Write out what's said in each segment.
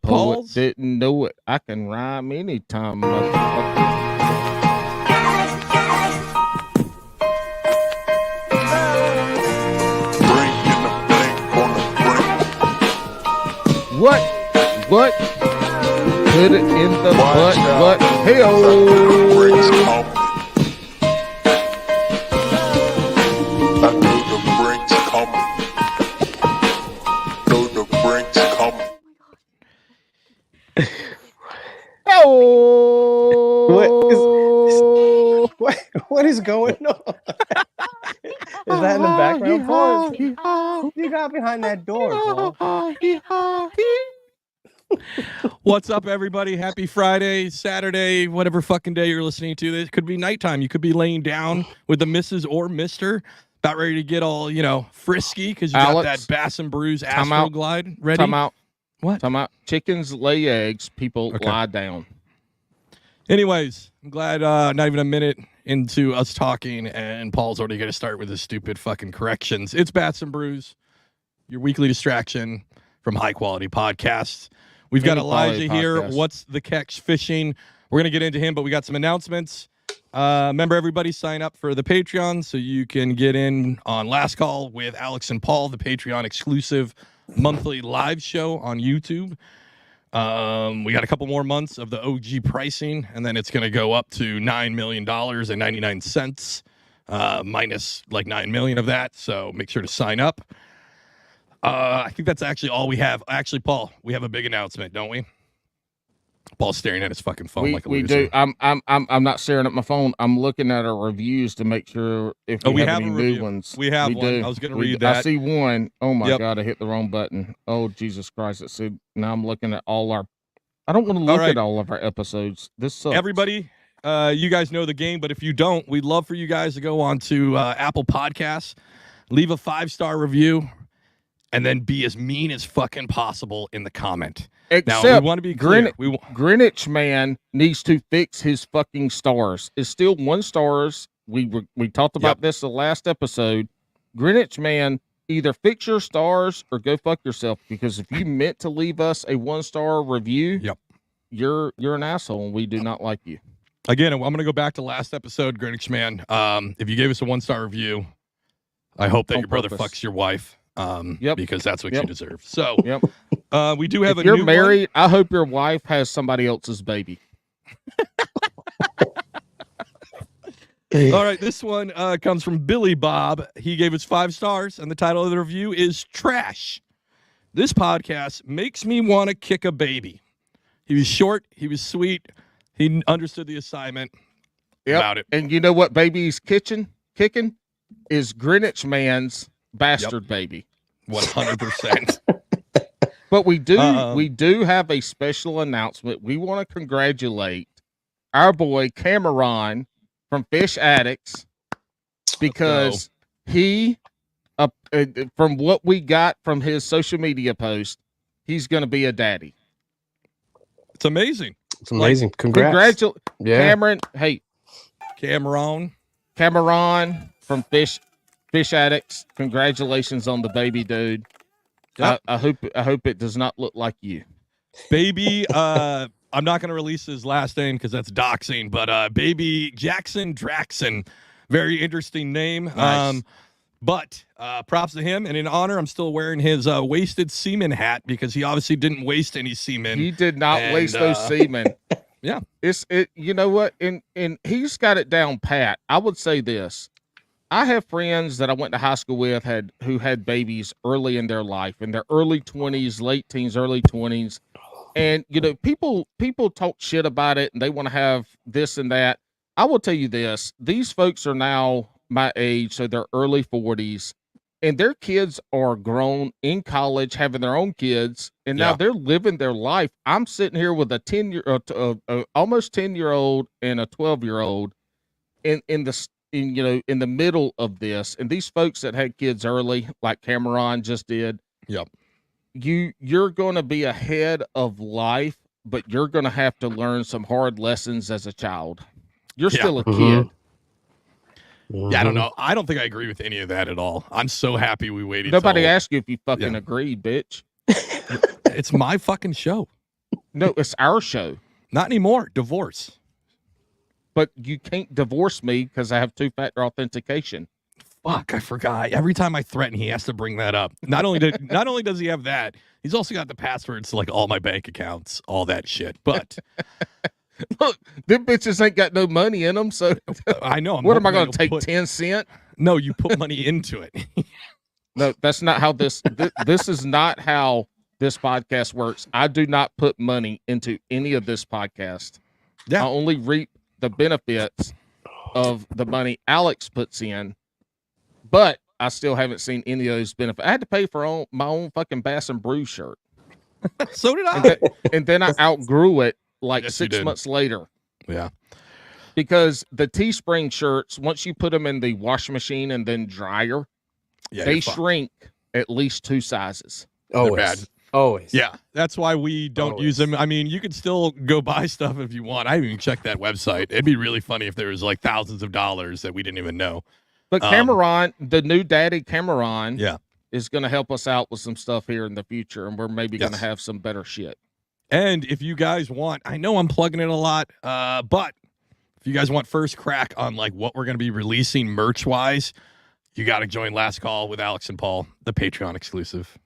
poet Pauls. didn't know it. I can rhyme anytime, motherfucker. What? Put it in the butt. What? Hell. Oh! What is going on? Is that in the background, Paul? You got behind that door, Paul. What's up, everybody? Happy Friday, Saturday, whatever fucking day you're listening to this. Could be nighttime. You could be laying down with the missus or mister, about ready to get all, frisky because you got that Bass and Brews Astro Glide ready. Time out. What? Time out. Chickens lay eggs. People lie down. Anyways, I'm glad not even a minute into us talking, and Paul's already going to start with his stupid fucking corrections. It's Bass and Brews, your weekly distraction from high-quality podcasts. We've got Elijah here. What's the catch fishing? We're going to get into him, but we got some announcements. Remember, everybody sign up for the Patreon so you can get in on Last Call with Alex and Paul, the Patreon exclusive monthly live show on YouTube. We got a couple more months of the OG pricing, and then it's going to go up to $9,000,099, minus like $9 million of that. So make sure to sign up. I think that's actually all we have. Actually, Paul, we have a big announcement, don't we? Paul's staring at his fucking phone like a loser. We do. I'm not staring at my phone. I'm looking at our reviews to make sure if we have any new ones. We have one. Do. I was going to read that. I see one. Oh my God! I hit the wrong button. Oh Jesus Christ! Now I'm looking at all our. I don't want to look at all of our episodes. This sucks. Everybody, you guys know the game, but if you don't, we'd love for you guys to go on to Apple Podcasts, leave a 5-star review, and then be as mean as fucking possible in the comment. Except now, we want to be clear. Greenwich Man needs to fix his fucking stars. It's still 1 stars. We talked about this the last episode. Greenwich Man, either fix your stars or go fuck yourself. Because if you meant to leave us a 1-star review, you're an asshole and we do not like you. Again, I'm going to go back to last episode, Greenwich Man. If you gave us a 1-star review, I hope that your brother fucks your wife. Because that's what you deserve. So, we do have if a new you're married, I hope your wife has somebody else's baby. All right, this one comes from Billy Bob. He gave us 5 stars, and the title of the review is Trash. This podcast makes me want to kick a baby. He was short. He was sweet. He understood the assignment about it. And you know what baby's kicking is Greenwich Man's bastard baby. 100%. But we do have a special announcement. We want to congratulate our boy Cameron from Fish Addicts because he, from what we got from his social media post, he's going to be a daddy. It's amazing. It's amazing. Congrats. Cameron. Hey, Cameron from Fish Addicts. Congratulations on the baby, dude. Yep. I hope it does not look like you. Baby, I'm not going to release his last name because that's doxing, but Baby Jackson Draxon, very interesting name. Nice. But props to him, and in honor, I'm still wearing his wasted semen hat because he obviously didn't waste any semen. He did not waste those semen. Yeah, you know what, and he's got it down pat. I would say this. I have friends that I went to high school with who had babies early in their life, in their early 20s, late teens, early 20s. And, people talk shit about it and they want to have this and that. I will tell you this. These folks are now my age, so they're early 40s, and their kids are grown in college, having their own kids, and now they're living their life. I'm sitting here with a almost 10-year-old and a 12-year-old in the middle of this, and these folks that had kids early, like Cameron just did, you're going to be ahead of life, but you're going to have to learn some hard lessons as a child. You're still a kid. Yeah, I don't know. I don't think I agree with any of that at all. I'm so happy we waited. Nobody asked you if you fucking agreed, bitch. It's my fucking show. No, it's our show. Not anymore. Divorce. But you can't divorce me because I have two-factor authentication. Fuck, I forgot. Every time I threaten, he has to bring that up. Not only does he have that, he's also got the passwords to like all my bank accounts, all that shit. But look, them bitches ain't got no money in them, so I know. What am I going to take 10 cents? No, you put money into it. No, that's not how this is not how this podcast works. I do not put money into any of this podcast. Yeah. I only reap the benefits of the money Alex puts in, but I still haven't seen any of those benefits. I had to pay for my own fucking Bass and Brew shirt. So did I. And then I outgrew it like Yes, 6 months later. Yeah. Because the Teespring shirts, once you put them in the washing machine and then dryer, they shrink at least 2 sizes. They're bad. Always. Yeah, that's why we don't use them. I mean, you can still go buy stuff if you want. I haven't even checked that website. It'd be really funny if there was like thousands of dollars that we didn't even know. But Cameron, the new daddy Cameron, yeah, is going to help us out with some stuff here in the future, and we're maybe going to have some better shit. And if you guys want, I know I'm plugging it a lot, but if you guys want first crack on like what we're going to be releasing merch-wise, you got to join Last Call with Alex and Paul, the Patreon exclusive.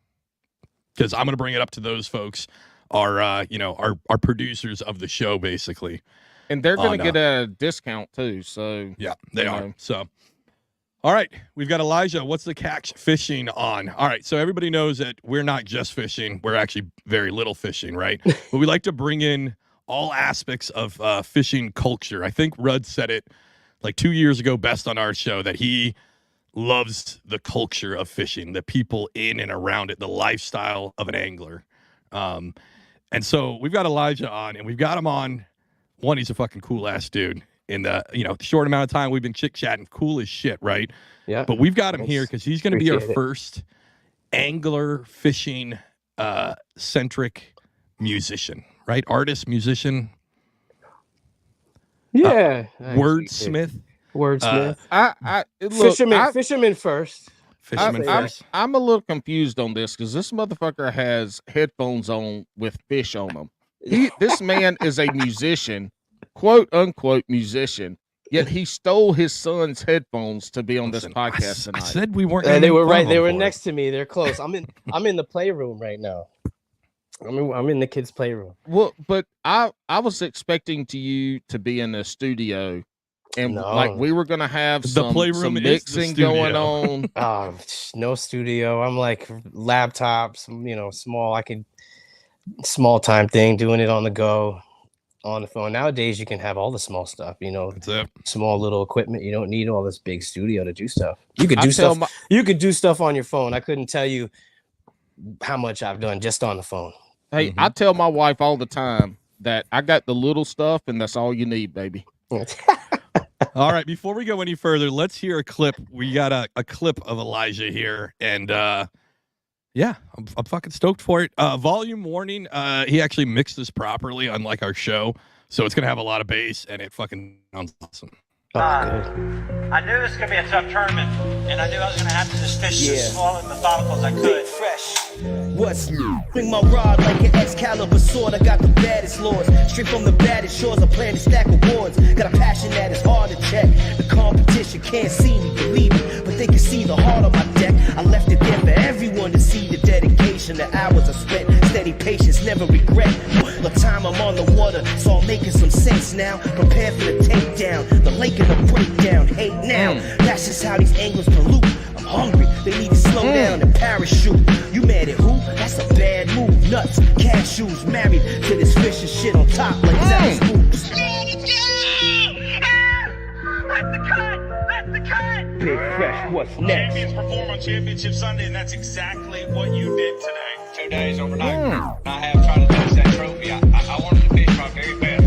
Because I'm going to bring it up to those folks, our producers of the show, basically. And they're going to get a discount, too. So yeah, they are. So, all right, we've got Elijah. What's the catch fishing on? All right, so everybody knows that we're not just fishing. We're actually very little fishing, right? But we like to bring in all aspects of fishing culture. I think Rudd said it like 2 years ago best on our show that he loves the culture of fishing, the people in and around it, the lifestyle of an angler. And so we've got Elijah on, and we've got him on. One, he's a fucking cool ass dude. In the short amount of time we've been chit chatting, cool as shit, right? Yeah. But we've got him here because he's going to be our first angler fishing centric musician, right? Artist, musician. Yeah. Wordsmith. Wordsmith. Look, fisherman first. Fisherman first. I'm a little confused on this because this motherfucker has headphones on with fish on them. This man is a musician, quote unquote musician, yet he stole his son's headphones to be on this podcast tonight. I said we weren't. They were right. They were next to me. They're close. I'm in the playroom right now. I'm in the kids' playroom. Well, but I was expecting you to be in the studio. And like we were gonna have some mixing going on. No studio. I'm like laptops, small. I can small time thing, doing it on the go, on the phone. Nowadays, you can have all the small stuff. That's it. Small little equipment. You don't need all this big studio to do stuff. You could do stuff. You could do stuff on your phone. I couldn't tell you how much I've done just on the phone. Hey, I tell my wife all the time that I got the little stuff, and that's all you need, baby. All right, before we go any further, let's hear a clip. We got a clip of Elijah here, and yeah, I'm fucking stoked for it. Volume warning, he actually mixed this properly, unlike our show, so it's gonna have a lot of bass, and it fucking sounds awesome. I knew this was going to be a tough tournament, and I knew I was going to have to just fish as small and methodical as I could. Fresh. What's new? Bring my rod like an Excalibur sword. I got the baddest lords. Straight from the baddest shores, I plan to stack awards. Got a passion that is hard to check. The competition can't see me, believe me, but they can see the heart on my deck. I left it there for everyone to see the dedication, the hours I spent. Steady patience, never regret. The time I'm on the water, so I'm making some sense now. Prepare for the takedown, the lake and the breakdown. Hate now, that's just how these anglers pollute. I'm hungry, they need to slow down and parachute. You mad at who? That's a bad move. Nuts, cashews, married to this fishing shit on top like Zach Spooks. That's the cut! That's the cut! Big Fresh, what's next? Champions perform on Championship Sunday, and that's exactly what you did today. 2 days overnight. I have tried to touch that trophy. I wanted to fish my very best.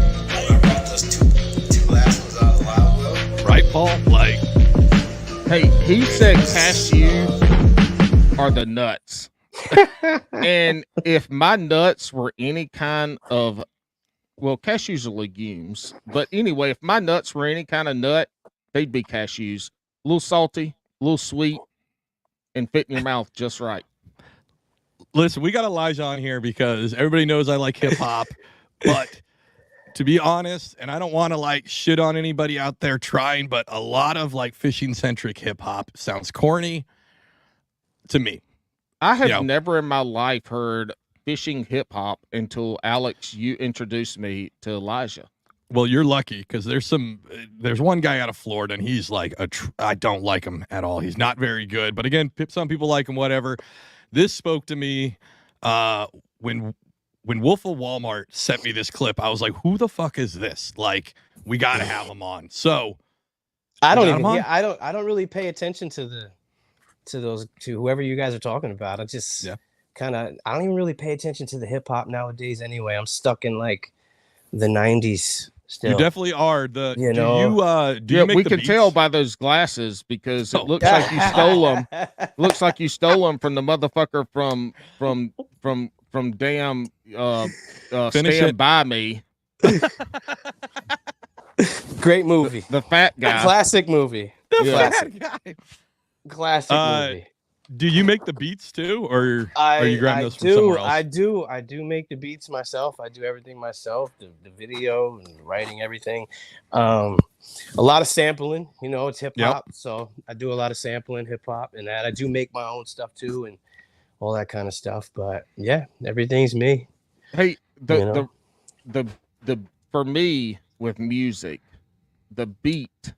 I brought those two last ones out of the live well. Right, Paul? Like, hey, he said cashew are the nuts. And if my nuts were any kind of, well, cashews are legumes, but anyway, if my nuts were any kind of nut, they'd be cashews. A little salty, a little sweet, and fit in your mouth just right. Listen, we got Elijah on here because everybody knows I like hip hop, but to be honest, and I don't want to like shit on anybody out there trying, but a lot of like fishing centric hip hop sounds corny to me. I have never in my life heard fishing hip hop until Alex, you introduced me to Elijah. Well, you're lucky because there's one guy out of Florida and he's like I don't like him at all. He's not very good, but again, some people like him. Whatever. This spoke to me when Wolf of Walmart sent me this clip. I was like, "Who the fuck is this? Like, we got to have him on." So I don't really pay attention to whoever you guys are talking about. I just I don't even really pay attention to the hip hop nowadays. Anyway, I'm stuck in like the '90s. Still. You definitely are. Do you make we the can beats? tell by those glasses because it looks like you stole them. Looks like you stole them from the motherfucker from damn Stand By Me. Great movie. The fat guy. Classic movie. Fat guy. Classic movie. Do you make the beats too, or are you grabbing those from somewhere else? I do make the beats myself. I do everything myself, the video and writing everything. A lot of sampling, it's hip hop. Yep. So I do a lot of sampling hip hop and that. I do make my own stuff too and all that kind of stuff. But yeah, everything's me. Hey, the for me with music, the beat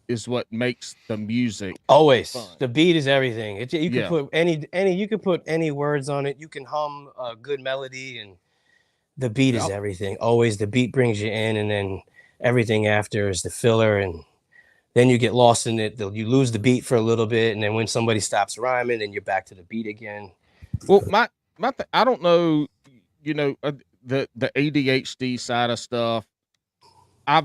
is what makes the music always fun. The beat is everything. You can put you can put any words on it. You can hum a good melody, and the beat is everything. Always the beat brings you in, and then everything after is the filler, and then you get lost in it. You lose the beat for a little bit, and then when somebody stops rhyming, then you're back to the beat again. Well, I don't know, the ADHD side of stuff. I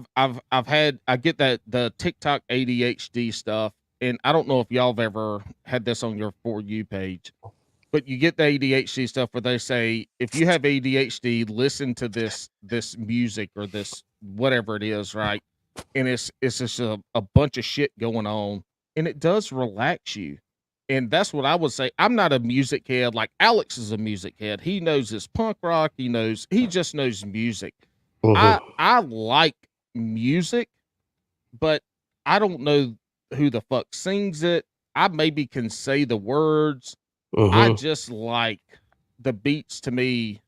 get that the TikTok ADHD stuff, and I don't know if y'all have ever had this on your For You page, but you get the ADHD stuff where they say if you have ADHD, listen to this music or this whatever it is, right? And it's just a bunch of shit going on, and it does relax you. And that's what I would say. I'm not a music head like Alex is a music head. He knows his punk rock. He just knows music. Mm-hmm. I like music, but I don't know who the fuck sings it. I maybe can say the words. Mm-hmm. I just like the beats to me,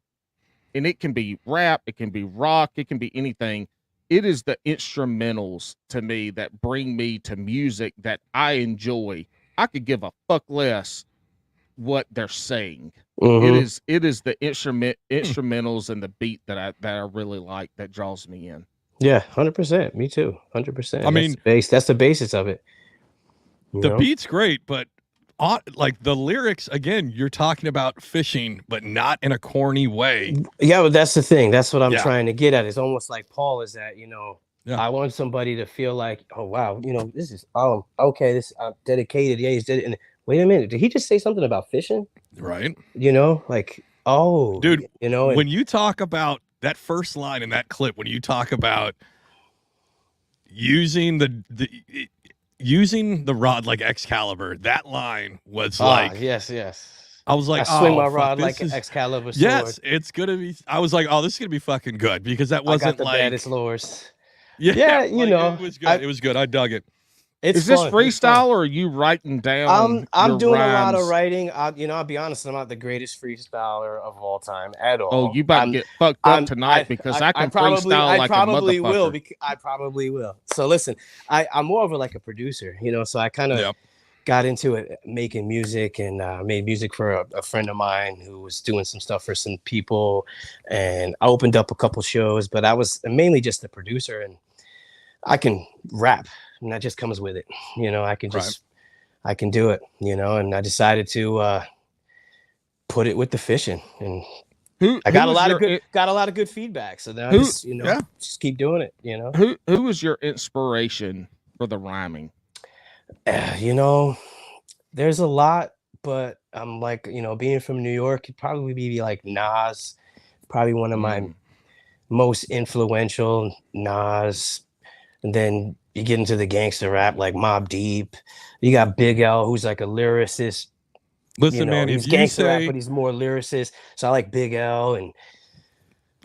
and it can be rap, it can be rock, it can be anything. It is the instrumentals to me that bring me to music that I enjoy. I could give a fuck less what they're saying. Mm-hmm. It is the instrumentals and the beat that I really like that draws me in. Yeah, 100%. Me too. 100%. I mean, that's the basis of it. The beat's great, but like the lyrics, again, you're talking about fishing, but not in a corny way. Yeah, but that's the thing. That's what I'm trying to get at. It's almost like Paul is that, I want somebody to feel like, oh wow, this is okay. This I'm dedicated. Yeah, he's dedicated. And wait a minute, did he just say something about fishing? Right. Like, oh, dude, when you talk about that first line in that clip, when you talk about using the rod like Excalibur, that line was like, yes. I was like, I swing my rod like an Excalibur sword. Yes, it's gonna be. I was like, oh, this is gonna be fucking good because that wasn't I got the baddest lures. Yeah, it was good. It was good. I dug it. Is this freestyle or are you writing down? I'm doing rhymes? A lot of writing. I'll be honest, I'm not the greatest freestealer of all time at all. Oh, you about to get fucked up tonight because I can freestyle like a motherfucker. I probably will. So listen, I'm more of a producer, so I kind of got into it making music and made music for a friend of mine who was doing some stuff for some people, and I opened up a couple shows, but I was mainly just a producer, and I can rap. And that just comes with it, I can just, I can do it, and I decided to put it with the fishing, and I got a lot of good feedback. So now just keep doing it, Who was your inspiration for the rhyming? There's a lot, but I'm like, being from New York, it'd probably be like Nas, probably one of my most influential, Nas, and then you get into the gangster rap like Mobb Deep. You got Big L, who's like a lyricist. Listen, man, he's if you gangster rap, say, but he's more lyricist. So I like Big L, and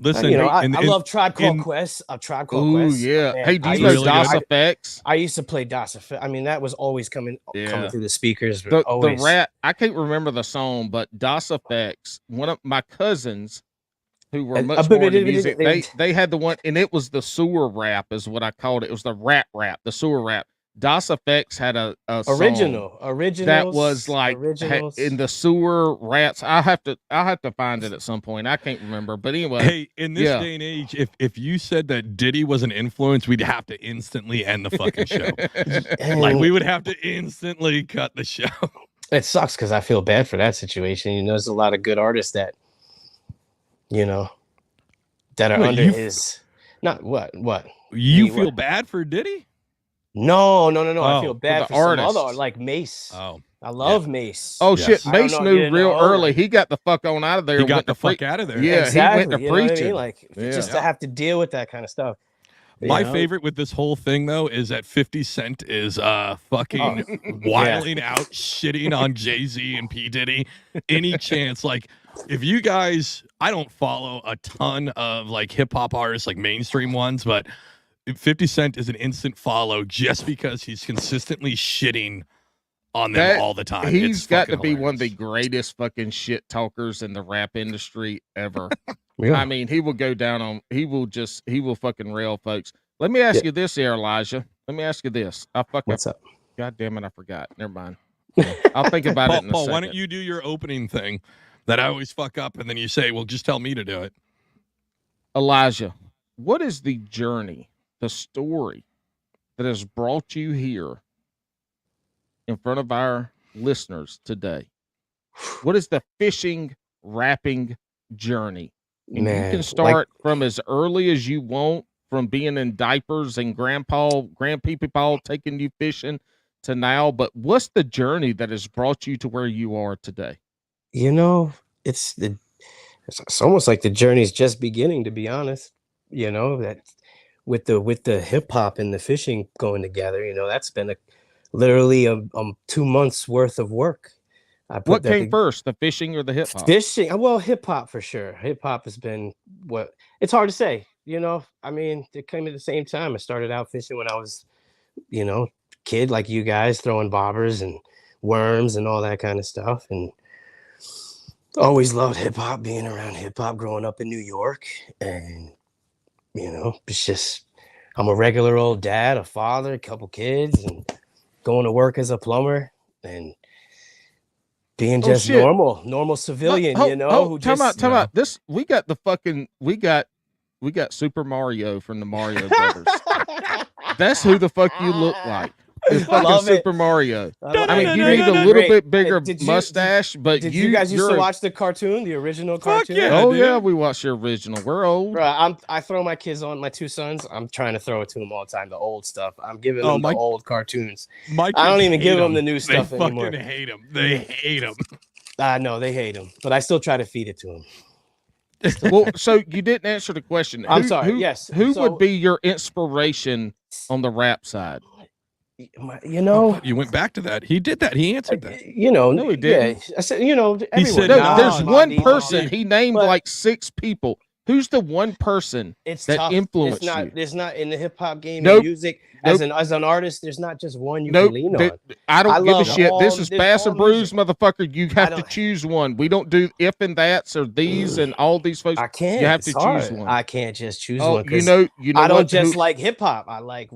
listen, I love Tribe Called Quest. Tribe Called Ooh, Quest. yeah. Man, Hey, do you I know used to- DOS really Effects? I used to play DOS Effect. I mean, that was always coming Yeah. through the speakers. The Always. rap, I can't remember the song, but DOS Effects, one of my cousins who were much more into music, they had the one, and it was the sewer rap is what I called it. It was the rap, the sewer rap. DOS Effects had a song original that was like originals. in the sewer rats. I'll have to find it at some point. I can't remember, but anyway. hey, in this day and age, if you said that Diddy was an influence, we'd have to instantly end the fucking show. Like we would have to instantly cut the show. It sucks because I feel bad for that situation. There's a lot of good artists that, that are under his. Not what. You feel bad for Diddy? No. I feel bad for some artists. other, like Mace. Oh, I love Mace. Oh Yes. shit! Mace knew real early. He got the fuck on out of there. He and got went the to fuck out of there. Yeah, exactly. he went to preaching. Like just to have to deal with that kind of stuff. My favorite with this whole thing though is that 50 Cent is fucking wiling out, shitting on Jay-Z and P. Diddy. Any chance, like if you guys, I don't follow a ton of like hip hop artists, like mainstream ones, but 50 Cent is an instant follow just because he's consistently shitting on them all the time. He's got to be one of the greatest fucking shit talkers in the rap industry ever. I mean, he will go down on, he will fucking rail folks. Let me ask you this here, Elijah. Let me ask you this. What's up? God damn it, I forgot. Never mind. I'll think about it in a Paul, second. why don't you do your opening thing that I always fuck up and then you say, well, just tell me to do it. Elijah, what is the journey, the story that has brought you here in front of our listeners today? What is the fishing, rapping journey? And you can start from as early as you want, from being in diapers and grandpeepa taking you fishing to now. But what's the journey that has brought you to where you are today? It's almost like the journey's just beginning, to be honest. That with the hip hop and the fishing going together, that's been literally 2 months worth of work. What came first, the fishing or the hip hop? Fishing, well, hip hop for sure. Hip hop has been it's hard to say. I mean, they came at the same time. I started out fishing when I was, kid like you guys, throwing bobbers and worms and all that kind of stuff, and always loved hip hop, being around hip hop, growing up in New York, and it's just I'm a regular old dad, a father, a couple kids, and going to work as a plumber and being just normal civilian, Time out. This we got Super Mario from the Mario Brothers. That's who the fuck you look like. It's fucking Super Mario. I mean, you need a little bit bigger mustache, but did you guys used to watch the cartoon, the original cartoon? Yeah, we watched the original. We're old. Bro, I throw my kids on, my two sons. I'm trying to throw it to them all the time. The old stuff. I'm giving them the old cartoons. I don't even give them the new stuff anymore. They fucking hate them. They hate them. I know they hate them, but I still try to feed it to them. Well, so you didn't answer the question. I'm sorry. Yes. Who would be your inspiration on the rap side? You went back to that. He did that. He answered that. No, he didn't. Yeah, I said, He said, no, there's one person. He named like 6 people. Who's the one person that influenced you? It's not in the hip hop game, Nope. in music. As an artist, there's not just one you can lean on. I don't give a shit. This is there's Bass all and Brews, music. motherfucker. You have to choose one. We don't do if and that's or these and all these folks. I can't. You have It's to hard. choose one. I can't just choose Oh, one. you know I don't what? just like hip hop. I like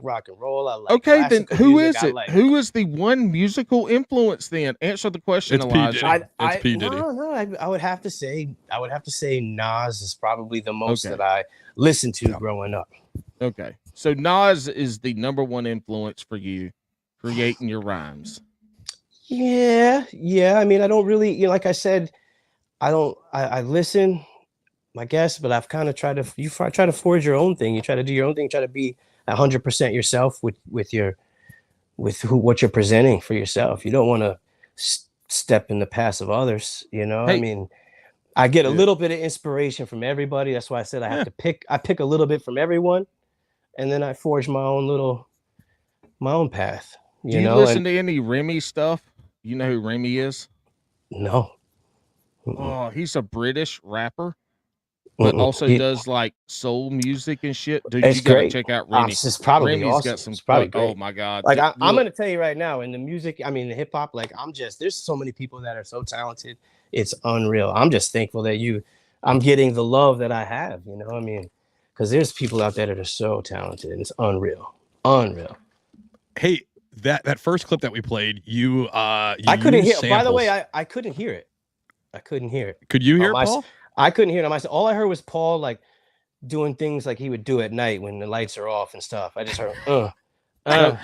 rock and roll. I like Okay, then classical who music. is it? Who is the one musical influence? Then answer the question, It's P. Elijah. Diddy. It's P. Diddy. No. I would have to say Nas is probably the most that I listened to growing up. Okay, so Nas is the number one influence for you creating your rhymes. Yeah. I mean, I don't really, like I said, I listen, I guess, but I've kind of tried to. You try to forge your own thing. You try to do your own thing. Try to be 100% yourself with what you're presenting for yourself. You don't want to step in the path of others. I mean, I get a little bit of inspiration from everybody. That's why I said I have to pick. I pick a little bit from everyone, and then I forge my own path. Do you listen to any Remy stuff? You know who Remy is? No. Oh, he's a British rapper, but also does like soul music and shit. Dude, It's you gotta great. check out Rennie. It's probably Rennie's awesome. got some. It's probably great. Oh my god! Like I'm Look, gonna tell you right now, in the music, I mean the hip hop, like there's so many people that are so talented. It's unreal. I'm just thankful that I'm getting the love that I have. You know, what I mean, because there's people out there that are so talented, and it's unreal, unreal. Hey, that first clip that we played, you I couldn't hear. samples. By the way, I couldn't hear it. I couldn't hear it. Could you hear it, Paul? I couldn't hear it on myself. All I heard was Paul like doing things like he would do at night when the lights are off and stuff. I just heard.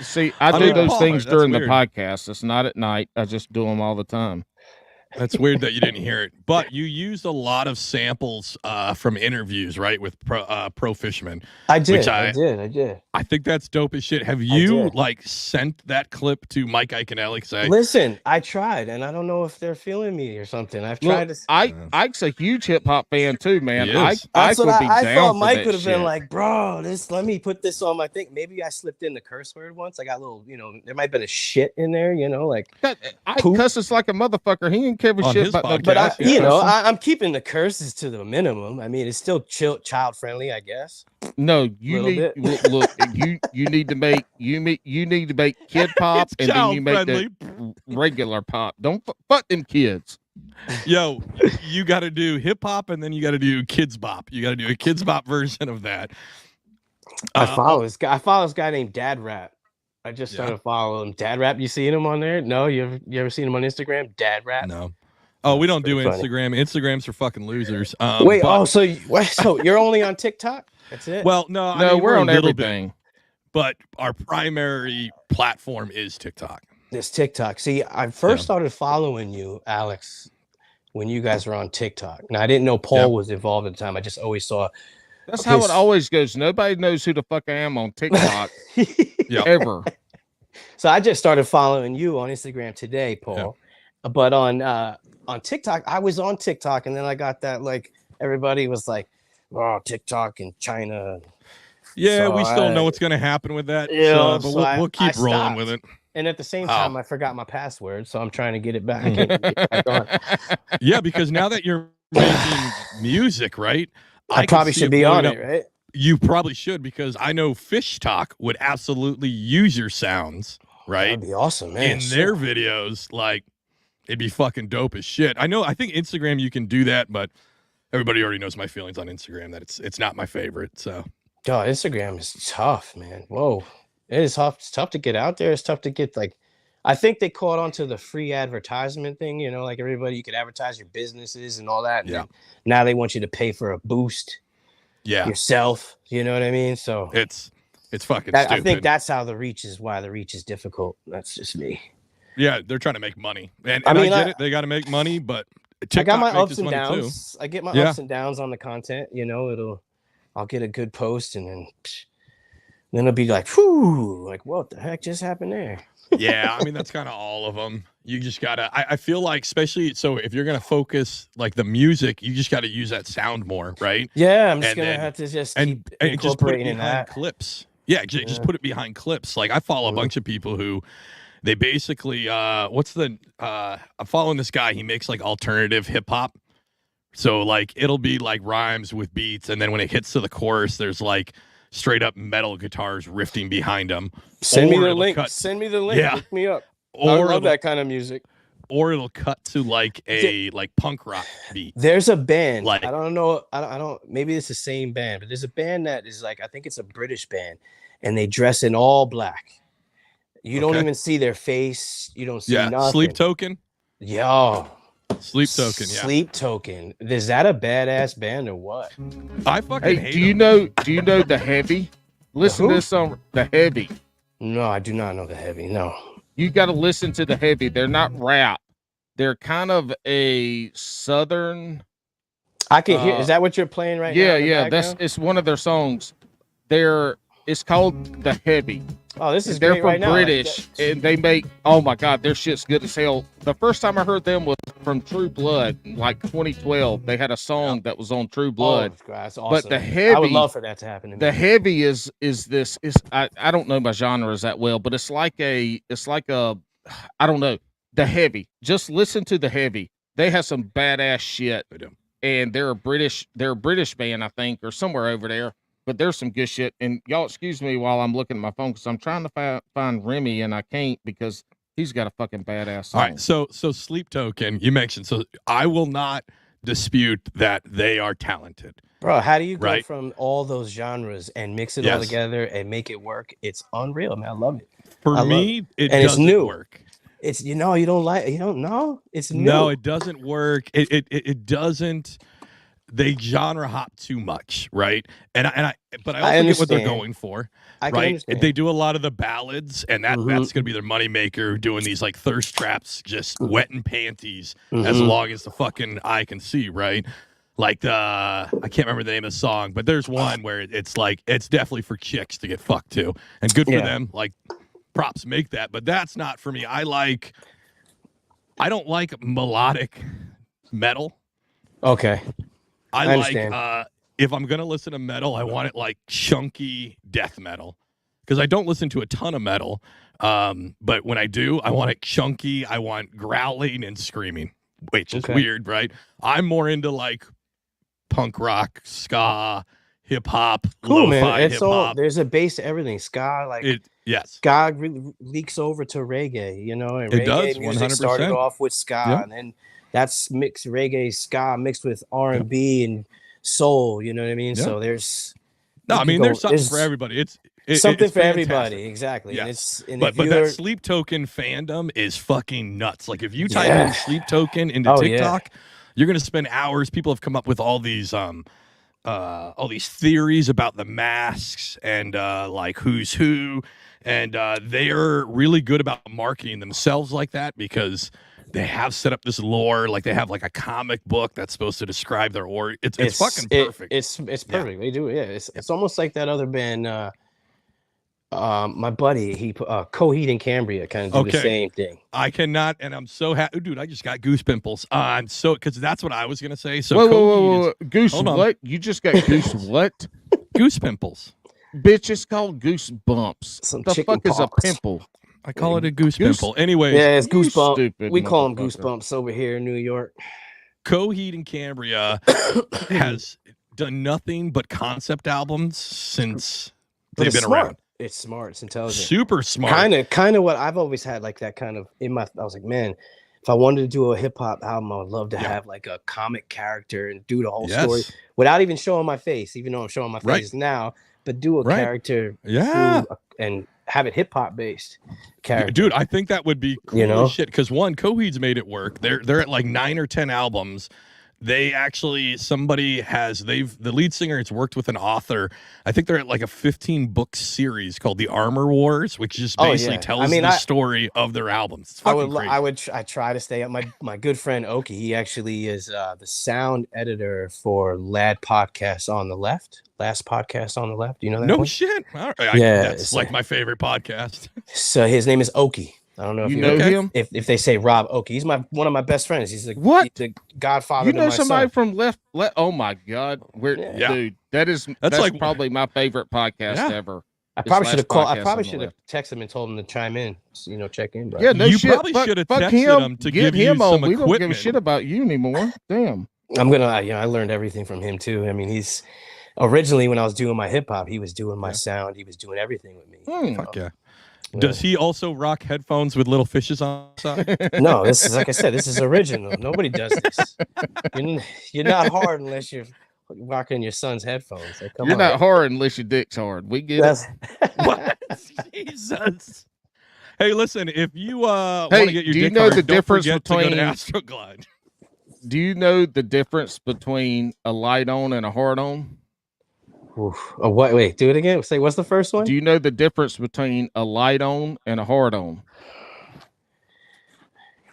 See, I do those things during the podcast. It's not at night. I just do them all the time. That's weird that you didn't hear it, but you used a lot of samples from interviews, right, with Pro Fisherman. I did. I did. I think that's dope as shit. Have you like sent that clip to Mike Iaconelli? Say, listen, I tried, and I don't know if they're feeling me or something. I've tried to. Ike's a huge hip hop fan too, man. I thought Mike would have been like, bro, let me put this on my thing. Maybe I slipped in the curse word once. I got a little, there might have been a shit in there, like. I cusses like a motherfucker. He ain't give a shit about but I'm keeping the curses to the minimum. I mean, it's still child friendly, I guess. No, you need look. You need to make kid pop, and then you make the regular pop. Don't fuck them kids. Yo, you got to do hip hop, and then you got to do kids bop. You got to do a kids bop version of that. I follow this guy named Dad Rap. I just started following him. Dad Rap. You seen him on there? No, you ever seen him on Instagram? Dad Rap. No. Oh, we don't do Instagram. Instagram's for fucking losers. Wait. So you're only on TikTok? That's it? Well, no. I mean, we're on everything. But our primary platform is TikTok. It's TikTok. See, I first started following you, Alex, when you guys were on TikTok. Now I didn't know Paul was involved at the time. I just always saw. That's how it always goes. Nobody knows who the fuck I am on TikTok ever. So I just started following you on Instagram today, Paul. Yeah. But on TikTok, I was on TikTok, and then I got that like everybody was like, "Oh, TikTok in China." Yeah, so we still don't know what's going to happen with that. Yeah, but we'll keep rolling with it. And at the same time, I forgot my password, so I'm trying to get it back. Yeah, because now that you're making music, right? I probably should be on it, right? You probably should, because I know Fish Talk would absolutely use your sounds, right? That'd be awesome, man. In their videos, like it'd be fucking dope as shit. I think Instagram you can do that, but everybody already knows my feelings on Instagram that it's not my favorite. So, God, Instagram is tough, man. Whoa, it is tough. It's tough to get out there. It's tough to get like. I think they caught on to the free advertisement thing, like everybody, you could advertise your businesses and all that. And now they want you to pay for a boost yourself. You know what I mean? So it's fucking stupid. I think that's how why the reach is difficult. That's just me. Yeah, they're trying to make money. And I get it. They got to make money, but TikTok I got my ups and downs. I get my ups and downs on the content. I'll get a good post and then it'll be like, whew, like what the heck just happened there? Yeah, I mean, that's kind of all of them. You just got to, I feel like, especially, so if you're going to focus like the music, you just got to use that sound more, right? Yeah, I'm just going to have to just keep incorporating just put it behind clips. Yeah, just put it behind clips. Like I follow a bunch of people who they basically, I'm following this guy. He makes like alternative hip hop. So like, it'll be like rhymes with beats. And then when it hits to the chorus, there's like straight up metal guitars riffing behind them. Send me the link. Yeah. Look me up. I love that kind of music. Or it'll cut to like a punk rock beat. There's a band. Like, I don't know. I don't. Maybe it's the same band, but there's a band that is like, I think it's a British band, and they dress in all black. You don't even see their face. You don't see nothing. Sleep Token. Yo. Sleep Token. Yeah. Sleep Token. Is that a badass band or what? I fucking hate do you know the Heavy? Listen to this song, the Heavy. No, I do not know the Heavy. No. You got to listen to the Heavy. They're not rap. They're kind of a southern. I can hear. Is that what you're playing right now? Yeah. It's one of their songs. It's called the Heavy. Oh, this is they're great from right British, and they make. Oh my God, their shit's good as hell. The first time I heard them was from True Blood, like 2012. They had a song that was on True Blood. Oh, that's awesome. But the Heavy, I would love for that to happen to me. The Heavy is I don't know my genres that well, but it's like a I don't know, the Heavy. Just listen to the Heavy. They have some badass shit. They do. And they're a British band, I think, or somewhere over there. But there's some good shit. And y'all excuse me while I'm looking at my phone because I'm trying to find Remy and I can't because he's got a fucking badass song. All right, so Sleep Token, you mentioned. So I will not dispute that they are talented. Bro, how do you go Right. from all those genres and mix it all Yes. together and make it work? It's unreal, man. I love it. For I love me, it and it's doesn't new. work. It's you don't know. It's new. No, it doesn't work. It doesn't. They genre hop too much, right? But I also get what they're understand. going for, I can right? understand. They do a lot of the ballads, and that's going to be their moneymaker, doing these like thirst traps, just wetting panties as long as the fucking eye can see, right? Like I can't remember the name of the song, but there's one where it's like it's definitely for chicks to get fucked to, and good for them. Like props, make that, but that's not for me. I don't like melodic metal. Okay. I understand. like if I'm gonna listen to metal, I want it like chunky death metal, because I don't listen to a ton of metal. But when I do, I want it chunky. I want growling and screaming, which is weird, right? I'm more into like punk rock, ska, hip hop, Cool, lo-fi man. It's all hip-hop. there's a base to everything. Ska, like Yes. ska leaks over to reggae, you know, and It reggae does, music 100%. started off with ska, Yeah. and then that's mixed reggae ska mixed with R&B and soul, you know what I mean? Yeah. So there's No, I mean, there's something for there's everybody. It's something it's for fantastic. everybody, exactly. Yes. And But if that you're Sleep Token fandom is fucking nuts. Like if you type in Sleep Token into TikTok, you're gonna spend hours. People have come up with all these theories about the masks and like who's who, and they're really good about marketing themselves like that because they have set up this lore. Like they have like a comic book that's supposed to describe their It's fucking perfect. It's perfect. They do it. Yeah, it's almost like that other band. My buddy, he Coheed and Cambria kind of do the same thing. I cannot, and I'm so happy, dude. I just got goose pimples. I'm so because that's what I was gonna say. So whoa. Goose what? You just got goose what? Goose pimples. Bitch, it's called goose bumps. Some the chicken fuck is a pox. pimple? I call it a goose pimple. Anyways, Yeah, it's goosebump. stupid We call them motherfucker. goosebumps over here in New York. Coheed and Cambria has done nothing but concept albums since they've been around. It's smart. It's intelligent. Super smart. Kind of what I've always had, like that kind of in my. I was like, man, if I wanted to do a hip hop album, I would love to have like a comic character and do the whole story without even showing my face, even though I'm showing my face now. But do a character, and have it hip hop based character. Dude, I think that would be cool know? as shit. Because one, Coheed's made it work. They're at like 9 or 10 albums. They actually the lead singer has worked with an author. I think they're at like a 15-book series called The Armor Wars, which just basically tells the story of their albums. It's fucking crazy. I try to stay up. My good friend Oki, he actually is the sound editor for Last Podcast on the Left. Do you know that? No one? shit. All right. That's like my favorite podcast. So his name is Oki. I don't know if you know him. If they say Rob Oki, he's one of my best friends. He's the godfather. You know to my somebody son. from Left. Oh my god, dude, that's like probably my favorite podcast ever. I probably should have called. I probably should have texted him and told him to chime in. Check in, bro. Yeah, no you shit. probably should have texted him to get give you him on. some We equipment. don't give a shit about you anymore. Damn. I'm gonna. I learned everything from him too. I mean, he's originally when I was doing my hip hop, he was doing my sound. He was doing everything with me. Fuck yeah. Does he also rock headphones with little fishes on the side? No, this is like I said. This is original. Nobody does this. You're not hard unless you're rocking your son's headphones. Like, you're not hard unless your dick's hard. We get it. What? Jesus. Hey, listen. If you want to get your dick hard, the difference between to go to Astroglide? Do you know the difference between a light on and a hard on? Oof. Oh, what? Wait, do it again. Say, what's the first one? Do you know the difference between a light on and a hard on?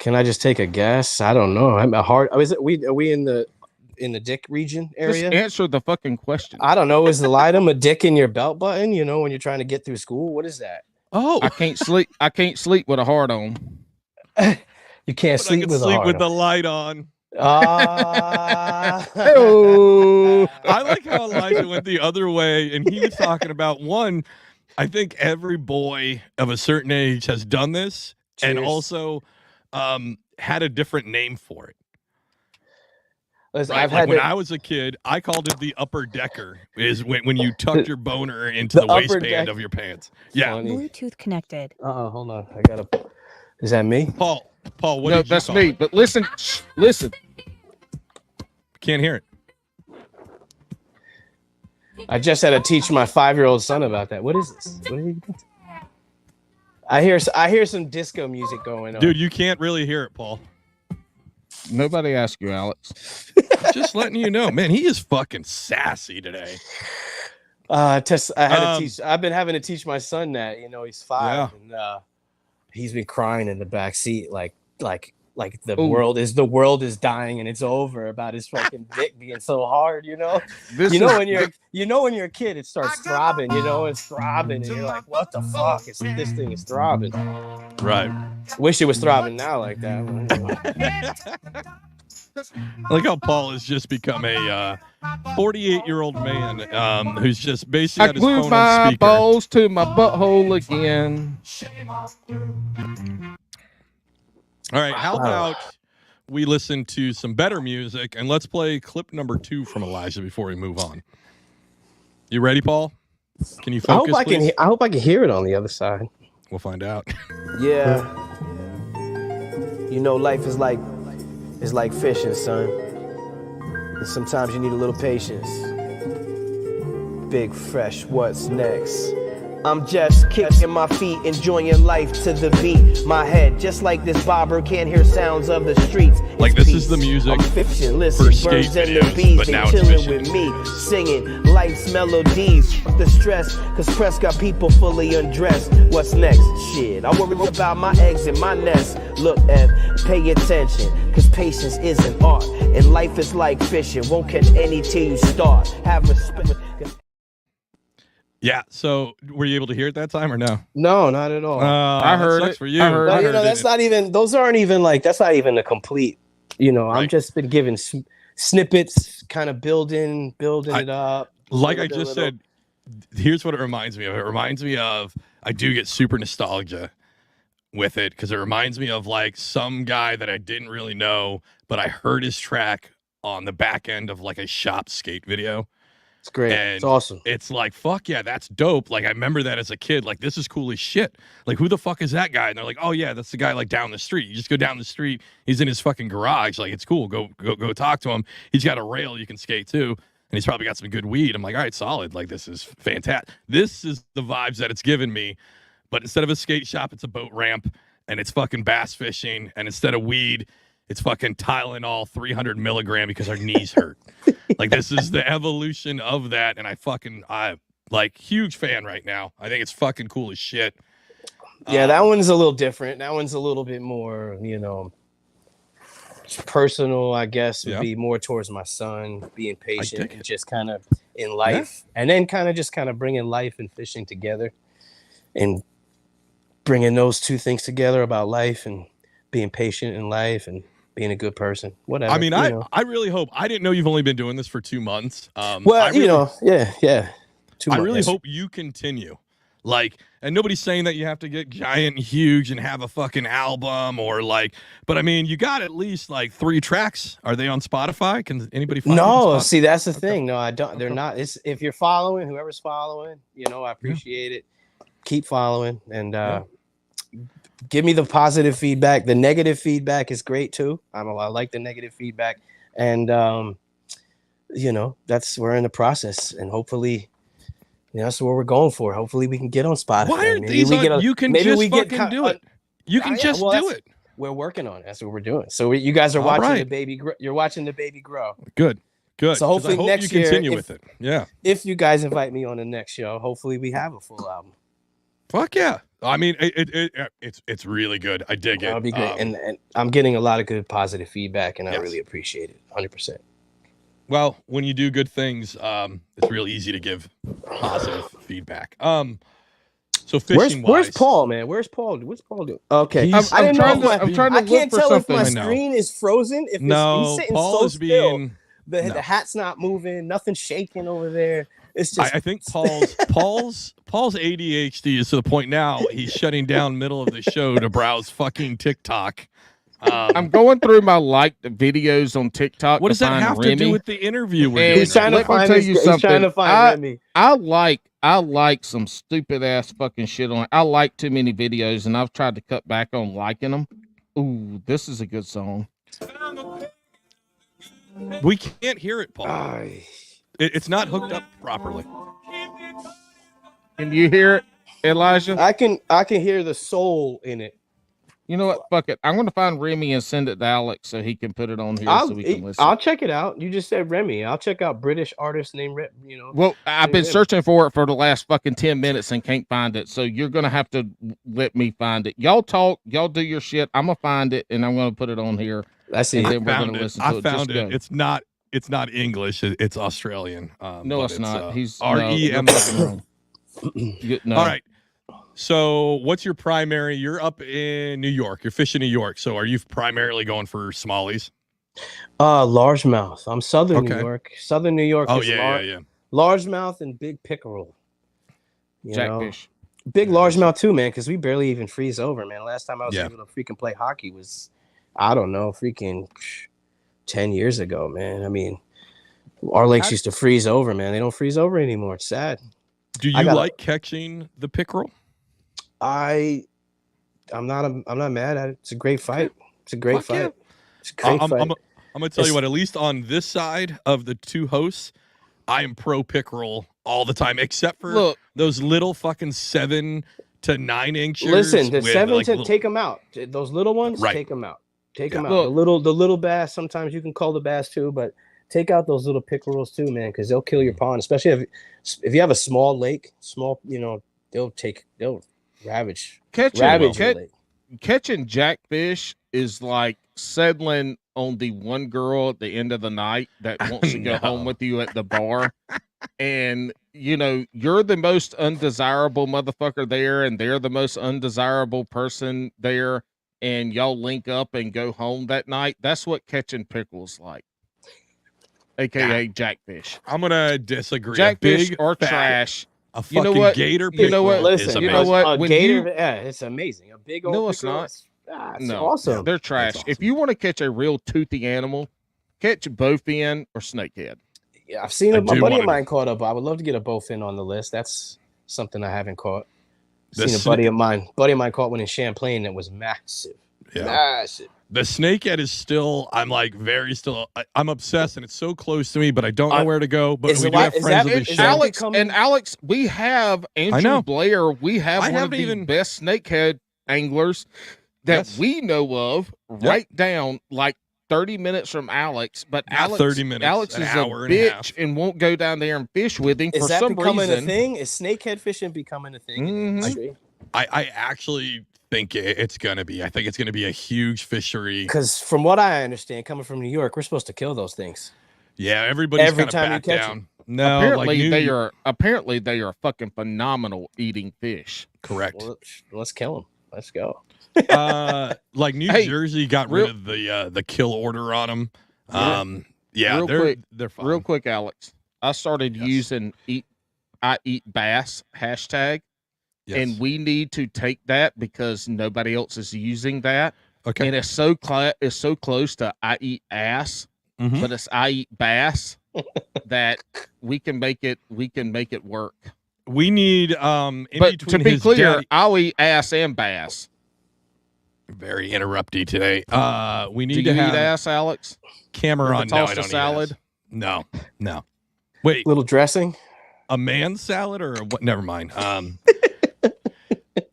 Can I just take a guess? I don't know. I'm a hard. Are we in the dick region area? Just answer the fucking question. I don't know. Is the light a dick in your belt button? You know, when you're trying to get through school. What is that? Oh, I can't sleep. I can't sleep with a hard on. You can't sleep with a hard with on. the light on. I I like how Elijah went the other way, and he was talking about one. I think every boy of a certain age has done this, and also had a different name for it. Listen, Right? I've Like had when to, I was a kid, I called it the upper decker. Is when you tucked your boner into The the upper waistband deck- of your pants. Yeah. funny. Bluetooth connected. Hold on. I gotta. Is that me? Paul, what No, did you that's call me. it? But listen, listen. Can't hear it. I just had to teach my 5-year-old son about that. What is this? What are you doing? I hear some disco music going on. Dude, you can't really hear it, Paul. Nobody asked you, Alex. Just letting you know, man, he is fucking sassy today. I had to teach. I've been having to teach my son that. You know, he's 5, and he's been crying in the back seat, like the world is dying and it's over about his fucking dick being so hard. You know, when you're a kid, it starts throbbing. You know, it's throbbing, and you're like, what the fuck? This thing is throbbing. Right. Wish it was throbbing now like that. I like how Paul has just become a 48-year-old man who's just basically I got his glued phone my on speaker. balls to my butthole again. All right, how about we listen to some better music and let's play clip number 2 from Elijah before we move on. You ready, Paul? Can you focus? I hope I can hear it on the other side. We'll find out. Yeah. You know, life is like fishing, son. And sometimes you need a little patience. Big fresh, what's next? I'm just kicking my feet, enjoying life to the beat. My head, just like this bobber, can't hear sounds of the streets. Like, this is the music I'm fiction, listen, for skate birds and the videos, bees, but they now it's chilling fishing. with me, singing life's melodies. Fuck the stress, cause press got people fully undressed. What's next? Shit, I worry about my eggs in my nest. Look, Ev, pay attention, cause patience is an art, and life is like fishing, won't catch any till you start. Have respect. Yeah, so were you able to hear it that time or no? No, not at all. I heard sucks it. for you. I heard But, it. you know, that's not even. Those aren't even like. That's not even a complete. You know, I'm Right. just been given snippets, kind of building it up. Like I little just bit, said, here's what it reminds me of. It reminds me of, I do get super nostalgia with it because it reminds me of like some guy that I didn't really know, but I heard his track on the back end of like a shop skate video. It's great. And It's awesome. It's like, fuck yeah, that's dope. Like, I remember that as a kid. Like, this is cool as shit. Like, who the fuck is that guy? And they're like, oh yeah, that's the guy like down the street. You just go down the street. He's in his fucking garage. Like, it's cool. Go talk to him. He's got a rail you can skate too. And he's probably got some good weed. I'm like, all right, solid. Like, this is fantastic. This is the vibes that it's given me. But instead of a skate shop, it's a boat ramp. And it's fucking bass fishing. And instead of weed, it's fucking Tylenol 300 milligram because our knees hurt. Like, this is the evolution of that. And I like huge fan right now. I think it's fucking cool as shit. Yeah, that one's a little different. That one's a little bit more, you know, personal, I guess, would be more towards my son, being patient and just kind of in life. And then kind of bringing life and fishing together and bringing those two things together about life and being patient in life and being a good person, whatever. I mean, I really hope. I didn't know you've only been doing this for 2 months. Well, you know, yeah. I really hope you continue. Like, and nobody's saying that you have to get giant and huge and have a fucking album or like, but I mean, you got at least like 3 tracks. Are they on Spotify? Can anybody find them on No, Spotify? see, that's the thing. No, I don't. They're not. It's if you're following, whoever's following, you know, I appreciate it. Keep following and give me the positive feedback. The negative feedback is great too. I like the negative feedback, and you know, we're in the process, and hopefully, you know, that's what we're going for. Hopefully, we can get on Spotify. Why aren't these on? You can just fucking do it. You can just do it. We're working on it. That's what we're doing. So you guys are watching the baby. You're watching the baby grow. Good. So hopefully I hope next you year, continue with it. Yeah. If you guys invite me on the next show, hopefully we have a full album. Fuck yeah. I mean, it's really good. I dig it. That'll be great. And I'm getting a lot of good positive feedback, and I really appreciate it. 100%. Well, when you do good things, it's real easy to give positive feedback. So fishing where's Paul, man? Where's Paul? What's Paul doing? Okay, I'm trying to. I can't look tell for if my something. screen is frozen. If no, he's sitting Paul so is still. being. The hat's not moving. Nothing's shaking over there. It's just. I think Paul's ADHD is to the point now he's shutting down middle of the show to browse fucking TikTok. I'm going through my liked videos on TikTok. What does that have Remy. to do with the interview? We're And doing He's trying to let me find tell his, you he's something. trying to find Remy. I like some stupid ass fucking shit on. I like too many videos, and I've tried to cut back on liking them. Ooh, this is a good song. We can't hear it, Paul. It's not hooked up properly. Can you hear it, Elijah? I can hear the soul in it. You know what? Fuck it. I'm going to find Remy and send it to Alex so he can put it on here so we can listen. I'll check it out. You just said Remy. I'll check out British artist named Well, I've been searching for it for the last fucking 10 minutes and can't find it. So you're going to have to let me find it. Y'all talk. Y'all do your shit. I'm going to find it and I'm going to put it on here. That's it. And then we're going to listen to it. I found it. It's not English. It's Australian. No, it's not. He's REM. No. All right. So what's your primary? You're up in New York. You're fishing New York. So are you primarily going for smallies? Largemouth. I'm Southern New York. Southern New York. Oh, is yeah. Largemouth and big pickerel. Jackfish. Big largemouth too, man, because we barely even freeze over, man. Last time I was able to freaking play hockey was, I don't know, freaking 10 years ago, man. I mean, our lakes used to freeze over, man. They don't freeze over anymore. It's sad. Do you like catching the pickerel? I'm not mad at it. It's a great fight. It's a great fight. Yeah. It's a great fight. I'm gonna tell you what, at least on this side of the two hosts, I am pro pickerel all the time, except for those little fucking 7 to 9 inches. Listen, the 7 to take them out. Those little ones, take them out. Take them out. The little bass, sometimes you can call the bass too, but take out those little pickerels too, man, because they'll kill your pond. Especially if you have a small lake, they'll ravage. Catching jackfish is like settling on the one girl at the end of the night that wants to go home with you at the bar. And you're the most undesirable motherfucker there, and they're the most undesirable person there, and y'all link up and go home that night. That's what catching pickles like. AKA jackfish. I'm gonna disagree. Jackfish or trash. A fucking gator pickle. You know what? Listen, you know what? A gator, it's amazing. A big old no, it's pickle, not. It's awesome. They're trash. Awesome. If you want to catch a real toothy animal, catch bowfin or snakehead. Yeah, I've seen my buddy of mine caught up. I would love to get a bowfin on the list. That's something I haven't caught. Seen a buddy of mine caught one in Champlain that was massive. Yeah. Massive. The snakehead is still, I'm obsessed, and it's so close to me, but I don't know where to go. But we do have friends of the show. Alex, we have Andrew Blair. We have one of the best snakehead anglers that we know of right down like 30 minutes from Alex. But Alex, 30 minutes, Alex is a bitch and won't go down there and fish with him for some reason. Is that becoming a thing? Is snakehead fishing becoming a thing in the industry? I actually think it's going to be. I think it's going to be a huge fishery. Because from what I understand, coming from New York, we're supposed to kill those things. Yeah, everybody's every kind of time back you catch down. them. No, apparently they are fucking phenomenal eating fish. Correct. Well, let's kill them. Let's go. Like New Jersey got rid of the kill order on them. They're fine. Real quick, Alex. I started using I eat bass hashtag. Yes. And we need to take that because nobody else is using that. Okay. And it's so close to I eat ass, but it's I eat bass that we can make it work. We need but to be clear, I'll eat ass and bass. Very interrupty today. We need to eat ass, Alex? Cameron, no, I don't salad. No. Wait, little dressing? A man salad or what? Never mind.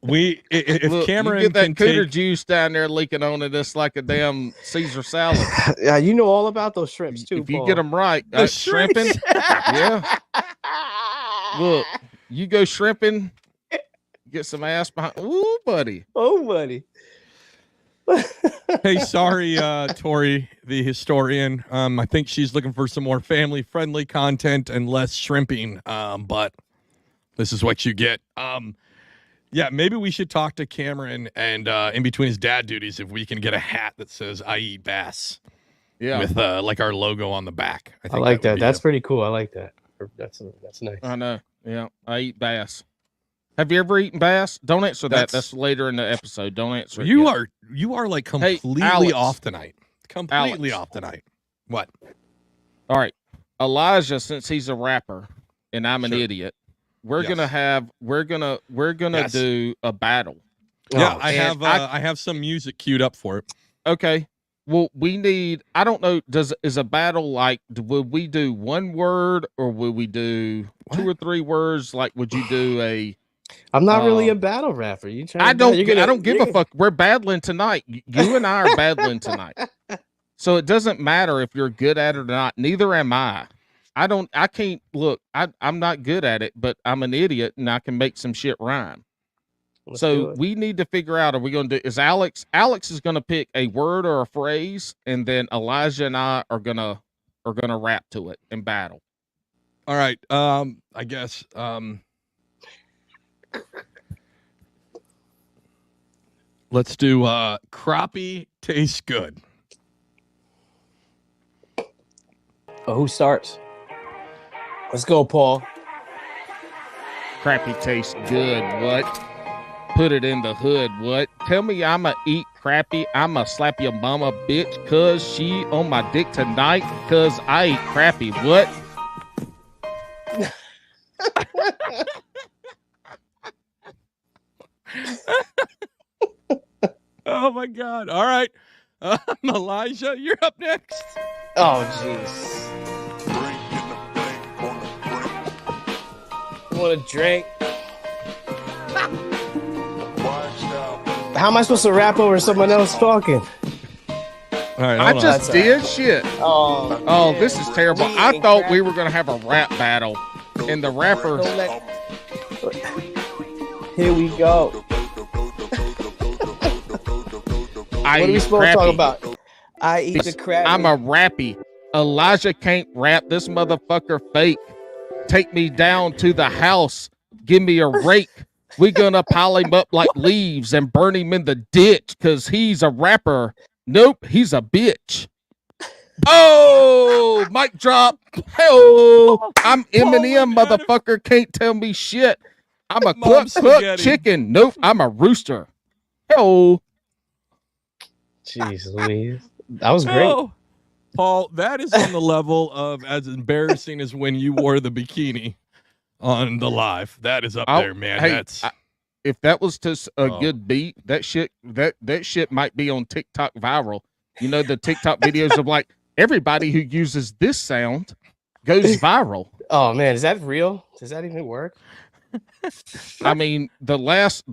If Cameron you get that can cooter juice down there leaking on it, it's like a damn Caesar salad. Yeah, you know all about those shrimps too. If you get them right, shrimping, yeah. Look, you go shrimping, get some ass behind. Ooh, buddy. Oh, buddy. Hey, sorry, Tori, the historian. I think she's looking for some more family-friendly content and less shrimping. But this is what you get. Yeah, maybe we should talk to Cameron and in between his dad duties, if we can get a hat that says "I eat bass." Yeah, with like our logo on the back. I like that. That's pretty cool. I like that. That's nice. I know. Yeah, I eat bass. Have you ever eaten bass? Don't answer that. That's- That's later in the episode. Don't answer it You yet. are like completely Alex. off tonight. Completely Alex. off tonight. What? All right. Elijah, since he's a rapper and I'm an Sure. idiot, we're Yes. gonna Yes. do a battle. Yeah, Oh, I have some music queued up for it. Okay. Well, we need. I don't know. Is a battle like? Would we do one word or would we do two or three words? Like, would you do a? I'm not really a battle rapper. You trying? I don't. You're gonna, I don't give a fuck. We're battling tonight. You and I are battling tonight. So it doesn't matter if you're good at it or not. Neither am I. I can't look. I'm not good at it, but I'm an idiot and I can make some shit rhyme. Let's do So it. we need to figure out, are we going to do, is Alex is going to pick a word or a phrase, and then Elijah and I are going to rap to it and battle. All right. I guess let's do crappie tastes good. Oh, who starts? Let's go, Paul. Crappy tastes good. What? Put it in the hood. What? Tell me I'ma eat crappy. I'ma slap your mama, bitch, cause she on my dick tonight, cause I eat crappy. What? Oh my God. All right. Elijah, you're up next. Oh, jeez. You want a drink? How am I supposed to rap over someone else talking? All right. I hold on. just did shit. Oh, Oh, man. this is terrible. We I ain't thought rap- we were gonna have a rap battle, and the rapper. Don't let- Here we go. I What are we eat supposed to crappy. talk about? I eat the crap. I'm a rappy. Elijah can't rap. This motherfucker fake. Take me down to the house. Give me a rake. We gonna pile him up like leaves and burn him in the ditch because he's a rapper. Nope, he's a bitch. Oh, mic drop. Hell, I'm Eminem, motherfucker. Can't tell me shit. I'm a Mom cook spaghetti. chicken. Nope, I'm a rooster. Hell. Jeez Louise. That was great. Oh, Paul, that is on the level of as embarrassing as when you wore the bikini on the live. That is up there, man. Hey, That's if that was just a Oh. good beat, that shit might be on TikTok viral. You know, the TikTok videos of like everybody who uses this sound goes viral. Oh man, is that real? Does that even work? I mean, the last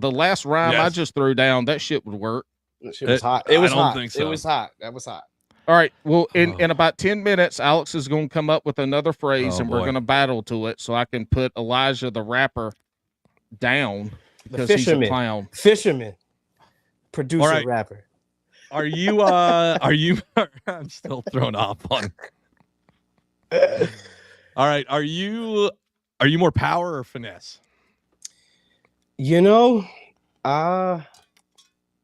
rhyme I Yes. just threw down, that shit would work. That shit was hot. I It was don't hot. think It so. was hot. That was hot. All right. Well, Oh. in about 10 minutes, Alex is going to come up with another phrase, Oh, and we're boy. going to battle to it, so I can put Elijah the rapper down because he's a fisherman. clown. Fisherman. Producer, All right. rapper. Are you I'm still thrown off on. All right, are you more power or finesse? You know,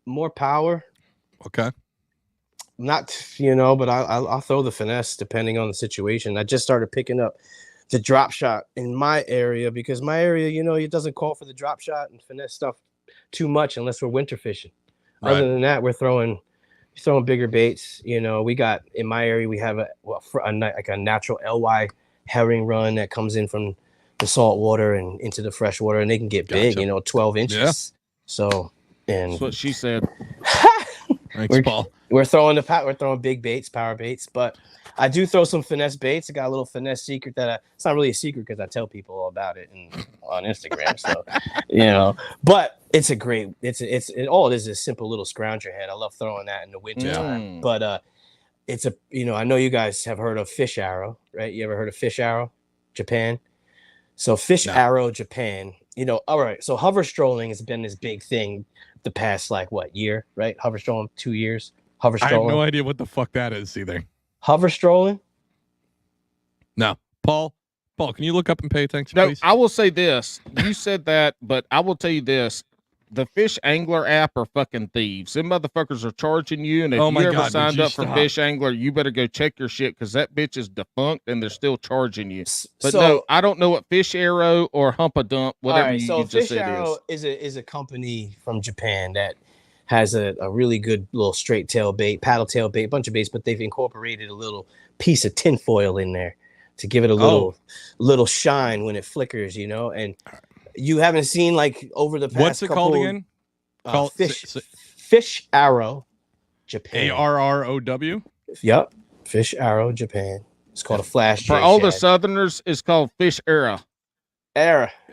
more power. Okay. Not, but I'll throw the finesse depending on the situation. I just started picking up the drop shot in my area because my area, it doesn't call for the drop shot and finesse stuff too much unless we're winter fishing. Right. Other than that, we're throwing bigger baits. We got in my area, we have a natural LY herring run that comes in from the salt water and into the fresh water, and they can get big, Gotcha. 12 inches. Yeah. So, and That's what she said. Thanks, Paul. we're throwing big baits, power baits, but I do throw some finesse baits. I got a little finesse secret it's not really a secret because I tell people all about it on Instagram. So, but it's all it is a simple little scrounger head. I love throwing that in the winter time. But it's I know you guys have heard of fish arrow, right? You ever heard of fish arrow, Japan? So fish arrow, Japan. All right. So hover strolling has been this big thing the past year, right? Hover strolling, 2 years. Hover I have strolling. no idea what the fuck that is either. Hover strolling. No. Paul, can you look up and pay attention, No, please? I will say this. You said that, but I will tell you this. the Fish Angler app are fucking thieves. Them motherfuckers are charging you, and if Oh my you ever God, would signed you up for stop? Fish Angler, you better go check your shit because that bitch is defunct and they're still charging you. But So no, I don't know what Fish Arrow or Hump a Dump, all whatever right, you so just Fish said Arrow is a company from Japan that has a really good little straight tail bait, paddle tail bait, bunch of baits, but they've incorporated a little piece of tinfoil in there to give it a little shine when it flickers, you know. And you haven't seen like over the past What's it couple, called again? Called Fish Arrow Japan. ARROW. Yep, Fish Arrow Japan. It's called a flash. For all the Southerners, it's called Fish Era. Era.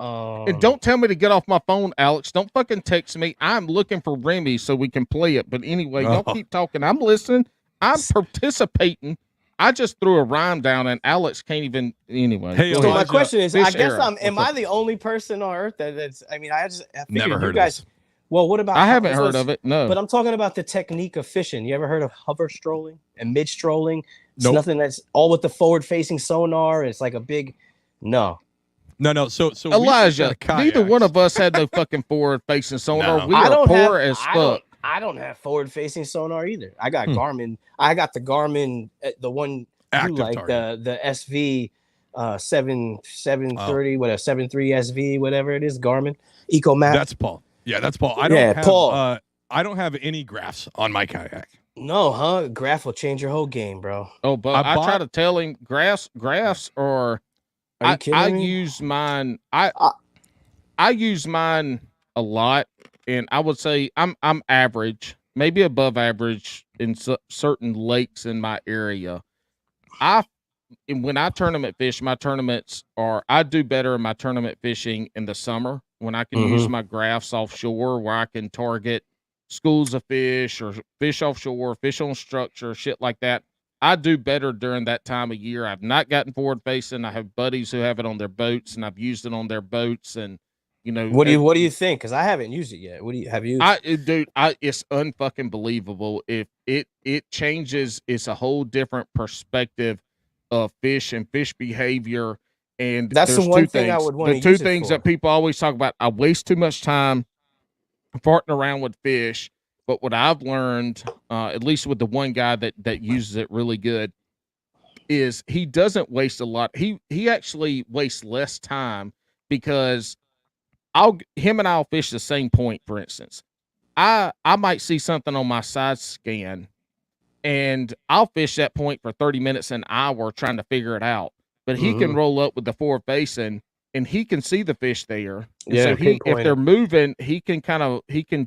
And don't tell me to get off my phone, Alex. Don't fucking text me. I'm looking for Remy so we can play it. But anyway, y'all keep talking. I'm listening. I'm participating. I just threw a rhyme down and Alex can't even. Anyway. Hey, so my question is, Fish I guess Era. am I the only person on earth that's? I mean, I Never heard you guys. of this. Well, what about? I haven't heard of it. No. But I'm talking about the technique of fishing. You ever heard of hover strolling and mid strolling? It's nothing that's all with the forward facing sonar. It's like a big no. No. So Elijah, neither one of us had no fucking forward facing sonar. No. We are poor as fuck. I don't have forward facing sonar either. I got Garmin. I got the Garmin, the one Active you like, target. the SV 730, whatever 73 SV, whatever it is, Garmin EcoMap. That's Paul. Yeah, that's Paul. I don't have Paul. I don't have any graphs on my kayak. No, huh? Graph will change your whole game, bro. Oh, but I try to tell him graphs are. Are you kidding I me? use mine. I use mine a lot, and I would say I'm average, maybe above average in certain lakes in my area. When I tournament fish, my tournaments I do better in my tournament fishing in the summer when I can use my graphs offshore where I can target schools of fish or fish offshore, fish on structure, shit like that. I do better during that time of year. I've not gotten forward facing. I have buddies who have it on their boats, and I've used it on their boats. And you know, what do you think? Because I haven't used it yet. What do you have you? It's unfucking believable. If it changes, it's a whole different perspective of fish and fish behavior. And that's the one thing I would want to use. The two things that people always talk about: I waste too much time farting around with fish. But what I've learned, at least with the one guy that uses it really good, is he doesn't waste a lot. He actually wastes less time because him and I'll fish the same point. For instance, I might see something on my side scan, and I'll fish that point for 30 minutes, an hour trying to figure it out. But he can roll up with the forward facing, and he can see the fish there. And so if they're moving, he can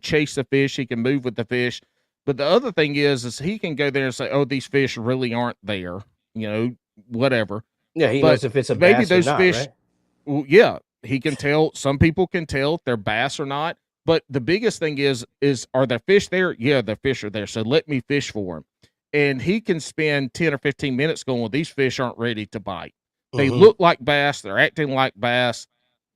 chase the fish. He can move with the fish. But the other thing is he can go there and say, "Oh, these fish really aren't there." You know, whatever. Yeah, he knows if it's a bass maybe those or not, fish. Right? Well, yeah, he can tell. Some people can tell if they're bass or not. But the biggest thing is are there fish there? Yeah, the fish are there. So let me fish for him. And he can spend 10 or 15 minutes going, well, these fish aren't ready to bite. They look like bass. They're acting like bass,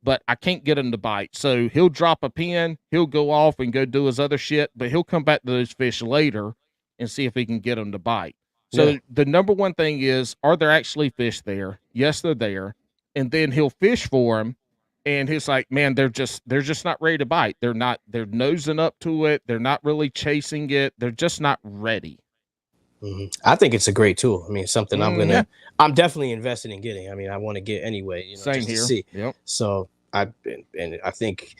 but I can't get them to bite. So he'll drop a pin. He'll go off and go do his other shit, but he'll come back to those fish later and see if he can get them to bite. So the number one thing is, are there actually fish there? Yes, they're there. And then he'll fish for them. And he's like, man, they're just not ready to bite. They're nosing up to it. They're not really chasing it. They're just not ready. I think it's a great tool. I mean, something I'm definitely invested in getting. I mean, I want to get anyway, you know, Same just here. to see. Yep. So I think,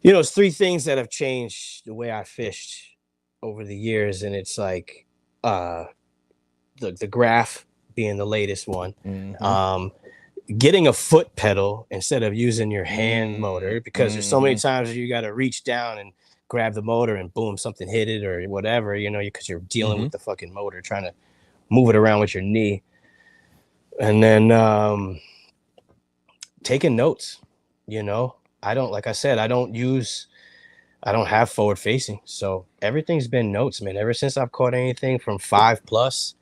you know, it's three things that have changed the way I fished over the years. And it's like, the graph being the latest one, getting a foot pedal instead of using your hand motor, because there's so many times you got to reach down and grab the motor and boom, something hit it or whatever, you know, because you're dealing with the fucking motor, trying to move it around with your knee. And then taking notes, you know, like I said, I don't have forward facing. So everything's been notes, man. Ever since I've caught anything from 5+,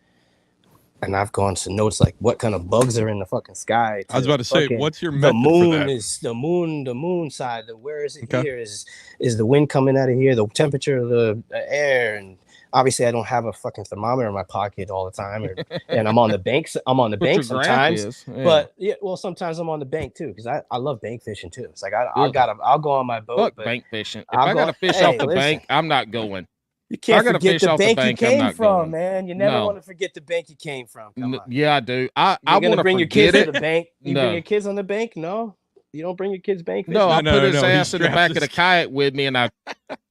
and I've gone to notes like what kind of bugs are in the fucking sky. I was about to say, what's your the method moon for that? is the moon side. Where is it here? Is the wind coming out of here? The temperature of the air, and obviously I don't have a fucking thermometer in my pocket all the time, and I'm on the bank. I'm on the What bank your graph sometimes. is. Yeah. But yeah, well, sometimes I'm on the bank too because I love bank fishing too. It's like Ugh. I'll go on my boat. Fuck But bank fishing. If I'll I go- gotta fish hey, off the listen. bank, I'm not going. you can't gotta forget fish the off the bank bank, you I'm came not from, going. man. You never No. want to forget the bank you came from. Come on. Yeah, I do. I You're gonna want to bring your kids forget to it. the bank. You No. bring your kids on the bank? No, you don't bring your kids bank fishing. No, I No, put his no, he ass in the straps back of his the kayak with me, and I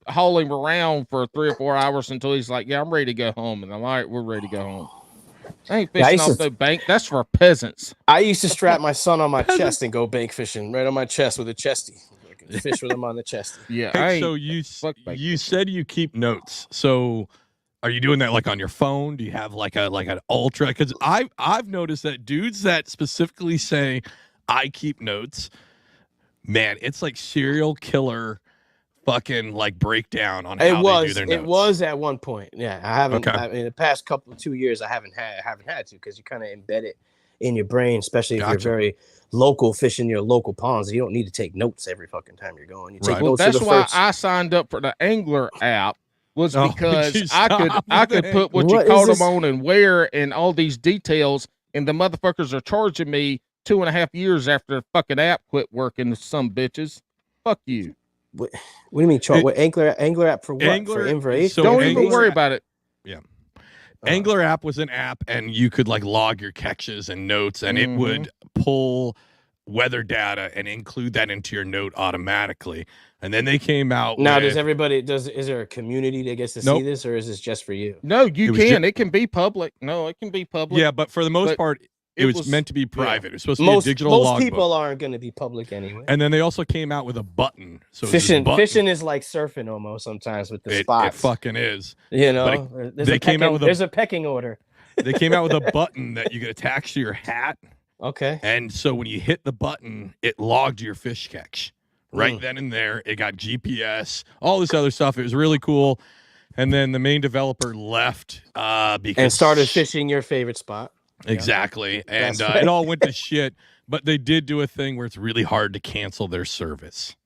haul him around for 3 or 4 hours until he's like, "Yeah, I'm ready to go home." And I'm all right. We're ready to go home. I ain't Yeah, I fishing used off to- the bank. That's for peasants. I used to strap my son on my chest and go bank fishing right on my chest with a chesty. I could fish with him on the chesty. Yeah, I Hey, ain't. so you fuck bank you fishing. said you keep notes. So are you doing that like on your phone? Do you have like an ultra? Because I've noticed that dudes that specifically say I keep notes, man, it's like serial killer fucking like breakdown on how they do their notes. It was at one point. Yeah, I haven't. Okay. In the past 2 years, I haven't had to because you kind of embed it in your brain, especially if you're Gotcha. very local fishing your local ponds. You don't need to take notes every fucking time you're going. You take Right. Well, notes of that's the why first. I signed up for the Angler app. Was Oh, because would you I stop could with put what What you is caught this? them on and where and all these details, and the motherfuckers are charging me 2.5 years after the fucking app quit working. Some bitches, fuck you. What do you mean? It- What angler app for what? Angler- for information? so Don't Angler even worry app- about it. Angler app was an app, and you could like log your catches and notes, and it Mhm. would pull weather data and include that into your note automatically. And then they came out Now, with, is there a community that gets to Nope. see this, or is this just for you? No, you It was can. It can be public. No, it can be public. yeah, but for the most But part, it was meant to be private. It was supposed to be a digital Most logbook. people aren't going to be public anyway. And then they also came out with a button. So it's this Fishing button. is like surfing almost sometimes with the It spots. fucking is. You but know, they came out with there's a pecking order. They came out with a button that you could attach to your hat. Okay. And so when you hit the button, it logged your fish catch right then and there. It got GPS, all this other stuff. It was really cool. And then the main developer left because And started fishing your favorite spot. Exactly. And That's right. it all went to shit. But they did do a thing where it's really hard to cancel their service.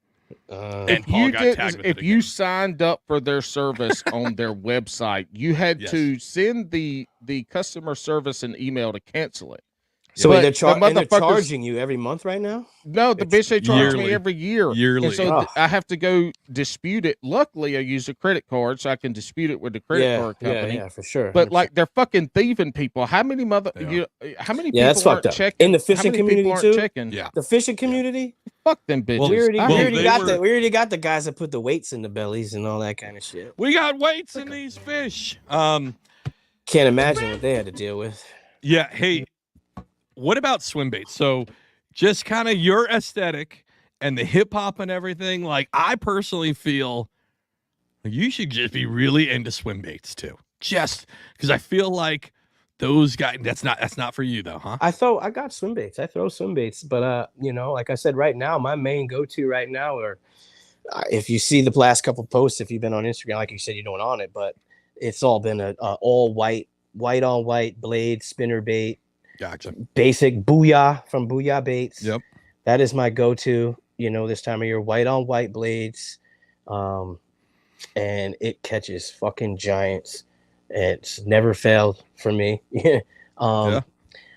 And If Paul you got did, tagged with if it you again. signed up for their service on their website, you had Yes. to send the customer service an email to cancel it. So But they're, the and they're motherfuckers- charging you every month right now? No, the It's bitch they charge yearly. me every year. Yearly. And so Ugh. I have to go dispute it. Luckily, I use a credit card, so I can dispute it with the credit card company. Yeah, for sure. But like they're fucking thieving people. How many Yeah. how many Yeah, that's people aren't fucked up. checking In the how fishing many community people aren't too? checking? Yeah. the fishing community, Fuck them bitches. Well, we already, I we hate already they got were- we already got the guys that put the weights in the bellies and all that kind of shit. We got weights in these fish. Can't imagine what they had to deal with. Yeah. Hey, what about swim baits? So just kind of your aesthetic and the hip hop and everything. Like I personally feel you should just be really into swim baits too. Just because I feel like those guys, that's not for you though, huh? I got swim baits. I throw swim baits, but you know, like I said, right now, my main go-to right now are if you see the last couple posts, if you've been on Instagram, like you said, you're doing on it, but it's all been a all white on white blade spinner bait, Gotcha. basic Booyah from Booyah Baits. Yep. That is my go-to, you know, this time of year, white on white blades. And it catches fucking giants. It's never failed for me. Yeah.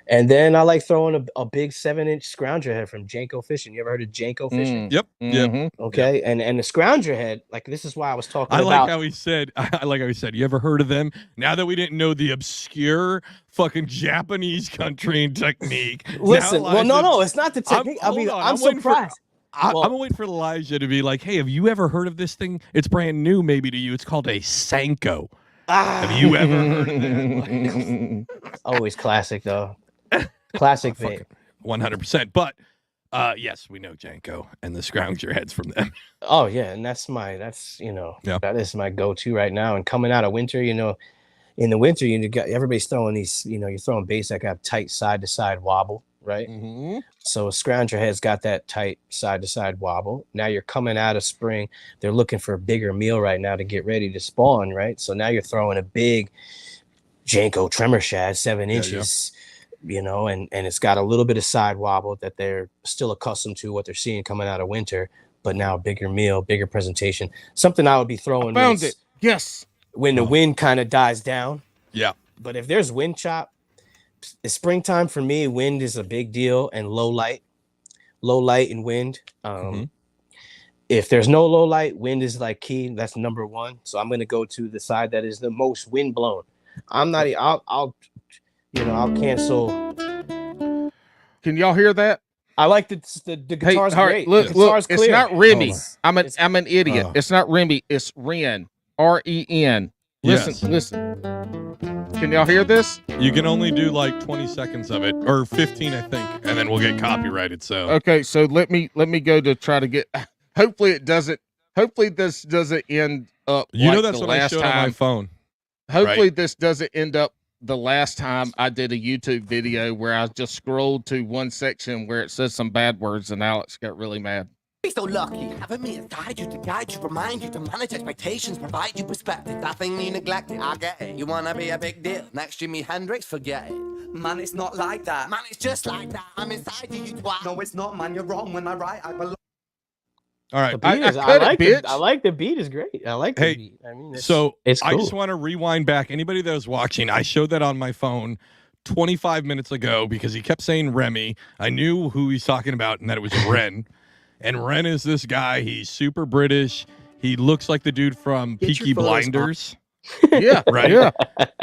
And then I like throwing a big 7-inch scrounger head from Janko Fishing. You ever heard of Janko Fishing? Yep. Yep. Mhm. Okay. And the scrounger head, like this is why I was talking I about. like how he said. I like how he said. You ever heard of them? Now that we didn't know the obscure fucking Japanese country and technique. Listen, now well, no, Elijah- it's not the technique. hold on, I'm waiting for- surprised. Well- I'm waiting for Elijah to be like, "Hey, have you ever heard of this thing? It's brand new, maybe to you. It's called a Senko. Have you ever heard of that?" Always classic though. Classic bait. 100%. But yes, we know Janko and the scrounger heads from them. Oh yeah, and that's Yeah. that is my go-to right now. And coming out of winter, you know, in the winter, you got everybody's throwing these, you know, you're throwing baits that got tight side-to-side wobble, right? Mm-hmm. So a scrounger head's got that tight side-to-side wobble. Now you're coming out of spring. They're looking for a bigger meal right now to get ready to spawn, right? So now you're throwing a big Janko tremor shad, 7 inches, you know, and it's got a little bit of side wobble that they're still accustomed to what they're seeing coming out of winter, but now a bigger meal, bigger presentation. Something I would be throwing. Found it. Yes. when the wind kind of dies down. Yeah. But if there's wind chop, it's springtime for me. Wind is a big deal, and low light and wind. If there's no low light, wind is like key. That's number one. So I'm gonna go to the side that is the most wind blown. I'm not. I'll cancel. Can y'all hear that? I like the guitar's great. Look, the guitar's clear. it's not Remy. I'm an idiot. Oh. It's not Remy. It's Ren. REN. Listen, Yes. listen. Can y'all hear this? You can only do like 20 seconds of it, or 15, I think, and then we'll get copyrighted. So Okay, so let me go to try to get. Hopefully it doesn't. Hopefully this doesn't end up. you know like that's the what I last showed time. on my phone. Hopefully right? this doesn't end up the last time I did a YouTube video where I just scrolled to one section where it says some bad words and Alex got really mad. Be so lucky, having me as guide you, to guide you, remind you, to manage expectations, provide you perspective. That thing you neglected, I get it. You wanna be a big deal, next Jimi Hendrix, forget it. Man, it's not like that. Man, it's just like that, I'm inside you, you twat. No, it's not, man. You're wrong. When I write, I belong. All right. The beat is, I like bitch. I like the beat is great. I like the Hey, beat. I mean, So it's cool. I just want to rewind back. Anybody that was watching, I showed that on my phone 25 minutes ago because he kept saying Remy. I knew who he's talking about and that it was Ren. And Ren is this guy. He's super British. He looks like the dude from Get Peaky your photos, Blinders. Yeah, Right? Yeah,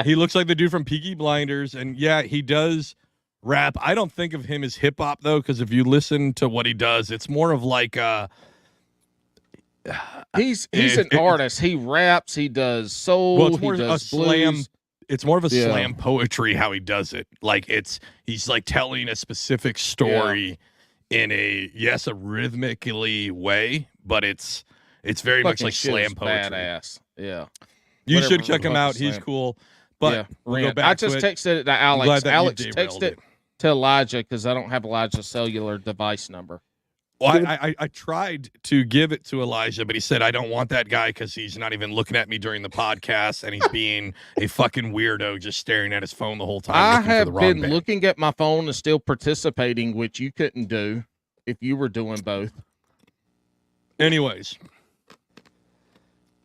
He looks like the dude from Peaky Blinders. And yeah, he does rap. I don't think of him as hip hop though, because if you listen to what he does, it's more of like he's an artist. He raps. He does soul. well, it's he more a does slam. blues. It's more of a Yeah. slam poetry how he does it. Like he's like telling a specific story in a rhythmically way, but it's very much Fucking like shit slam is poetry. Badass. Yeah. You Whatever should check him fucking out. He's slam. cool. But yeah, we'll go Ren. back I to just it. texted it to I'm glad Alex. that you Alex derailed texted it. it to Elijah because I don't have Elijah's cellular device number. Well, I tried to give it to Elijah, but he said I don't want that guy because he's not even looking at me during the podcast, and he's being a fucking weirdo, just staring at his phone the whole time. I looking for have the wrong been band. looking at my phone and still participating, which you couldn't do if you were doing both. Anyways,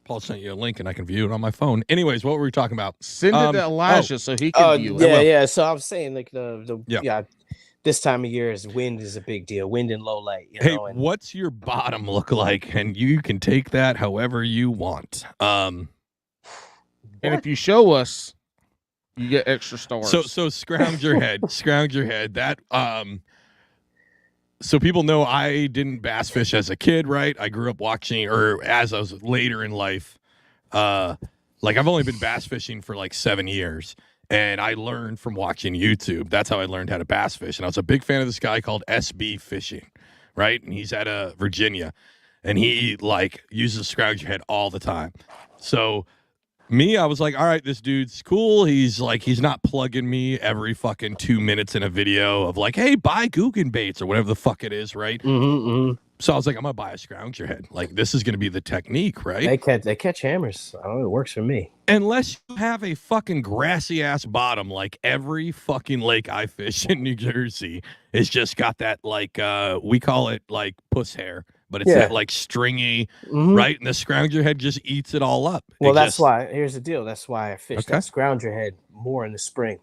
Paul sent you a link, and I can view it on my phone. Anyways, what were we talking about? Send it to Elijah so he can view it. Yeah. So I'm saying like Yeah. this time of year is wind is a big deal. Wind and low light. You Hey, know, and what's your bottom look like? And you can take that however you want. And if you show us, you get extra stars. So scrounge your head. Scrounge your head. That so people know I didn't bass fish as a kid, right? I grew up watching, or as I was later in life, like I've only been bass fishing for like 7 years. And I learned from watching YouTube. That's how I learned how to bass fish. And I was a big fan of this guy called SB Fishing, right? And he's out of Virginia. And he like uses scrounge your head all the time. So me, I was like, all right, this dude's cool. He's not plugging me every fucking 2 minutes in a video of like, hey, buy Guggen baits or whatever the fuck it is, right? So I was like, I'm gonna buy a scrounger head. Like, this is gonna be the technique, right? they catch hammers. I don't know, it works for me. Unless you have a fucking grassy ass bottom, like every fucking lake I fish in New Jersey, it's just got that like we call it like puss hair, but it's that like stringy, right? And the scrounger head just eats it all up. Well, It that's just- why. Here's the deal. That's why I fish that scrounger head more in the spring.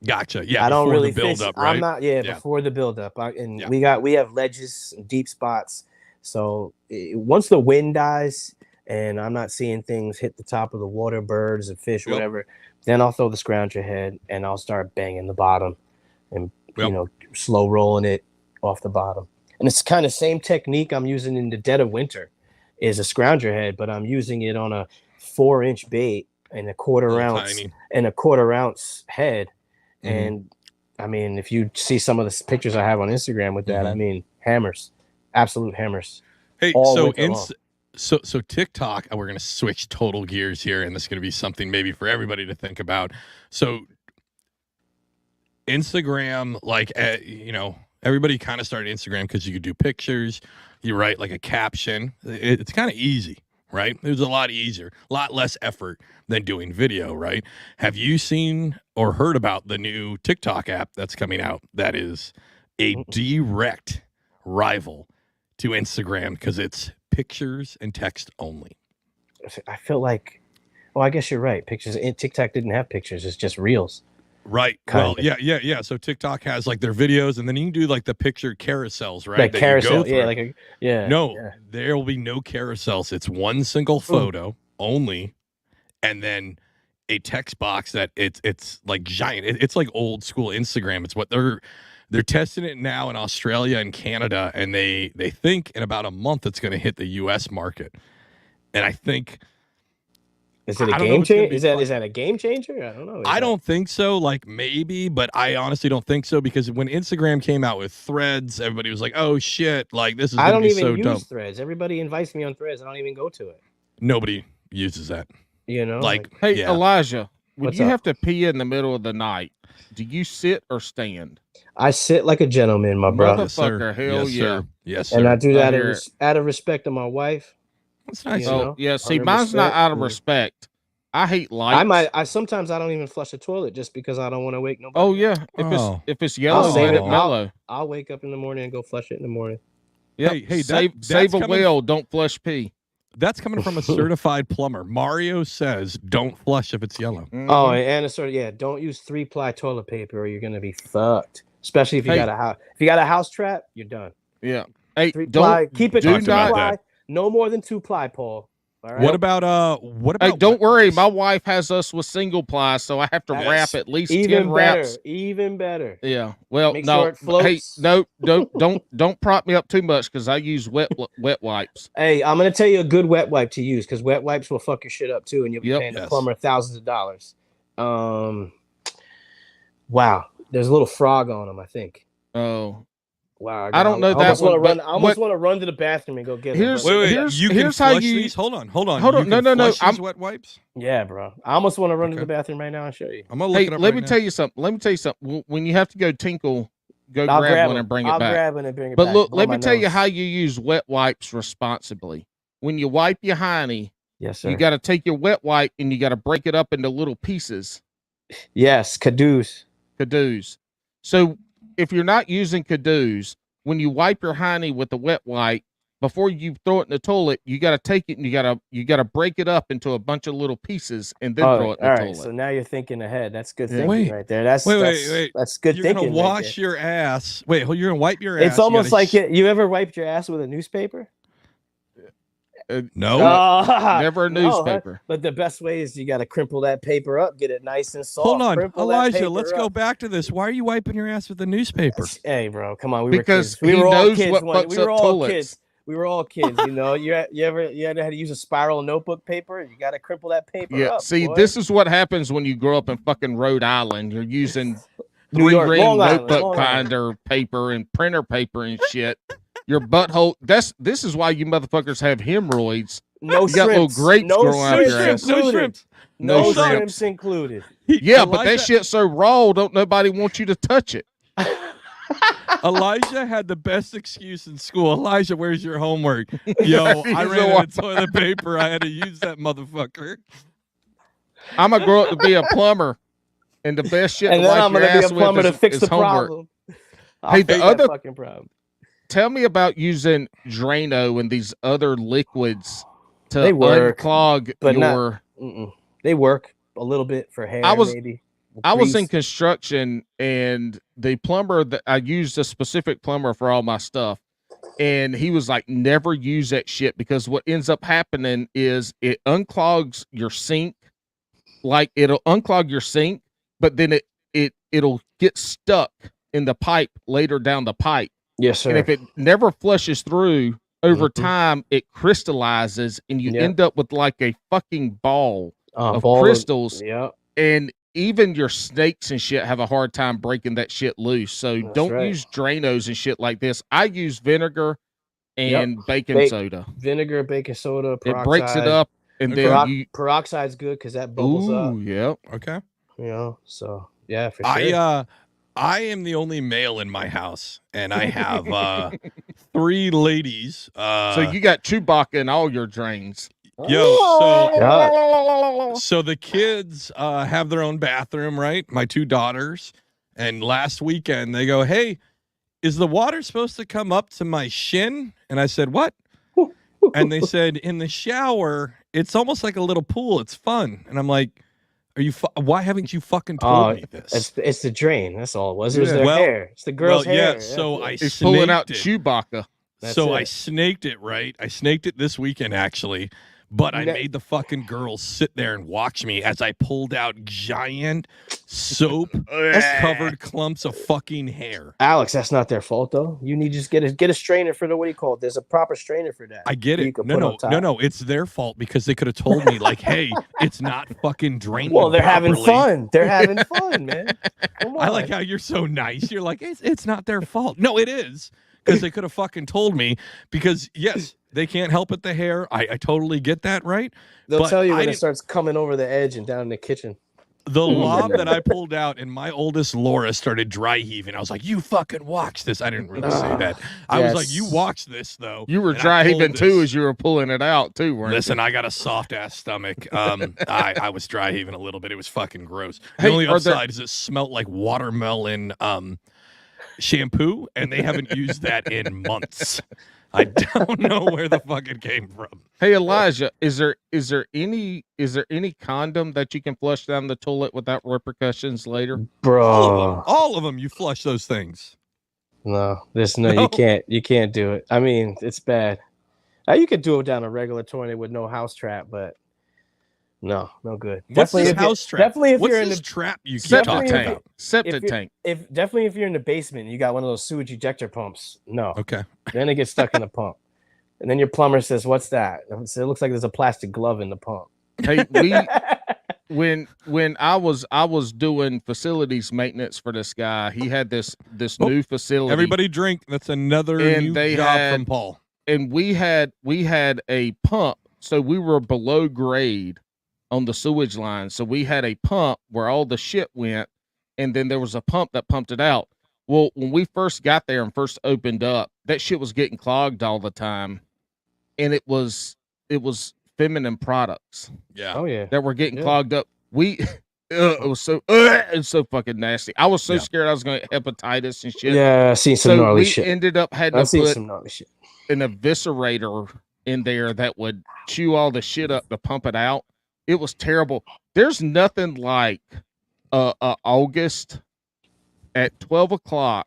Gotcha. Yeah, I don't before really the build fish. up, right? I'm not. Before the build up, Yeah. we have ledges, and deep spots. So once the wind dies and I'm not seeing things hit the top of the water, birds and fish, whatever, then I'll throw the scrounger head and I'll start banging the bottom and slow rolling it off the bottom. And it's kind of same technique I'm using in the dead of winter, is a scrounger head, but I'm using it on a 4-inch bait and a quarter ounce head. And I mean, if you see some of the pictures I have on Instagram with that, I mean, hammers, absolute hammers. Hey, all so winter long. so TikTok, we're gonna switch total gears here, and this is gonna be something maybe for everybody to think about. So Instagram, like everybody kind of started Instagram because you could do pictures, you write like a caption. It's kind of easy, right? It was a lot easier, a lot less effort than doing video, right? Have you seen or heard about the new TikTok app that's coming out that is a direct rival to Instagram because it's pictures and text only? I feel like Oh, I guess you're right. Pictures. TikTok didn't have pictures. It's just reels. Right. Kinda. Well, yeah. So TikTok has like their videos, and then you can do like the picture carousels, right? Like that carousel. you go through. No, there will be no carousels. It's one single photo only, and then a text box that it's like giant. It's like old school Instagram. It's what they're testing it now in Australia and Canada, and they think in about a month it's going to hit the U.S. market. And I think. Is it a game changer? Is that a game changer? I don't know. I don't think so. Like maybe, but I honestly don't think so because when Instagram came out with Threads, everybody was like, "Oh shit! Like this is." I don't be even so use dumb. Threads. Everybody invites me on Threads. I don't even go to it. Nobody uses that. You know, like hey Elijah, when What's you up? have to pee in the middle of the night, do you sit or stand? I sit like a gentleman, my brother. Motherfucker, hell yes, yeah. sir. Yes, sir. And I do that hear out of respect of my wife. That's nice. You Oh know, yeah, see, under mine's not respect. out of respect. I hate lights. I sometimes I don't even flush the toilet just because I don't want to wake nobody. Oh yeah, Oh. if it's yellow, save let it. it mellow. I'll wake up in the morning and go flush it in the morning. Yep. Hey, save that's a coming- whale, don't flush pee. That's coming from a certified plumber. Mario says, "Don't flush if it's yellow." Oh, and it's sort of don't use 3-ply toilet paper or you're gonna be fucked. Especially if you got a house. If you got a house trap, you're done. Yeah. Hey, 3-ply. Keep it do 2-ply. not- No more than 2-ply, Paul. All right? What about Hey, don't worry. My wife has us with single ply, so I have to wrap at least 10 wraps. Even better. Yeah. Well, Make no. sure it floats. Hey, don't prop me up too much because I use wet wipes. Hey, I'm gonna tell you a good wet wipe to use because wet wipes will fuck your shit up too, and you'll be Yep. paying the plumber thousands of dollars. Wow, there's a little frog on them, I think. Oh. Wow, I don't know that one. I almost want to run to the bathroom and go get Here's it. here's how you these. Hold on. Hold on. No. I'm wet wipes. Yeah, bro. I almost want to run to the bathroom right now and show you. I'm gonna look it up. Let me tell you something. When you have to go tinkle, I'll grab one and bring it I'll back. grab it and bring it But back. look, Blow let my me tell you nose. how you use wet wipes responsibly. When you wipe your hiney, Yes, sir. you got to take your wet wipe and you got to break it up into little pieces. Yes, Caduce. So if you're not using Caduce, when you wipe your hiney with the wet wipe, before you throw it in the toilet, you got to take it and you got to break it up into a bunch of little pieces and then throw it in the toilet. So now you're thinking ahead. That's good thinking Wait. right there. That's Wait. That's good You're thinking. gonna wash your ass. Wait, you're gonna wipe your ass. It's almost like you ever wiped your ass with a newspaper? No. Never a newspaper. But the best way is you got to crimple that paper up, get it nice and soft. Hold on, crimple that Elijah. paper Let's up. go back to this. Why are you wiping your ass with the newspaper? Hey, bro, come on. Because we he were all knows kids. what We fucks were up all toilets. kids. We were all kids. You know, you ever had to use a spiral notebook paper? You got to crimple that paper Yeah. up. See, boy. this is what happens when you grow up in fucking Rhode Island. You're using New York, 3-ring Long Island, notebook Long Island. binder paper and printer paper and shit. Your butthole. This is why you motherfuckers have hemorrhoids. No You got little shrimps. grapes no growing out your shrimps ass. No included. shrimps. No No shrimps shrimps. included. Yeah, but that Elijah- shit's so raw, don't nobody want you to touch it. Elijah had the best excuse in school. Elijah, where's your homework? Yo, I ran out of toilet paper. I had to use that motherfucker. I'm gonna grow up to be a plumber, and the best shit And to then wipe I'm your gonna be a ass with plumber to is- fix is the homework. problem. I'll Hey, the fix other- that fucking problem. Tell me about using Drano and these other liquids to They work, unclog but not- your. They work a little bit for hair. Maybe. I was in Grease. construction, and the plumber that I used a specific plumber for all my stuff, and he was like, "Never use that shit because what ends up happening is it unclogs your sink, like it'll unclog your sink, but then it'll get stuck in the pipe later down the pipe. Yes, sir. And if it never flushes through over time, it crystallizes, and you end up with like a fucking ball of crystals. Yeah. And even your snakes and shit have a hard time breaking that shit loose. So don't use Dranos and shit like this. I use vinegar and baking soda. Vinegar, baking soda, peroxide. It breaks it up, and then peroxide's good because that bubbles up. Yeah. Okay. You know, so yeah, for sure. I am the only male in my house, and I have 3 ladies. So you got Chewbacca in all your drains. So the kids have their own bathroom, right? My 2 daughters. And last weekend they go, "Hey, is the water supposed to come up to my shin?" And I said, "What?" And they said, "In the shower, it's almost like a little pool. It's fun. And I'm like, why haven't you fucking told me this? It's the drain. That's all it was. It was their Well- hair. It's the girl's hair. Yeah, so I He's pulling out snaked it. Chewbacca. So I it. snaked it, right? I snaked it this weekend, actually. But I made the fucking girls sit there and watch me as I pulled out giant soap-covered clumps of fucking hair. Alex, that's not their fault, though. You need to just get a strainer for the, what do you call it? There's a proper strainer for that. I get You it. can put on top. No. It's their fault because they could have told me, like, hey, it's not fucking draining. Well, they're having properly. fun. They're having fun, man. Come on. I like how you're so nice. You're like, it's not their fault. No, it is. Because they could have fucking told me. Because, yes, they can't help it, the hair. I totally get that, right? They'll But tell you I when it didn't- starts coming over the edge and down in the kitchen. The lob that I pulled out, and my oldest Laura started dry heaving. I was like, "You fucking watch this." I didn't really say that. I was like, "You watch this, though." You were And I dry pulled heaving too this. as you were pulling it out too, weren't Listen, I got a soft ass stomach. I was dry heaving a little bit. It was fucking gross. The Hey, only are there- upside is it smelled like watermelon shampoo, and they haven't used that in months. I don't know where the fuck it came from. you? Hey Elijah, is there any condom that you can flush down the toilet without repercussions later? Bro. All of them. You flush those things. No, you can't do it. I mean, it's bad. You could do it down a regular toilet with no house trap, but no good. What's this house trap? Definitely if What's you're in this the trap you keep Septic talking tank. about? Septic tank. definitely if you're in the basement, and you got one of those sewage ejector pumps. No, Okay. then it gets stuck in the pump, and then your plumber says, "What's that?" So it looks like there's a plastic glove in the pump. Hey, when I was doing facilities maintenance for this guy, he had this new facility. Everybody drink. That's another And new they job had- from Paul. and we had a pump, so we were below grade on the sewage line. So we had a pump where all the shit went, and then there was a pump that pumped it out. Well, when we first got there and first opened up, that shit was getting clogged all the time, and it was feminine products Yeah. Oh yeah. that were getting Yeah. clogged up. It was so fucking nasty. I was so Yeah. scared I was going to get hepatitis and shit. Yeah, I've seen some So gnarly we shit. ended up having I've to seen put some gnarly shit. an eviscerator in there that would chew all the shit up to pump it out. It was terrible. There's nothing like August at 12 o'clock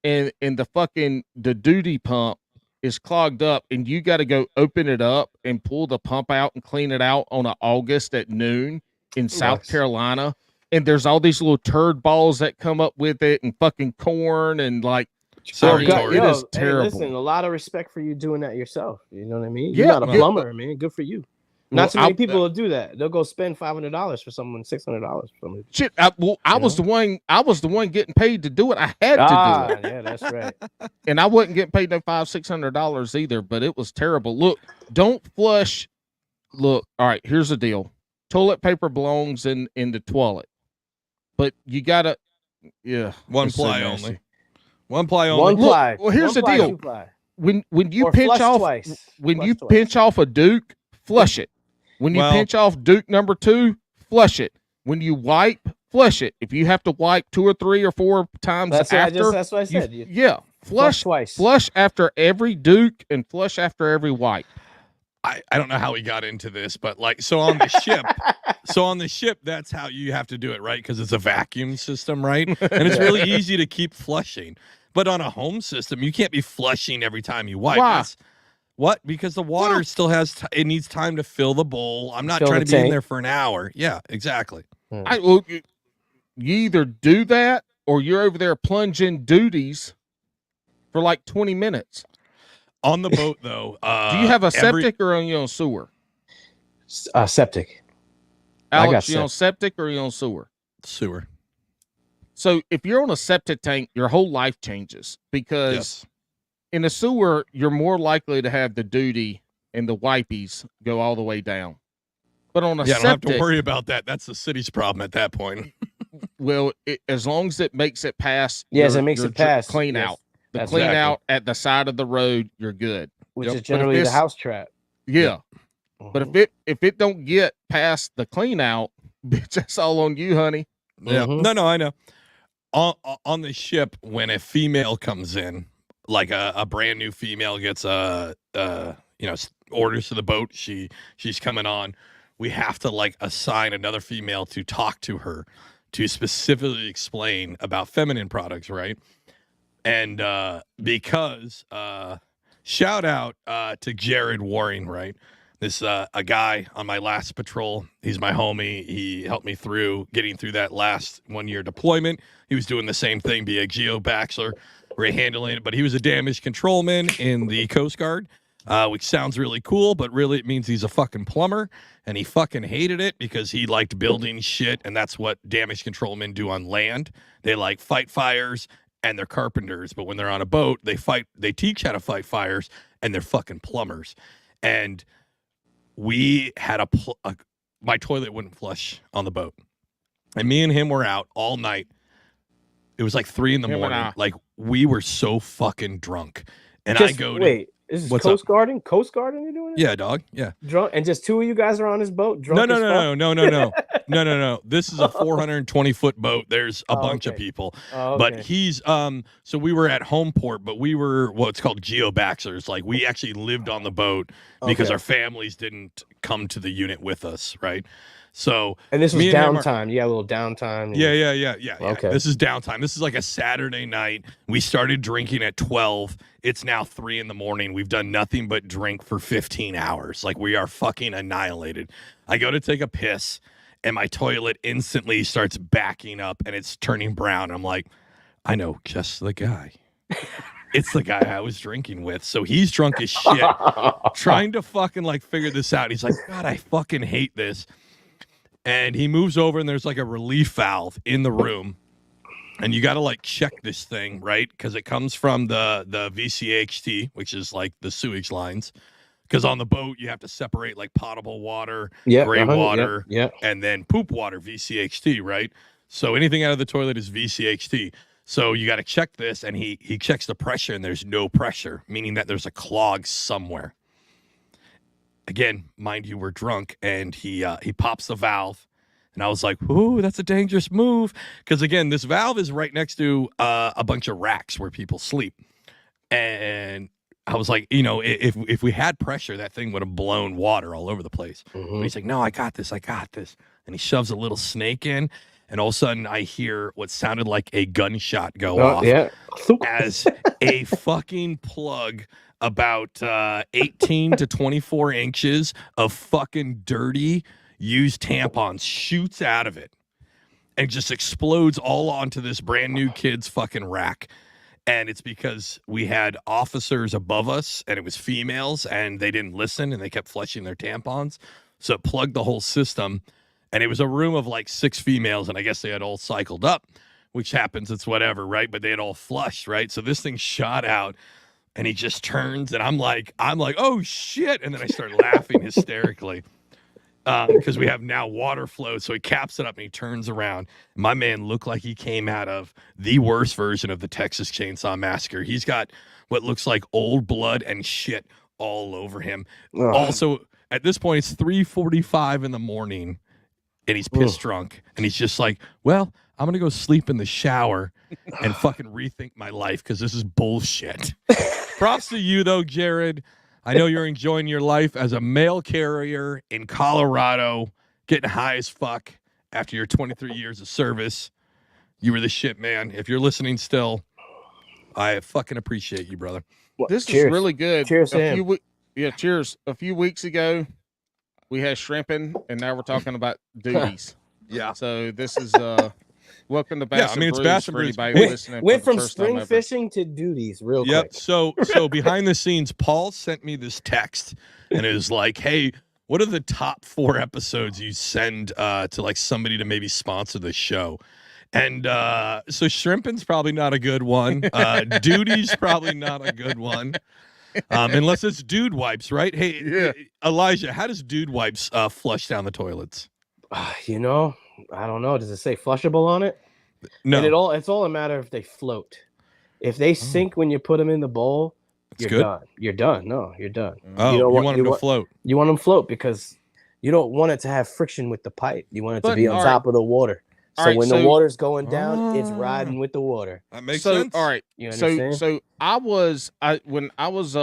and the duty pump is clogged up, and you got to go open it up and pull the pump out and clean it out on an August at noon in South Nice. Carolina. And there's all these little turd balls that come up with it, and fucking corn, and like, Sorry, God, Tori. it is hey, terrible. listen, a lot of respect for you doing that yourself. You know what I mean? Yeah, You're not a yeah. plumber, man. Good for you. Not too Well, many people will do that. They'll go spend $500 for someone, $600 for someone. Shit, I was the one getting paid to do it. I had to do it, Yeah, that's right. and I wasn't getting paid no $500-$600 either. But it was terrible. Look, don't flush. Look, all right. Here's the deal: toilet paper belongs in the toilet, but you gotta, One it's so ply nasty. only. One ply only. One Look, ply. well, here's One the ply, deal. two ply. When you Or pinch flush off twice. when Flush you twice. pinch off a Duke, flush it. When you Well- pinch off Duke number 2, flush it. When you wipe, flush it. If you have to wipe 2 or 3 or 4 times That's what after, that's what I you- said. You yeah, flush flush twice. flush after every Duke and flush after every wipe. I don't know how we got into this, but like, so on the ship, that's how you have to do it, right? Because it's a vacuum system, right? And it's really easy to keep flushing. But on a home system, you can't be flushing every time you wipe. Why? What? Because the water still has, it needs time to fill the bowl. I'm not Fill trying the to be in tank. there for an hour. Yeah, exactly. You either do that or you're over there plunging duties for like 20 minutes. On the boat, though. Do you have a septic or are you on sewer? Septic. Alex, got you on septic or you on sewer? Sewer. So if you're on a septic tank, your whole life changes because Yes. in a sewer, you're more likely to have the duty and the wipies go all the way down. But on a Yeah, I don't have septic, to worry about that. That's the city's problem at that point. well, as long as it makes it past, Yes, it makes it past. clean Yes, out. The that's clean exactly. out at the side of the road, you're good. which Yep. is But if generally the it's- house trap. Yeah. But Mhm. if it don't get past the clean out, bitch, that's all on you, honey. Yeah. Mhm. No, I know. On the ship, when a female comes in, like a brand new female gets orders to the boat. She's coming on. We have to like assign another female to talk to her to specifically explain about feminine products, right? And because shout out to Jared Waring, right? This a guy on my last patrol. He's my homie. He helped me through getting through that last 1 year deployment. He was doing the same thing, be a geo bachelor, handling it, but he was a damage controlman in the Coast Guard, which sounds really cool, but really it means he's a fucking plumber, and he fucking hated it because he liked building shit, and that's what damage controlmen do on land. They like fight fires, and they're carpenters, but when they're on a boat, they teach how to fight fires, and they're fucking plumbers. And we had my toilet wouldn't flush on the boat, and me and him were out all night. It was like 3 a.m. Like we were so fucking drunk, and This is Coast Guarding you're doing it? Yeah, dog. Yeah. Drunk, and just 2 of you guys are on this boat drunk? No. This is a 420-foot boat. There's a bunch of people. But he's so we were at Homeport, but we were what's called geo-bachelors. Like we actually lived on the boat because our families didn't come to the unit with us, right? So and this was downtime. You had a little downtime. Yeah. Okay. This is downtime. This is like a Saturday night. We started drinking at 12. It's now 3 a.m. We've done nothing but drink for 15 hours. Like we are fucking annihilated. I go to take a piss, and my toilet instantly starts backing up, and it's turning brown. I'm like, I know just the guy. It's the guy I was drinking with. So he's drunk as shit, trying to fucking like figure this out. He's like, God, I fucking hate this. And he moves over, and there's like a relief valve in the room. And you got to like check this thing, right? Because it comes from the VCHT, which is like the sewage lines. Because on the boat, you have to separate like potable water, gray water, and then poop water, VCHT, right? So anything out of the toilet is VCHT. So you got to check this, and he checks the pressure, and there's no pressure, meaning that there's a clog somewhere. Again, mind you, we're drunk, and he pops the valve, and I was like, "Ooh, that's a dangerous move," because again, this valve is right next to a bunch of racks where people sleep, and I was like, if we had pressure, that thing would have blown water all over the place. Mm-hmm. But he's like, "No, I got this," and he shoves a little snake in, and all of a sudden, I hear what sounded like a gunshot go off as a fucking plug. About 18 to 24 inches of fucking dirty used tampons shoots out of it and just explodes all onto this brand new kid's fucking rack. And it's because we had officers above us, and it was females, and they didn't listen, and they kept flushing their tampons. So it plugged the whole system. And it was a room of like 6 females, and I guess they had all cycled up, which happens. It's whatever, right? But they had all flushed, right? So this thing shot out. And he just turns, and I'm like, oh shit! And then I start laughing hysterically because we have now water flow. So he caps it up, and he turns around. My man looked like he came out of the worst version of the Texas Chainsaw Massacre. He's got what looks like old blood and shit all over him. Also, at this point, it's 3:45 in the morning, and he's piss drunk, and he's just like, well, I'm gonna go sleep in the shower and fucking rethink my life because this is bullshit. Props to you, though, Jared. I know you're enjoying your life as a mail carrier in Colorado, getting high as fuck after your 23 years of service. You were the shit, man. If you're listening still, I fucking appreciate you, brother. Well, this is really good. Cheers, Sam. Cheers. A few weeks ago, we had shrimping, and now we're talking about duties. Yeah. So this is welcome to Bass it's Bass and Brews. Went from spring fishing to duties real quick. So behind the scenes, Paul sent me this text, and it was like, hey, what are the top 4 episodes you send to like somebody to maybe sponsor the show? And so shrimping's probably not a good one. Duty's probably not a good one. Unless it's dude wipes, right? Hey, Elijah, how does dude wipes flush down the toilets? I don't know. Does it say flushable on it? No. And it's all a matter if they float. If they sink when you put them in the bowl, done. You're done. No, you're done. Oh, you want them to float. You want them to float because you don't want it to have friction with the pipe. You want it to be on top of the water. So when the water's going down, it's riding with the water. That makes sense. All right. You understand? So when I was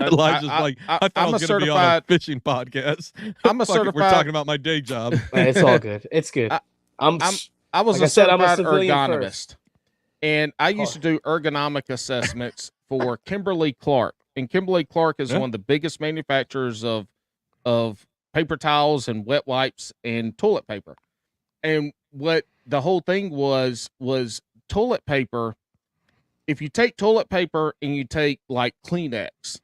Elijah's like, I thought I was going to be on a fishing podcast. I'm a Fuck it, certified. we're talking about my day job. It's all good. It's good. I was like a I said, I'm a certified civilian ergonomist, and I used to do ergonomic assessments for Kimberly Clark. And Kimberly Clark is one of the biggest manufacturers of paper towels and wet wipes and toilet paper. And what the whole thing was toilet paper. If you take toilet paper and you take like Kleenex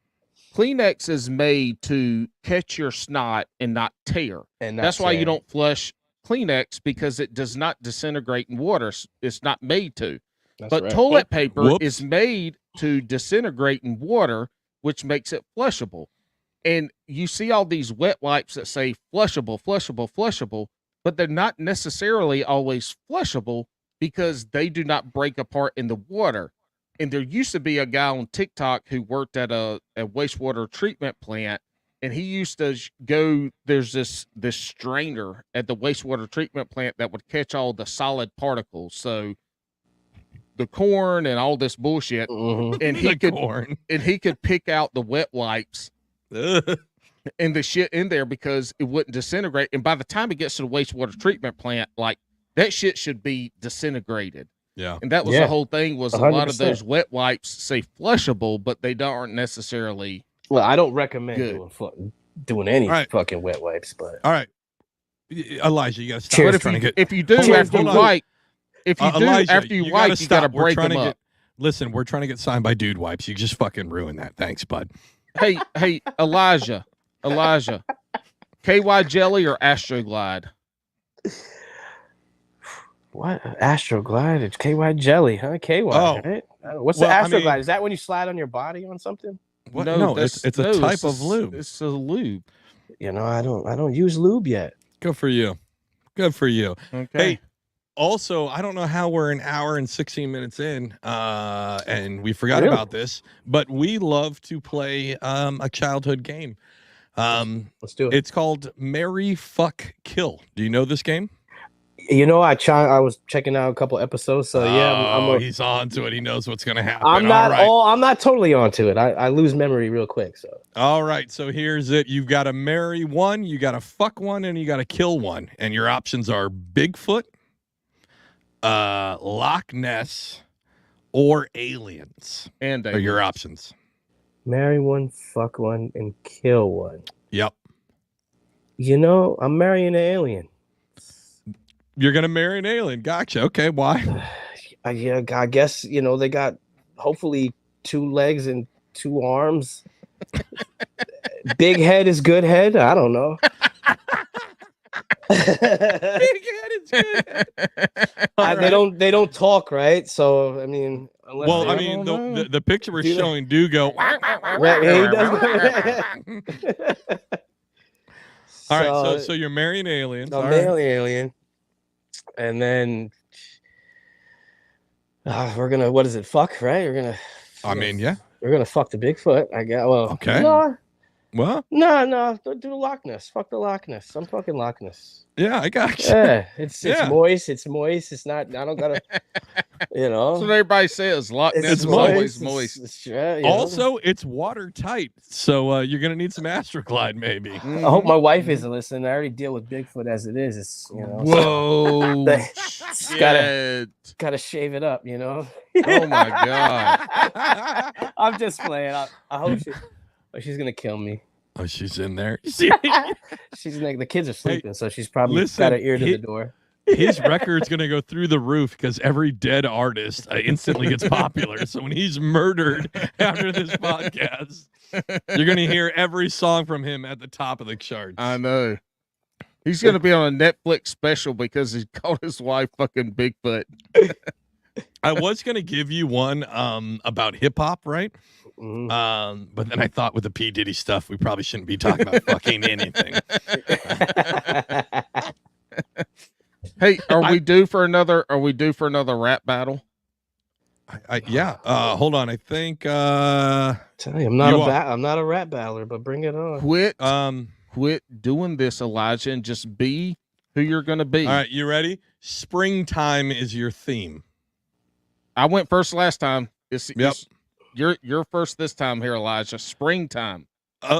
is made to catch your snot and not tear. And that's why you don't flush Kleenex, because it does not disintegrate in water. It's not made to. But toilet paper is made to disintegrate in water, which makes it flushable. And you see all these wet wipes that say flushable, flushable, flushable, but they're not necessarily always flushable because they do not break apart in the water. And there used to be a guy on TikTok who worked at a wastewater treatment plant, and he used to go, there's this strainer at the wastewater treatment plant that would catch all the solid particles. So the corn and all this bullshit, and he could pick out the wet wipes and the shit in there because it wouldn't disintegrate. And by the time it gets to the wastewater treatment plant, like that shit should be disintegrated. Yeah. And that was the whole thing, was 100%. a lot of those wet wipes say flushable, but they aren't necessarily. Well, I don't recommend doing any fucking wet wipes, but. All right. Elijah, you got to stop. Cheers. If you do after you wipe, Elijah, after you wipe, you got to break them up. Listen, we're trying to get signed by Dude Wipes. You just fucking ruined that. Thanks, bud. Hey, Elijah, KY Jelly or Astroglide? What? Astroglide? It's KY Jelly, huh? KY, right? What's the Astroglide? Is that when you slide on your body on something? What? No, it's a type of lube. It's a lube. You know, I don't use lube yet. Good for you. Good for you. Okay. Hey, also, I don't know how we're an hour and 16 minutes in, and we forgot about this, but we love to play a childhood game. Let's do it. It's called Marry, Fuck, Kill. Do you know this game? You know, I was checking out a couple episodes, so yeah, he's on to it. He knows what's going to happen. I'm not totally onto it. I lose memory real quick. So all right, so here's it. You've got to marry one, you got to fuck one, and you got to kill one. And your options are Bigfoot, Loch Ness, or aliens. And are your options. Marry one, fuck one, and kill one. Yep. You know, I'm marrying an alien. You're going to marry an alien. Gotcha. Okay, why? Yeah, I guess, you know, they got hopefully 2 legs and 2 arms. Big head is good head. I don't know. Big head is good. They don't talk, right? So I mean, well, I mean, the picture we're showing do go. Right, he does. All right, so you're marrying aliens. I'm marrying alien, and then we're gonna, what is it? Fuck, right? I mean, yeah, we're gonna fuck the Bigfoot. I guess. Well, okay. No, well, no, don't do Loch Ness. Fuck the Loch Ness. I'm fucking Loch Ness. Yeah, I got you. Yeah, it's moist. It's moist. It's not. I don't gotta. You know. That's what everybody says. Loch Ness is always moist. Also, it's watertight, so you're gonna need some Astroglide, maybe. I hope my wife isn't listening. I already deal with Bigfoot as it is. It's, you know. Whoa. Gotta shave it up. You know. Oh my god. I'm just playing. I hope she's gonna kill me. Oh, she's in there. She's like, the kids are sleeping, so she's probably got her ear to the door. His record's gonna go through the roof because every dead artist instantly gets popular. So when he's murdered after this podcast, you're gonna hear every song from him at the top of the charts. I know. He's gonna be on a Netflix special because he called his wife fucking Bigfoot. I was gonna give you one about hip hop, right? But then I thought with the P. Diddy stuff, we probably shouldn't be talking about fucking anything. Hey, are we due for another rap battle? Yeah. Hold on. I think tell you, I'm not a rap battler, but bring it on. Quit doing this, Elijah, and just be who you're gonna be. All right, you ready? Springtime is your theme. I went first last time. Just you're first this time here, Elijah. Springtime.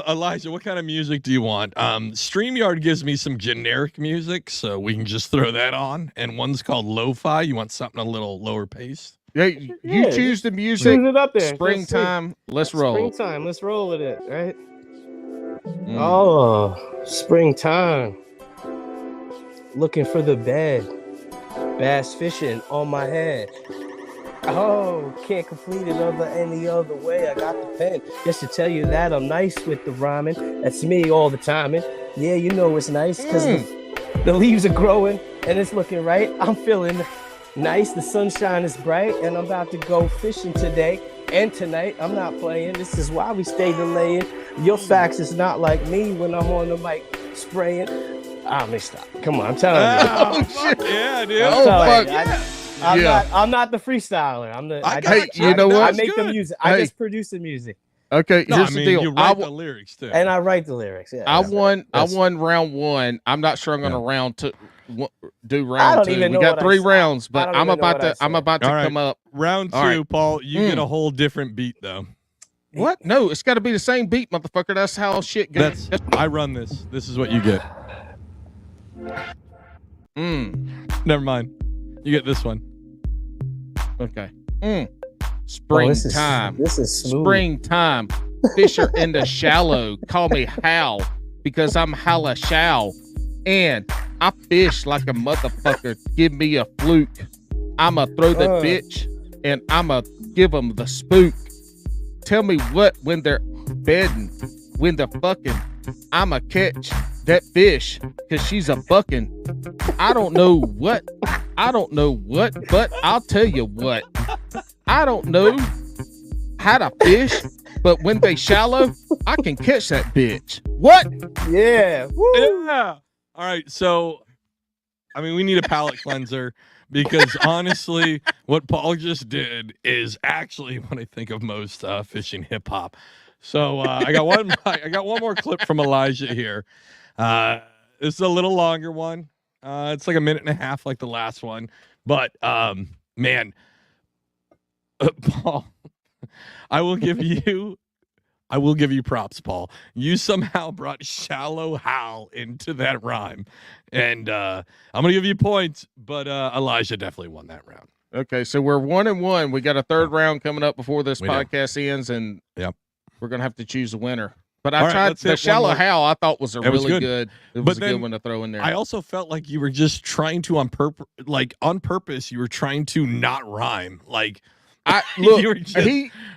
Elijah, what kind of music do you want? StreamYard gives me some generic music, so we can just throw that on. And one's called lo-fi. You want something a little lower paced? Yeah, you choose the music. Choose it up there. Springtime. Let's roll. Springtime. Let's roll with it, right? Mm. Oh, springtime. Looking for the bed. Bass fishing on my head. Oh, can't complete it any other way. I got the pen just to tell you that I'm nice with the rhyming. That's me all the time. And yeah, you know it's nice because the leaves are growing and it's looking right. I'm feeling nice. The sunshine is bright and I'm about to go fishing today and tonight. I'm not playing. This is why we stay delaying. Your facts is not like me when I'm on the mic spraying. Let me stop. Come on, I'm telling you. Oh, fuck yeah, dude. Oh, fuck yeah. I'm not the freestyler. you know what? I make the music. I just produce the music. Okay, here's the deal. You write the lyrics too. And I write the lyrics. Yeah. I won round one. I'm not sure I'm going to do round two. We got 3 rounds, but I'm about to come up. Round 2, Paul, you get a whole different beat though. What? No, it's got to be the same beat, motherfucker. That's how shit goes. I run this. This is what you get. Never mind. You get this one. Okay. Springtime. This is smooth. Springtime. Fish are in the shallow. Call me Hal because I'm hella shallow. And I fish like a motherfucker. Give me a fluke. I'ma throw the bitch and I'ma give them the spook. Tell me what when they're bedding, when they're fucking. I'ma catch that fish because she's a bucking. I don't know what, but I'll tell you what. I don't know how to fish, but when they shallow, I can catch that bitch. What? Yeah. Woo. Yeah. All right. So, I mean, we need a palate cleanser because honestly, what Paul just did is actually what I think of most fishing hip hop. So I got one more clip from Elijah here. This is a little longer one. It's like a minute and a half, like the last one. But man, Paul, I will give you props, Paul. You somehow brought Shallow Hal into that rhyme, and I'm gonna give you points. But Elijah definitely won that round. Okay, so we're 1-1. We got a 3rd round coming up before this podcast ends, and we're gonna have to choose a winner. But I tried the Shallow Hal. I thought was really good. It was a good one to throw in there. I also felt like you were just trying to on purpose. You were trying to not rhyme. Like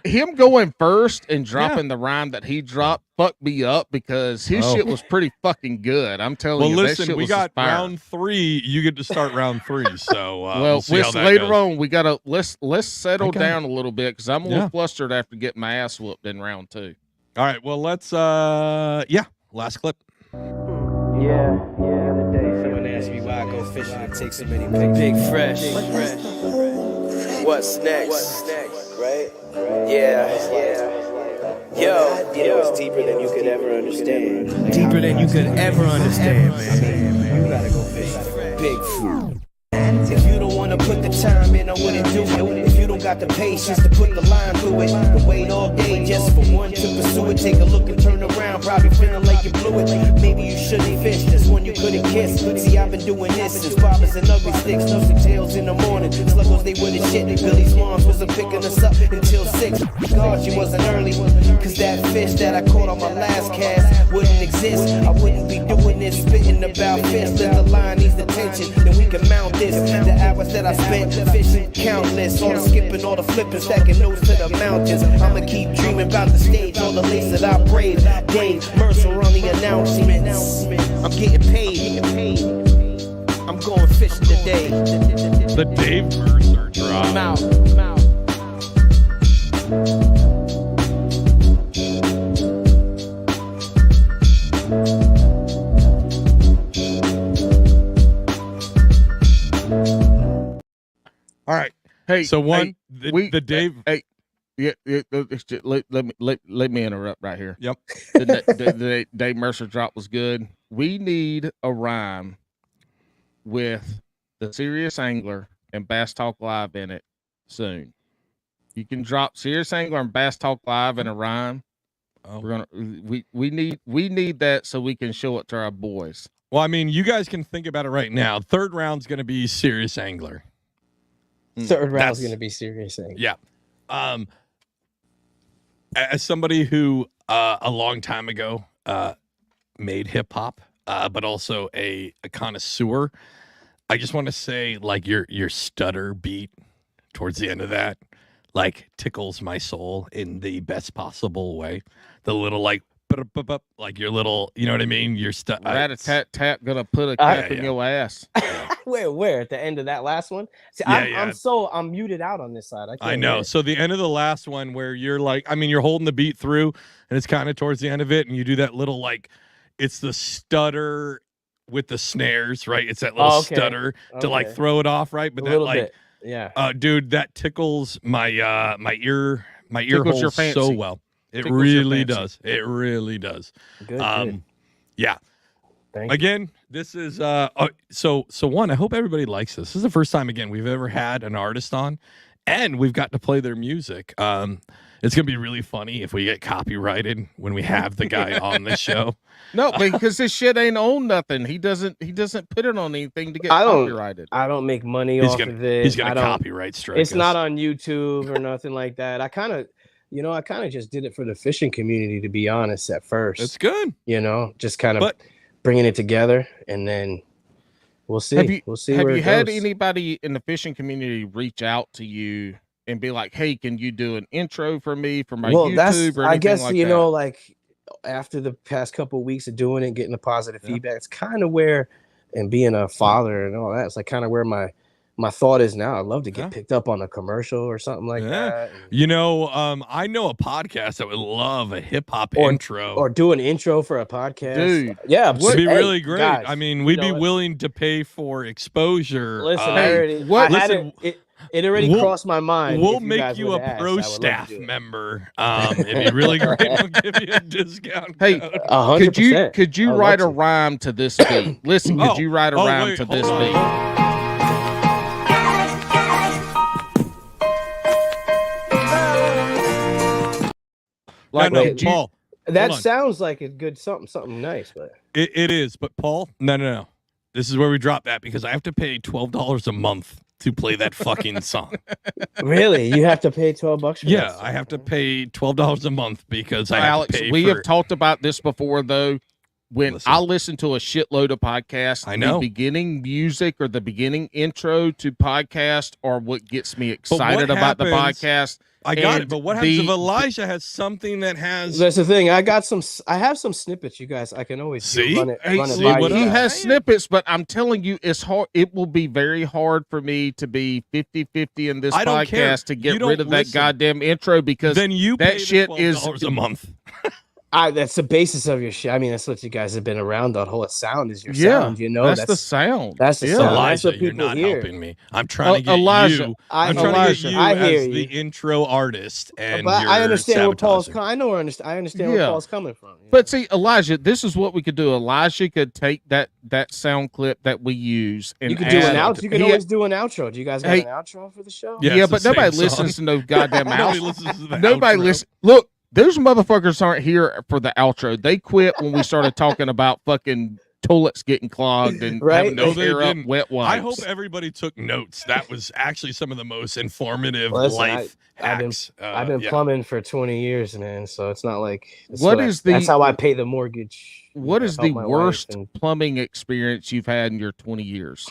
him going first and dropping the rhyme that he dropped fucked me up because his shit was pretty fucking good. I'm telling you. Well, listen, that shit we was got inspiring. round 3. You get to start round 3. So well, later on we gotta let's settle down a little bit because I'm a little flustered after getting my ass whooped in round 2. All right, well, let's, last clip. Yeah, the other day someone asked me why I go fishing and take so many pictures. Big fresh. What's next? Right? Yeah. Yo, it's deeper than you could ever understand. Deeper than you could ever understand, man. You gotta go fishing. Big fruit. If you don't wanna put the time in, I wouldn't do it. If you don't got the patience to put the line through it, and wait all day just for one to pursue it. Take a look and turn around, probably feeling like you blew it. Maybe you shouldn't fish, there's one you couldn't kiss. See, I've been doing this since bobbers and ugly sticks, nursing tails in the morning. Sluggles, they wouldn't shit. Billy's moms wasn't picking us up until 6. God, she wasn't early, cause that fish that I caught on my last cast wouldn't exist. I wouldn't be doing this, spitting about fish. Let the line needs attention, then we can mount this. The hours that I spent fishing countless, all the skipping, all the flipping, stacking notes to the mountains. I'ma keep dreaming about the stage, all the lace that I braid. Dave Mercer on the announcements. I'm getting paid. I'm going fishing today. The Dave Mercer drop. I'm out. All right. Hey, so one, hey, the Dave. Hey, let me interrupt right here. Yep. The Dave Mercer drop was good. We need a rhyme with the Serious Angler and Bass Talk Live in it soon. You can drop Serious Angler and Bass Talk Live in a rhyme. Oh. We need that so we can show it to our boys. Well, I mean, you guys can think about it right now. Third round's going to be Serious Angler. Third round's going to be Serious Angler. Yeah. As somebody who a long time ago made hip hop, but also a connoisseur, I just want to say, like, your stutter beat towards the end of that, like, tickles my soul in the best possible way. The little, like your little, you know what I mean? Your Rat-a-tat-tat gonna put a cap in your ass. Where at the end of that last one? See, I'm muted out on this side. I know. So the end of the last one where you're like, I mean, you're holding the beat through, and it's kind of towards the end of it, and you do that little, like, it's the stutter with the snares, right? It's that little stutter to like throw it off, right? But that, like, dude, that tickles my ear hole so well. It really does. It really does. Good. Yeah. Again, this is so one. I hope everybody likes this. This is the first time again we've ever had an artist on, and we've got to play their music. It's gonna be really funny if we get copyrighted when we have the guy on the show. No, because this shit ain't on nothing. He doesn't put it on anything to get copyrighted. I don't make money off of it. He's gonna copyright strike. It's not on YouTube or nothing like that. I kind of just did it for the fishing community, to be honest, at first. That's good. Just kind of bringing it together, and then we'll see. We'll see. Have where you it had goes. anybody in the fishing community reach out to you and be like, "Hey, can you do an intro for me for my YouTube?" Or anything I guess like you that? know, like after the past couple of weeks of doing it, getting the positive feedback, it's kind of where, and being a father and all that, it's like kind of where my thought is now. I'd love to get picked up on a commercial or something like that. You know, I know a podcast that would love a hip hop intro or do an intro for a podcast. Dude, yeah, would be really great. Guys, I mean, we'd be willing to pay for exposure. Listen, it already crossed my mind. We'll make you a pro staff member. It'd be really great. We'll give you a discount. Hey, 100%. could you write a rhyme to this beat? Listen, could you write a rhyme to this beat? Like, no, Paul. That sounds like a good something nice, but it is. But Paul, no. This is where we drop that because I have to pay $12 a month to play that fucking song. Really? You have to pay $12 for that song? I have to pay $12 a month because I have Alex, to pay we have talked about this before, though. When I listen to a shitload of podcasts, I know the beginning music or the beginning intro to podcast are what gets me excited about the podcast. I got it, but what happens if Elijah has something that has? That's the thing. I have some snippets, you guys. I can always see. Run it by he has snippets, but I'm telling you, it's hard. It will be very hard for me to be 50-50 in this podcast to get rid of that goddamn intro because then you that shit is a month. That's the basis of your shit. I mean, that's what you guys have been around. That whole sound is your sound. You know, that's the sound. That's the sound. Elijah, that's what people you're not hear. helping me. I'm trying to get Elijah, you. I'm trying to get you as the intro artist, and but I understand where Paul's coming. I understand where Paul's coming from. But see, Elijah, this is what we could do. Elijah could take that sound clip that we use, and you could do an outro. You can always do an outro. Do you guys got an outro for the show? Yeah, but nobody listens to no goddamn outro. Nobody listens to the nobody listens. Look. Those motherfuckers aren't here for the outro. They quit when we started talking about fucking toilets getting clogged and having to tear up wet wipes. I hope everybody took notes. That was actually some of the most informative life hacks. I've been plumbing for 20 years, man. So it's not like that's how I pay the mortgage. What is the worst plumbing experience you've had in your 20 years?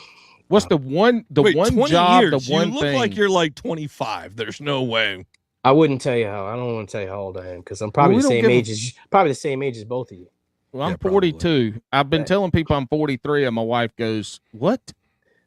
What's the one job? Years. The one you look thing? like you're like 25. There's no way. I wouldn't tell you how. I don't want to tell you how old I am because I'm probably the same age as both of you. Well, I'm 42. I've been telling people I'm 43, and my wife goes, "What?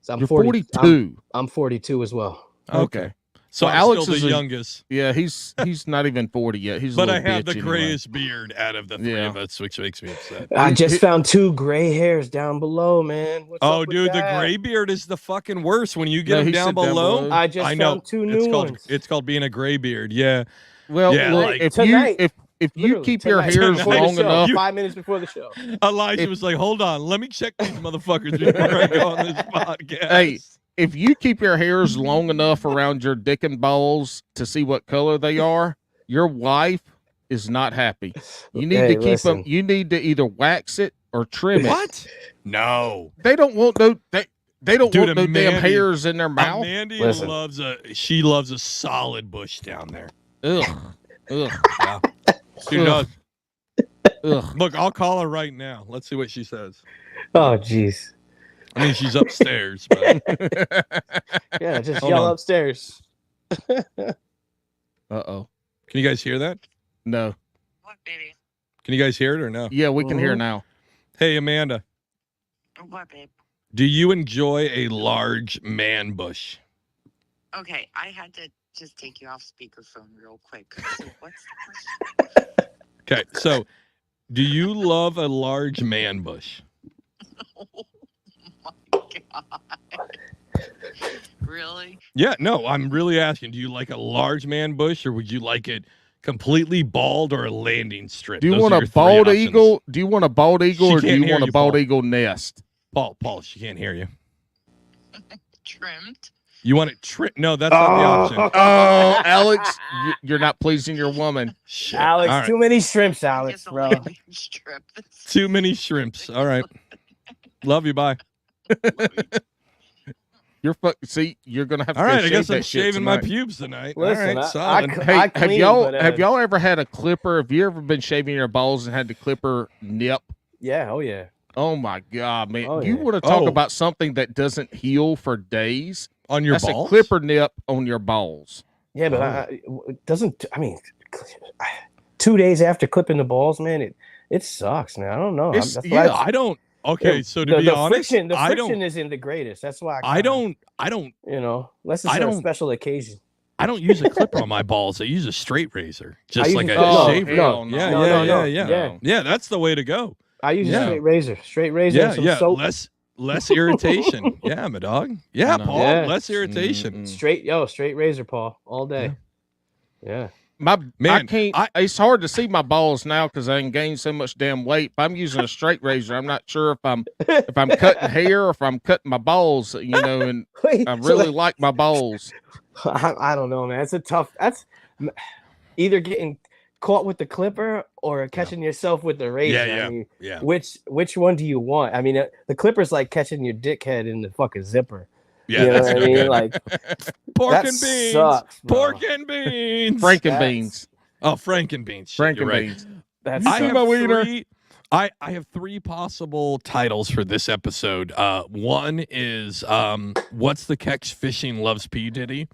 So You're 42? I'm 42 as well. Okay. So Alex is the youngest. Yeah, he's not even 40 yet. He's but a I little have the bitch grayest beard out of the three of us, which makes me upset. I just found 2 gray hairs down below, man. What's up with dude, that? the gray beard is the fucking worst. When you get them down below, I just found 2 new ones. It's called being a gray beard. Yeah. Well, yeah, look, like, if you keep your hairs long enough, 5 minutes before the show, Elijah was like, "Hold on, let me check these motherfuckers before I go on this podcast." Hey, if you keep your hairs long enough around your dick and balls to see what color they are, your wife is not happy. You need to keep them. You need to either wax it or trim it. What? No. They don't want no. They don't Dude, want no damn hairs in their mouth. Mandy loves a solid bush down there. Ugh. Ugh. Yeah. She does. Ugh. Look, I'll call her right now. Let's see what she says. Oh, jeez. I mean, she's upstairs. But... yeah, just yell upstairs. Uh-oh. Can you guys hear that? No. What, baby? Can you guys hear it or no? Yeah, we can hear now. Hey, Amanda. What, babe? Do you enjoy a large man bush? Okay, I had to just take you off speakerphone real quick. So what's the question? Okay, so do you love a large man bush? Oh my God. Really? Yeah, no, I'm really asking. Do you like a large man bush or would you like it completely bald or a landing strip? Do you want a bald eagle? Do you want a bald eagle or do you want a bald eagle nest? Paul, she can't hear you. Trimmed? You want it trimmed? No, that's not the option. Oh, Alex, you're not pleasing your woman. Shit. Alex, right. Too many shrimps, Alex, bro. Too many shrimps. All right. Love you. Bye. See, you're gonna have to. All right, I guess I'm that shit shaving my tonight. pubes tonight. Listen, all right, solid. Hey, clean, have y'all ever had a clipper? Have you ever been shaving your balls and had the clipper nip? Yeah, oh yeah. Oh my God, man! Oh, you yeah. want to talk about something that doesn't heal for days? On your That's balls? a clipper nip on your balls. Yeah, but it doesn't. I mean, 2 days after clipping the balls, man, it sucks, man. I don't know. I don't. Okay, so to be honest, the friction isn't the greatest. That's why I don't. You know, unless it's a special occasion. I don't use a clipper on my balls. I use a straight razor, just like a shaver. No, Yeah, that's the way to go. I use a straight razor. Yeah, and some soap. less irritation. Yeah, my dog. Yeah, Paul. Yeah. Less irritation. Straight razor, Paul, all day. Yeah. I can't. It's hard to see my balls now because I gained so much damn weight. If I'm using a straight razor, I'm not sure if I'm cutting hair or if I'm cutting my balls. You know, and I really like my balls. I don't know, man. It's a tough. That's either getting caught with the clipper or catching yourself with the razor. Yeah. I mean, yeah. Which one do you want? I mean, the clipper's like catching your dickhead in the fucking zipper. Yeah, you know that's what I no mean? good. Like pork and beans. Sucks, pork and beans. Frankenbeans. Oh, Frankenbeans. Frankenbeans. That's I have three possible titles for this episode. One is what's the catch fishing loves P Diddy?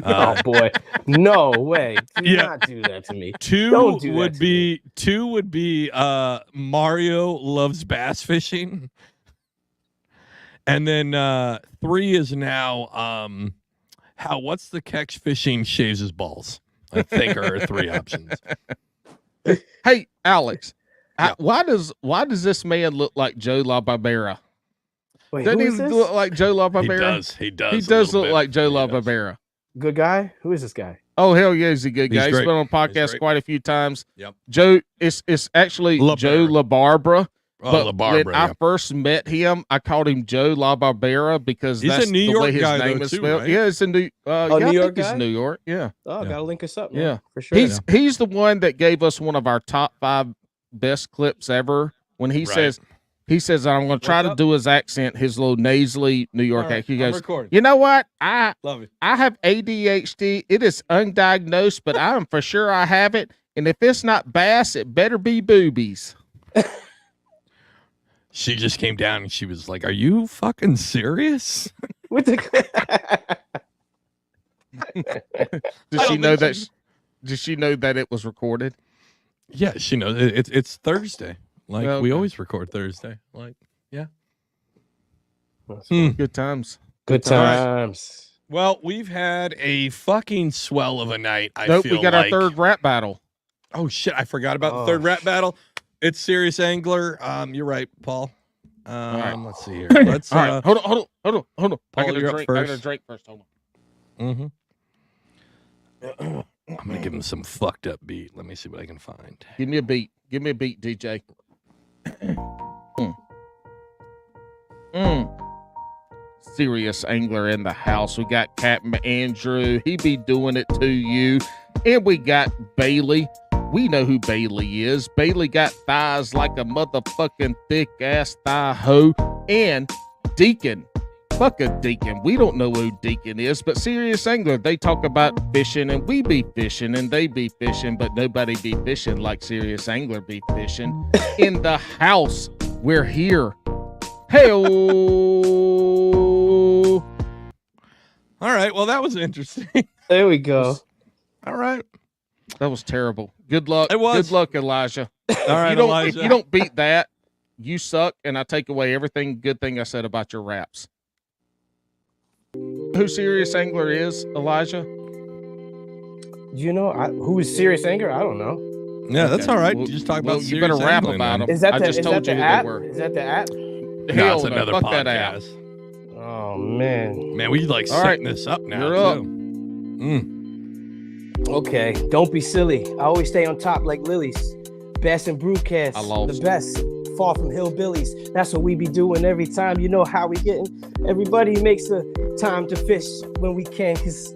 Oh boy, no way! Do not do that to me. Two would be Mario loves bass fishing, and then 3 is now what's the catch fishing shaves his balls. I think are 3 options. Hey, Alex, why does this man look like Joe LaBarbera? Wait, Doesn't he look like Joe LaBarbera? He does. He does look like Joe LaBarbera. Good guy? Who is this guy? Oh, hell yeah, he's a good guy. He's great. been on podcasts quite a few times. Yep. Joe, it's actually Joe LaBarbera. Oh, But when I first met him, I called him Joe LaBarbera because he's that's a New the York way his guy name though, is too, spelled. right? Yeah, it's in New New I York think it's guy? New York. Yeah. Oh, gotta link us up, man. Yeah. For sure. He's the one that gave us one of our top 5 best clips ever when he says I'm going to try to do his accent, his little nasally New York accent. He goes, you know what? I have ADHD. It is undiagnosed, but I am for sure I have it. And if it's not bass, it better be boobies. She just came down and she was like, "Are you fucking serious?" With the Does she know that? Does she know that it was recorded? Yeah, she knows. It's Thursday. Like we always record Thursday. Like, yeah. Good times. Good times. Well, we've had a fucking swell of a night. Nope, we got our third rap battle. Oh shit, I forgot about the third rap battle. It's Serious Angler. You're right, Paul. Let's see here. Let's all right. Hold on. Paul, I got you're a up drink. I got a first. drink first. Hold on. I'm gonna give him some fucked up beat. Let me see what I can find. Give me a beat. Give me a beat, DJ. serious angler in the house. We got Captain Andrew. He be doing it to you. And we got Bailey. We know who Bailey is. Bailey got thighs like a motherfucking thick-ass thigh hoe. And Deacon. Fuck a Deacon. We don't know who Deacon is, but Serious Angler, they talk about fishing, and we be fishing, and they be fishing, but nobody be fishing like Serious Angler be fishing. In the house, we're here. Hey-oh. All right. Well, that was interesting. There we go. All right. That was terrible. Good luck. It was. Good luck, Elijah. All right, If you don't beat that, you suck, and I take away everything good thing I said about your raps. Who Serious Angler is, Elijah? You know who is Serious Angler? I don't know. Yeah, that's all right. Well, you just talk about. you better rap about them. Is that I the, just is told that you the who app? they were. Is that the app? No, Hell it's no, another fuck that app. podcast. Oh man. Man, we like All setting right, this up now. you're up. Okay, don't be silly. I always stay on top like lilies. Bass and Brewcast, I lost. the best. Far from hillbillies. That's what we be doing every time. You know how we getting. Everybody makes the time to fish when we can, cause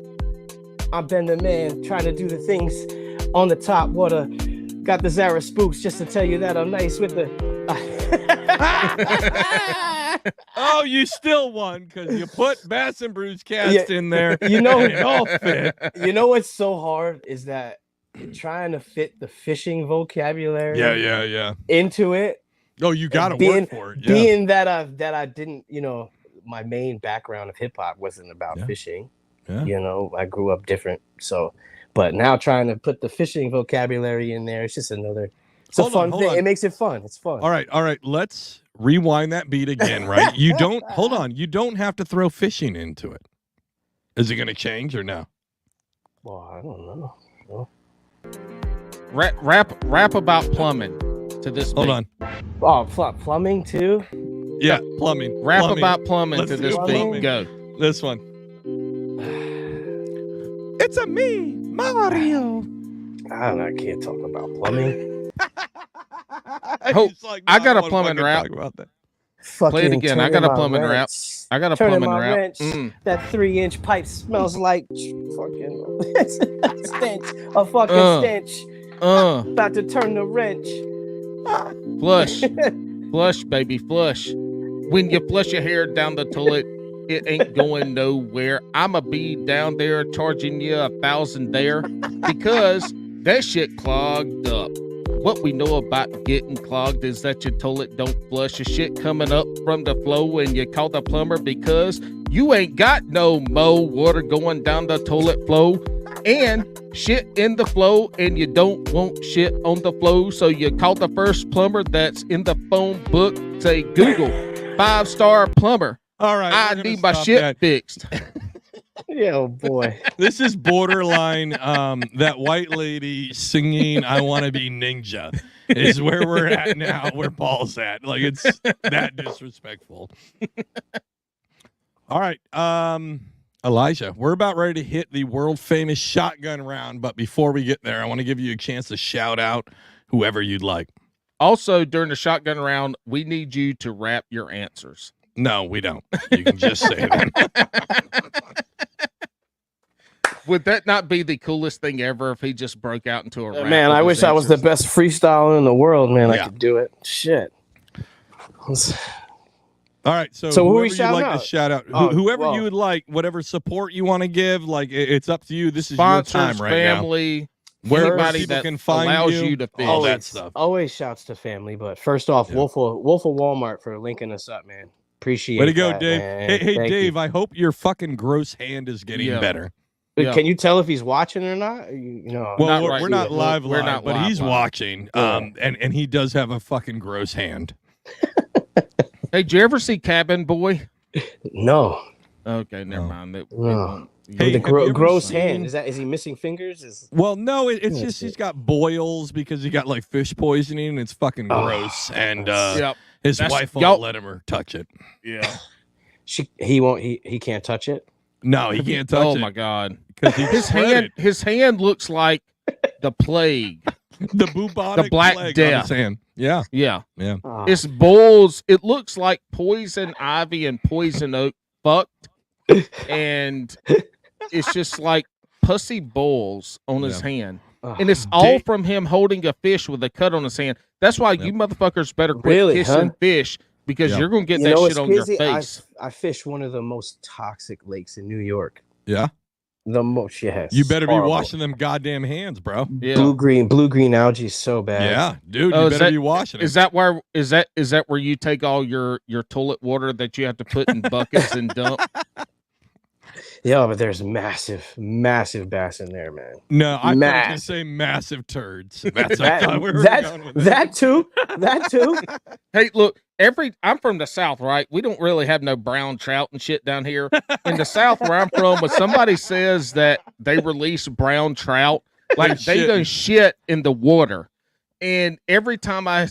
I'm Ben the Man trying to do the things on the top water. Got the Zara Spooks just to tell you that I'm nice with the. Oh, you still won because you put Bass and Brews Cast in there. You know, and it all fit. You know what's so hard is that trying to fit the fishing vocabulary Yeah. into it. Oh, you got to being, work for it. Yeah. Being that I didn't, my main background of hip hop wasn't about fishing. Yeah. I grew up different. So, but now trying to put the fishing vocabulary in there, it's just another. It's a fun thing. It makes it fun. It's fun. All right. Let's rewind that beat again, right? You don't hold on. You don't have to throw fishing into it. Is it going to change or no? Well, I don't know. Rap about plumbing to this. Hold on. Oh, plumbing too. Yeah, plumbing. Rap plumbing. about plumbing Let's to do this plumbing. beat. Go. This one. It's a me, Mario. I can't talk about plumbing. Hope, Like, I got a wanna plumbing fucking rap. talk about that. Play it again. I got a plumbing rap. I got a Turning plumbing my rap. wrench. That 3-inch pipe smells like fucking stench. A fucking stench. About to turn the wrench. Flush. Flush, baby, flush. When you flush your hair down the toilet, it ain't going nowhere. I'ma be down there charging you 1,000 there because that shit clogged up. What we know about getting clogged is that your toilet don't flush your shit coming up from the flow, and you call the plumber because you ain't got no water going down the toilet flow and shit in the flow, and you don't want shit on the flow, so you call the first plumber that's in the phone book. Say Google 5-star plumber. All right, I need my shit fixed. Yeah, oh boy. This is borderline that white lady singing I Want to Be Ninja is where we're at now, where Paul's at. Like, it's that disrespectful. All right. Elijah, we're about ready to hit the world famous shotgun round, but before we get there, I want to give you a chance to shout out whoever you'd like. Also, during the shotgun round, we need you to rap your answers. No, we don't. You can just say them. Would that not be the coolest thing ever if he just broke out into a rap? Man, I wish I was the best freestyler in the world, man. Yeah. I could do it. Shit. All right, so who whoever we you'd shouting like out? to shout out, Oh, whoever well. you would like, whatever support you want to give, like it's up to you. This is sponsors, your time right family, Where anybody people that can find allows you, you to fish. all that stuff. Always shouts to family, but first off, Yeah. Wolf of Walmart for linking us up, man. Appreciate Way to go, that, Dave. man. Hey, Thank Dave, you. I hope your fucking gross hand is getting Yeah. better. Yeah. Can you tell if he's watching or not? You know, Well, Not we're, right we're not yet. live, We're live, not but live, he's live. watching, and he does have a fucking gross hand. Hey, did you ever see Cabin Boy? no. Okay, never No. mind. No. Hey, With the have you ever gross seen- hand. Is he missing fingers? Well, no, it's Yeah, just shit. he's got boils because he got like fish poisoning, and it's fucking Oh, gross. And Yep. his That's- wife y'all- won't let him or touch it. Yeah. He won't. He can't touch it. No, he can't touch Oh it. my God. Because His hand looks like the plague. the bubonic The Black plague on Death. his hand. Yeah, Yeah. yeah. Oh, It's boils. It looks like poison ivy and poison oak fucked, and it's just like pussy balls on his hand. And it's all from him holding a fish with a cut on his hand. That's why you motherfuckers better quit kissing fish, because you're going to get that shit on your face. I fished one of the most toxic lakes in New York. Yeah. The most, yes. You better be washing them goddamn hands, bro. Yeah. Blue green algae is so bad. Yeah, dude, you better be washing it. Is that where you take all your toilet water that you have to put in buckets and dump? Yeah, but there's massive bass in there, man. No, I was gonna say massive turds. That's that too. Hey, look, I'm from the South, right? We don't really have no brown trout and shit down here. In the South where I'm from, when somebody says that they release brown trout, like they done shit in the water. And every time I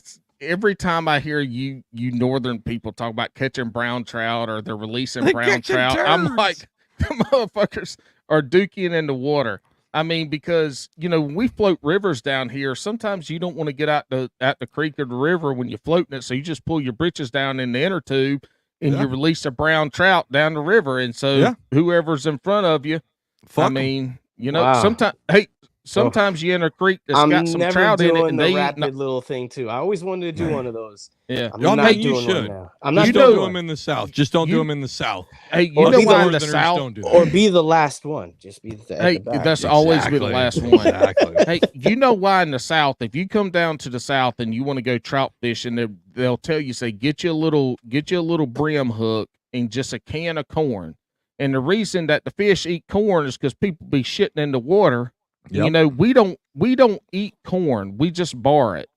hear you northern people talk about catching brown trout or they're releasing brown trout, I'm like, the motherfuckers are dooking in the water. I mean, because when we float rivers down here, sometimes you don't want to get out the creek or the river when you're floating it, so you just pull your britches down in the inner tube and you release a brown trout down the river, and so whoever's in front of you, sometimes you in a creek that's got some trout in it, and they rapid little thing too. I always wanted to do one of those. Yeah, I'm not doing you should. one now. I'm not you doing don't do one. them in the South. Just don't do them in the South. Hey, you know why in the South, or be the last one. Just be the back. That's always be the last one. Exactly. Hey, you know why in the South? If you come down to the South and you want to go trout fishing, they'll tell you, say, get you a little brim hook and just a can of corn. And the reason that the fish eat corn is because people be shitting in the water. Yep. We don't eat corn. We just bar it.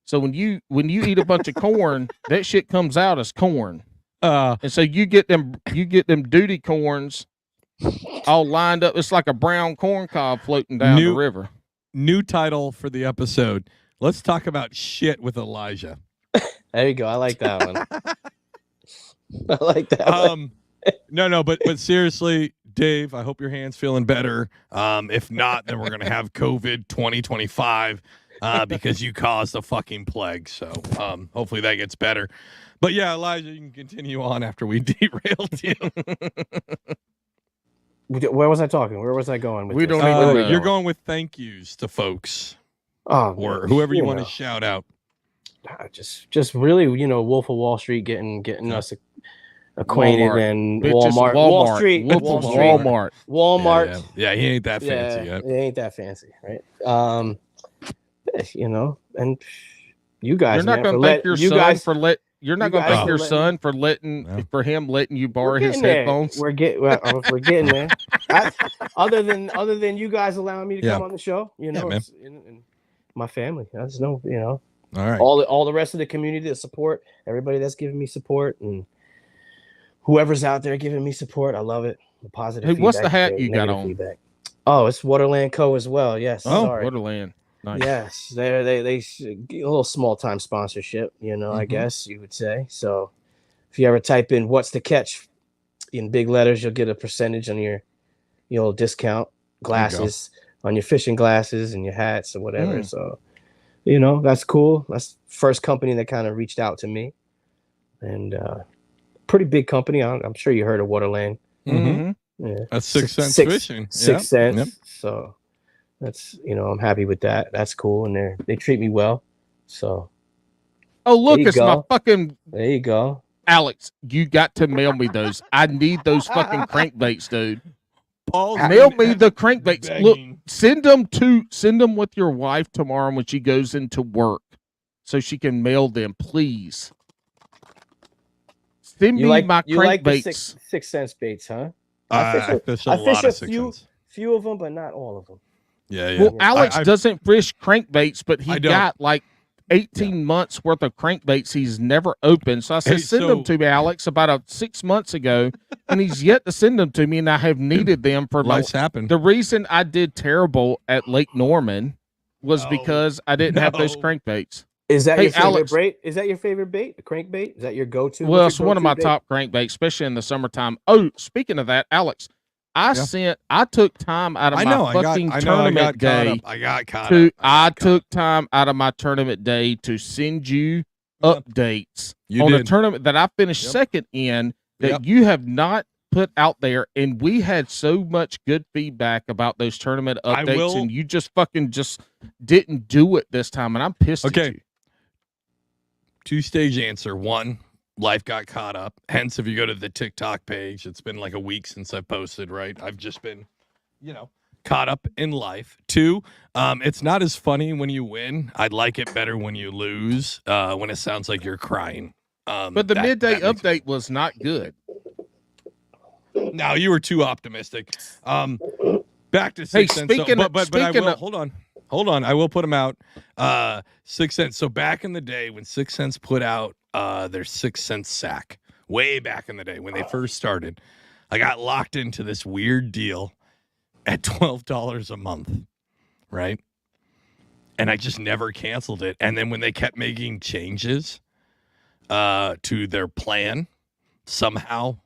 So when you eat a bunch of corn, that shit comes out as corn. And so you get them duty corns all lined up. It's like a brown corn cob floating down the river. New title for the episode. Let's talk about shit with Elijah. There you go. I like that one. I like that one. No, but seriously, Dave, I hope your hand's feeling better. If not, then we're going to have COVID 2025 because you caused the fucking plague. So hopefully that gets better. But yeah, Elijah, you can continue on after we derailed you. Where was I talking? Where was I going with we this? Don't even know. You're going with thank yous to folks. Or whoever you want to shout out. Just really, Wolf of Wall Street getting us acquainted, Walmart. and Walmart. Wall Street, Walmart. Yeah, he ain't that fancy yet. He ain't that fancy, right? And you guys, you're not going to thank your son for him letting you borrow his headphones. We're getting there. Other than you guys allowing me to come on the show, it's in my family. That's All right. All the rest of the community, the support, everybody that's giving me support, and whoever's out there giving me support, I love it. The positive. Hey, what's the hat you got on? Feedback. Oh, it's Waterland Co. as well. Yes. Oh, sorry. Waterland. Nice. Yes, they get a little small time sponsorship, I guess you would say. So if you ever type in "what's the catch" in big letters, you'll get a percentage on your discount glasses, on your fishing glasses and your hats or whatever. So that's cool. That's the first company that kind of reached out to me, and pretty big company. I'm sure you heard of Waterland. Mm-hmm. Yeah, that's 6 cents fishing. 6 cents. Yep. So that's I'm happy with that. That's cool, and they treat me well. So look, it's my fucking. There you go, Alex. You got to mail me those. I need those fucking crankbaits, dude. Mail me the crankbaits. Begging. Look, send them with your wife tomorrow when she goes into work, so she can mail them, please. Send me my crankbaits. You like the 6 cents baits, huh? I fish a few of them, but not all of them. Yeah. Well, Alex doesn't fish crankbaits, but he got like 18 months worth of crankbaits he's never opened. So I said, send them to me, Alex, about 6 months ago, and he's yet to send them to me, and I have needed them for life's happened. The reason I did terrible at Lake Norman was because I didn't have those crankbaits. Is that your favorite bait? Is that your favorite bait? A crankbait? Is that your go-to? Well, it's one of my top crankbaits, especially in the summertime. Oh, speaking of that, Alex, I took time out of my fucking tournament day. I took time out of my tournament day to send you updates on a tournament that I finished second in that Yep. you have not put out there, and we had so much good feedback about those tournament I updates, will- and you just fucking just didn't do it this time, and I'm pissed at Okay. you. Two-stage answer. One, life got caught up. Hence, if you go to the TikTok page, it's been like a week since I posted, right? I've just been, caught up in life. Two, it's not as funny when you win. I'd like it better when you lose, when it sounds like you're crying. But the midday update was not good. No, you were too optimistic. Back to Hey, 6 cents. speaking of- but I speaking will of- hold on. I will put them out. 6 cents. So back in the day when 6 cents put out their 6 cent sack, way back in the day when they first started, I got locked into this weird deal at $12 a month, right? And I just never canceled it. And then when they kept making changes to their plan, somehow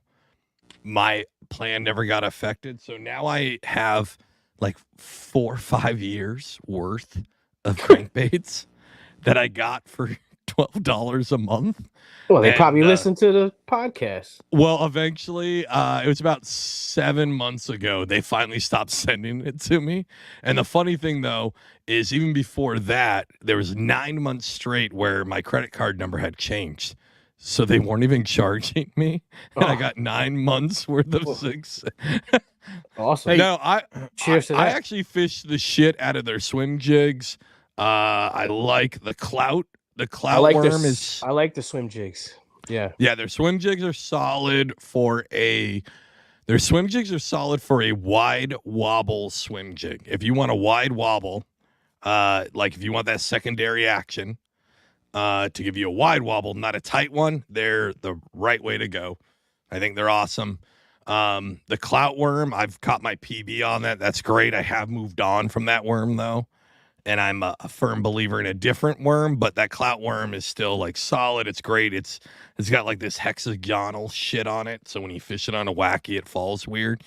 my plan never got affected. So now I have like 4 or 5 years worth of crankbaits that I got for $12 a month. Well, they And, probably listen to the podcast. Well, eventually, it was about 7 months ago, they finally stopped sending it to me. And the funny thing, though, is even before that, there was 9 months straight where my credit card number had changed. So they weren't even charging me. And I got 9 months worth of 6. Awesome. No, Cheers to I that. actually fished the shit out of their swim jigs. I like the clout. The clout worm is. I like the swim jigs. Yeah. Yeah, their swim jigs are solid for a. Their swim jigs are solid for a wide wobble swim jig. If you want a wide wobble, like if you want that secondary action, to give you a wide wobble, not a tight one, they're the right way to go. I think they're awesome. The clout worm, I've caught my PB on that. That's great. I have moved on from that worm though. And I'm a firm believer in a different worm, but that clout worm is still like solid. It's great. It's got like this hexagonal shit on it. So when you fish it on a wacky, it falls weird.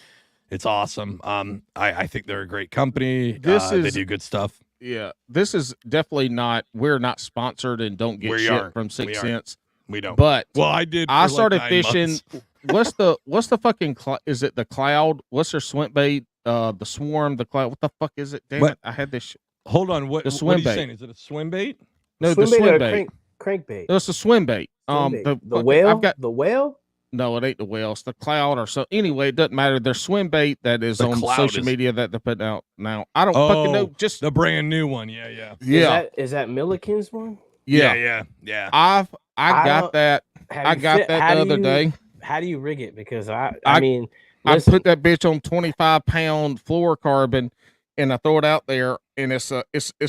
It's awesome. I think they're a great company. They do good stuff. Yeah, this is definitely not. We're not sponsored and don't get We shit aren't. from 6 We aren't. cents. We don't. But Well, I did. I for started like 9 fishing. months. What's the fucking? Is it the cloud? What's their swim bait? The swarm. The cloud. What the fuck is it? Damn What? it! I had this. Hold on. What The are swim you bait. saying? Is it a swim bait? No, swim the swim or bait. Crankbait. No, it's a swim bait. The fucking- whale. I've got the whale. no. It ain't the whale. It's the cloud or so. Anyway, it doesn't matter. Their swim bait that is The on cloud social is- media that they're putting out now. I don't fucking know. Just the brand new one. Yeah, yeah. yeah, Is that Milliken's one? yeah. Yeah. I I got don't- that. Have I you got fit- that how the do other you- day. How do you rig it? Because I- I mean, I listen, put that bitch on 25-pound fluorocarbon, and I throw it out there, and it's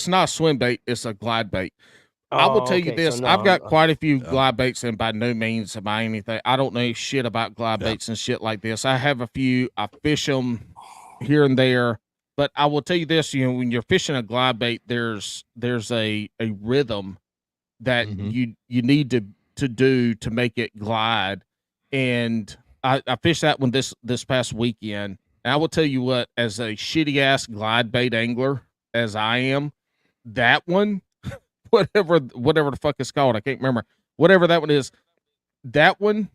not a swim bait, it's a glide bait. I will tell you okay, this: so no, I've got I'm- quite a few glide baits, and by no means am I anything. I don't know shit about glide baits and shit like this. I have a few. I fish them here and there, but I will tell you this: when you're fishing a glide bait, there's a rhythm that you need to do to make it glide, and I fished that one this past weekend. And I will tell you what, as a shitty ass glide bait angler as I am, that one, whatever the fuck it's called, I can't remember. Whatever that one is, that one,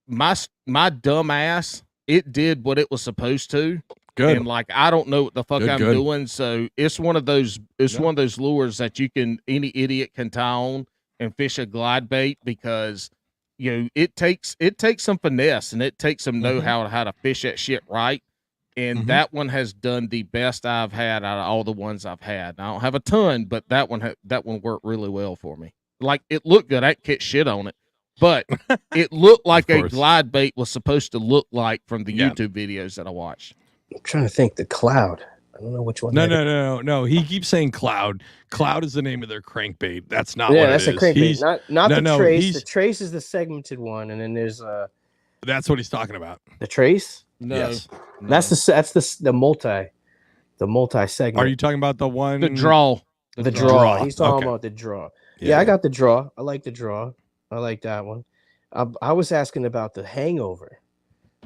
my dumb ass, it did what it was supposed to. Good. And like I don't know what the fuck I'm Good. doing. So it's one of those one of those lures that any idiot can tie on and fish a glide bait, because it takes some finesse and it takes some know-how how to fish that shit right. And that one has done the best I've had out of all the ones I've had. I don't have a ton, but that one worked really well for me. Like, it looked good. I didn't catch shit on it, but it looked like a glide bait was supposed to look like from the YouTube videos that I watched. I'm trying to think. The cloud. I don't know which one. No. He keeps saying cloud. Cloud is the name of their crankbait. That's not what that's it a crankbait. Not the trace. he's- The trace is the segmented one, and then there's That's what he's talking about. the trace. No, Yes. no. That's the multi segment. Are you talking about the one? the draw? the draw? draw. He's talking Okay. about the draw. Yeah, I got the draw. I like the draw. I like that one. I was asking about the hangover.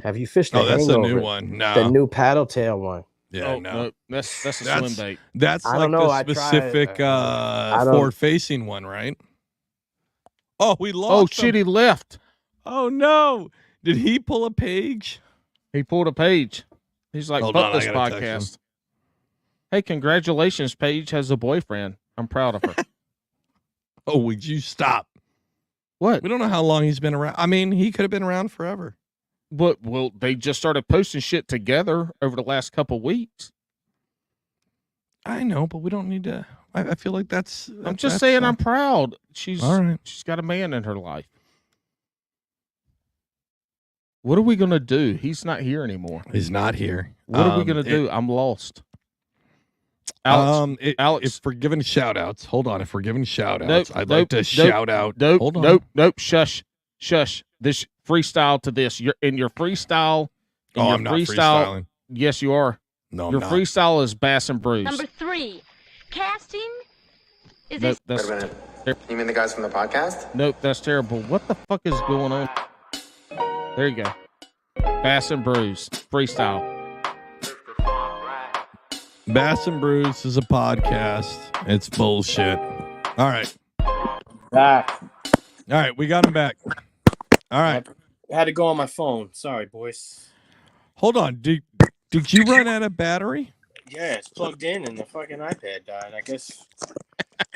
Have you fished the Oh, that's hangover? the new one. No. The new paddle tail one. Yeah, Oh, no. that's a swim That's- bait. That's I like don't know, the I tried, specific I don't- forward-facing one, right? Oh, we lost. Oh him. shit, he left. Oh no! Did he pull a page? He pulled a page. He's like, Hold fuck on, I this gotta text podcast. Hey, congratulations, Paige has a boyfriend. I'm proud of her. Oh, would you stop? What? We don't know how long he's been around. I mean, he could have been around forever. But well, they just started posting shit together over the last couple weeks. I know, but we don't need to. I feel like that's. I'm just saying, I'm proud. She's all right. She's got a man in her life. What are we gonna do? He's not here anymore. He's not here. What are we gonna do? I'm lost. Alex, if we're giving shout outs, hold on. If we're giving shout outs, Nope, I'd nope, like to shout out. Nope, hold on. nope. Shush. This freestyle to this. You're in your freestyle. I'm not freestyling. Yes, you are. No, I'm your not. freestyle is Bass and Bruce. Number 3, casting. Is Nope, this? Wait a minute. You mean the guys from the podcast? Nope, that's terrible. What the fuck is going on? There you go. Bass and Bruce freestyle. Bass and Bruce is a podcast. It's bullshit. All right. Back. All right, we got him back. All right. I had to go on my phone. Sorry, boys. Hold on. Did you run out of battery? Yeah, it's plugged in and the fucking iPad died.